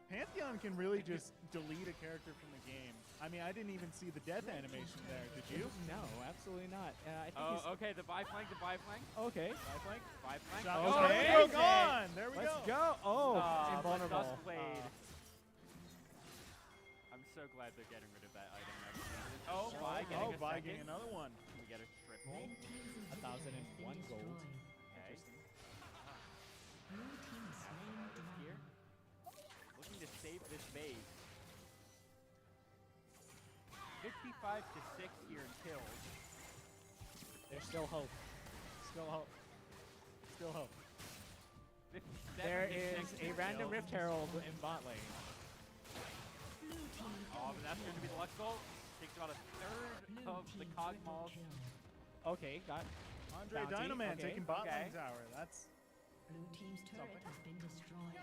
Pantheon can really just delete a character from the game. I mean, I didn't even see the death animation there. Did you? No, absolutely not. I think Oh, okay, the buy flank, the buy flank. Okay. Buy flank? Buy flank. Shot Oh, Okay. Ferrico amazing. gone. There we Let's go. go. Oh, But invulnerable. Duskblade. I'm so glad they're getting rid of that item next year. Oh, by getting a by second. getting another one. We get a triple. Red team's 1,001 gold. Okay. Blue team slain dragon. Here. Looking to save this base. 55 to 6 here in kills. There's still hope. Still hope. Still hope. 57 There to is 6 a in random kills. Rift Herald in bot lane. Blue team Oh, but that's going to be the Lux ult. Takes about a third Blue of the team Cogmals. triple kill. Okay, got Andre Bounty, Dynaman okay, taking bot okay. lane tower. That's Blue team's turret has been destroyed.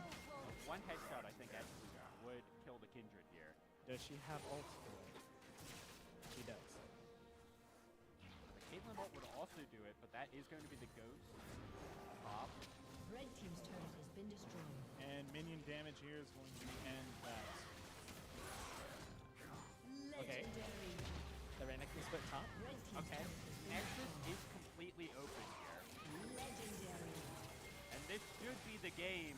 One headshot, I think, actually would kill the Kindred here. Does she have ult? She does. The Caitlyn ult would also do it, but that is going to be the Ghost pop. Red team's turret has been destroyed. and minion damage here is going to end that. Okay. Legendary. The Renekton can split top. Red team's Okay. turret has been Nexus destroyed. is completely open here. Legendary. And this should be the game.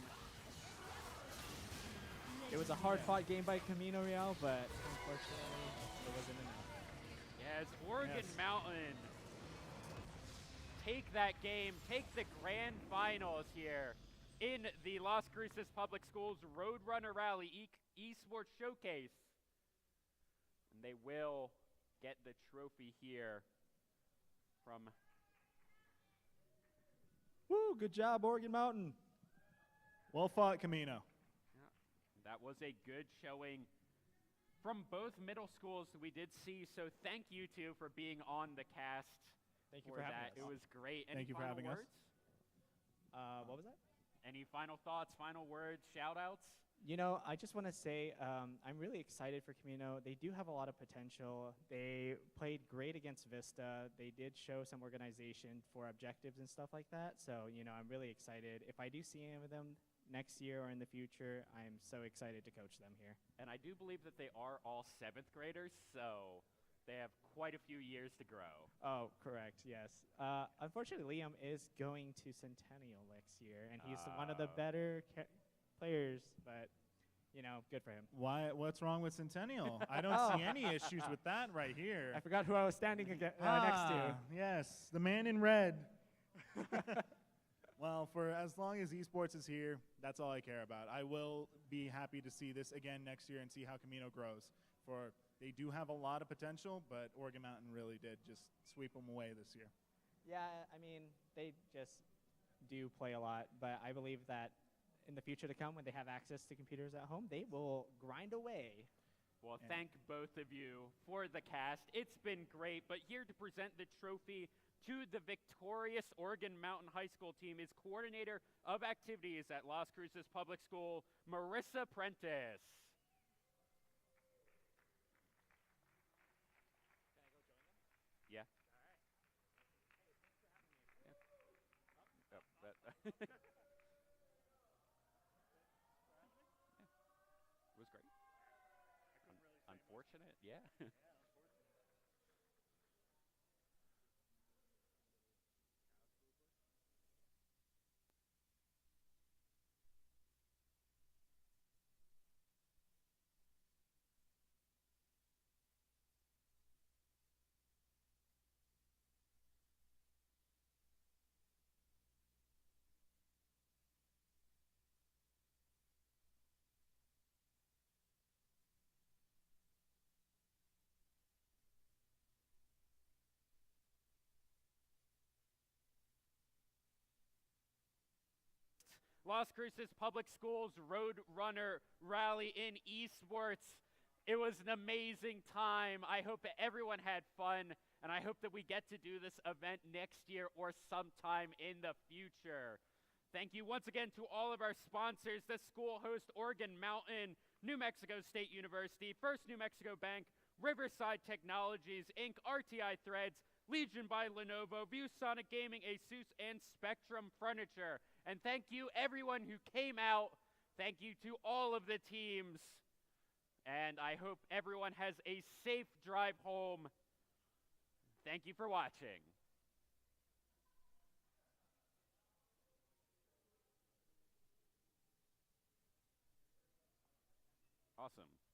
It was a hard-fought game by Camino Real, but unfortunately, it wasn't enough. Yes, Oregon Yes. Mountain. Take that game, take the grand finals here in the Las Cruces Public Schools Roadrunner Rally Esports Showcase. And they will get the trophy here from... Woo! Good job, Oregon Mountain. Well fought, Camino. That was a good showing from both middle schools we did see. So thank you two for being on the cast. Thank you for having that. us. It was great. Thank you for final having us. words? What was that? Any final thoughts, final words, shout outs? You know, I just want to say I'm really excited for Camino. They do have a lot of potential. They played great against Vista. They did show some organization for objectives and stuff like that. So, you know, I'm really excited. If I do see any of them next year or in the future, I'm so excited to coach them here. And I do believe that they are all 7th graders, so they have quite a few years to grow. Oh, correct, yes. Unfortunately, Liam is going to Centennial next year, and he's one of the better players, but, you know, good for him. Why? What's wrong with Centennial? I don't see any issues with that right here. I forgot who I was standing next to. Yes, the man in red. Well, for as long as esports is here, that's all I care about. I will be happy to see this again next year and see how Camino grows. For they do have a lot of potential, but Oregon Mountain really did just sweep them away this year. Yeah, I mean, they just do play a lot, but I believe that in the future to come, when they have access to computers at home, they will grind away. Well, thank both of you for the cast. It's been great, but here to present the trophy to the victorious Oregon Mountain High School team is Coordinator of Activities at Las Cruces Public School, Marissa Prentice. Yeah. It was great. Unfortunate, yeah. Las Cruces Public Schools Road Runner Rally in Esports. It was an amazing time. I hope that everyone had fun, and I hope that we get to do this event next year or sometime in the future. Thank you once again to all of our sponsors, the school host Oregon Mountain, New Mexico State University, First New Mexico Bank, Riverside Technologies, Inc., RTI Threads, Legion by Lenovo, ViewSonic Gaming, Asus, and Spectrum Furniture. And thank you everyone who came out. Thank you to all of the teams. And I hope everyone has a safe drive home. Thank you for watching. Awesome.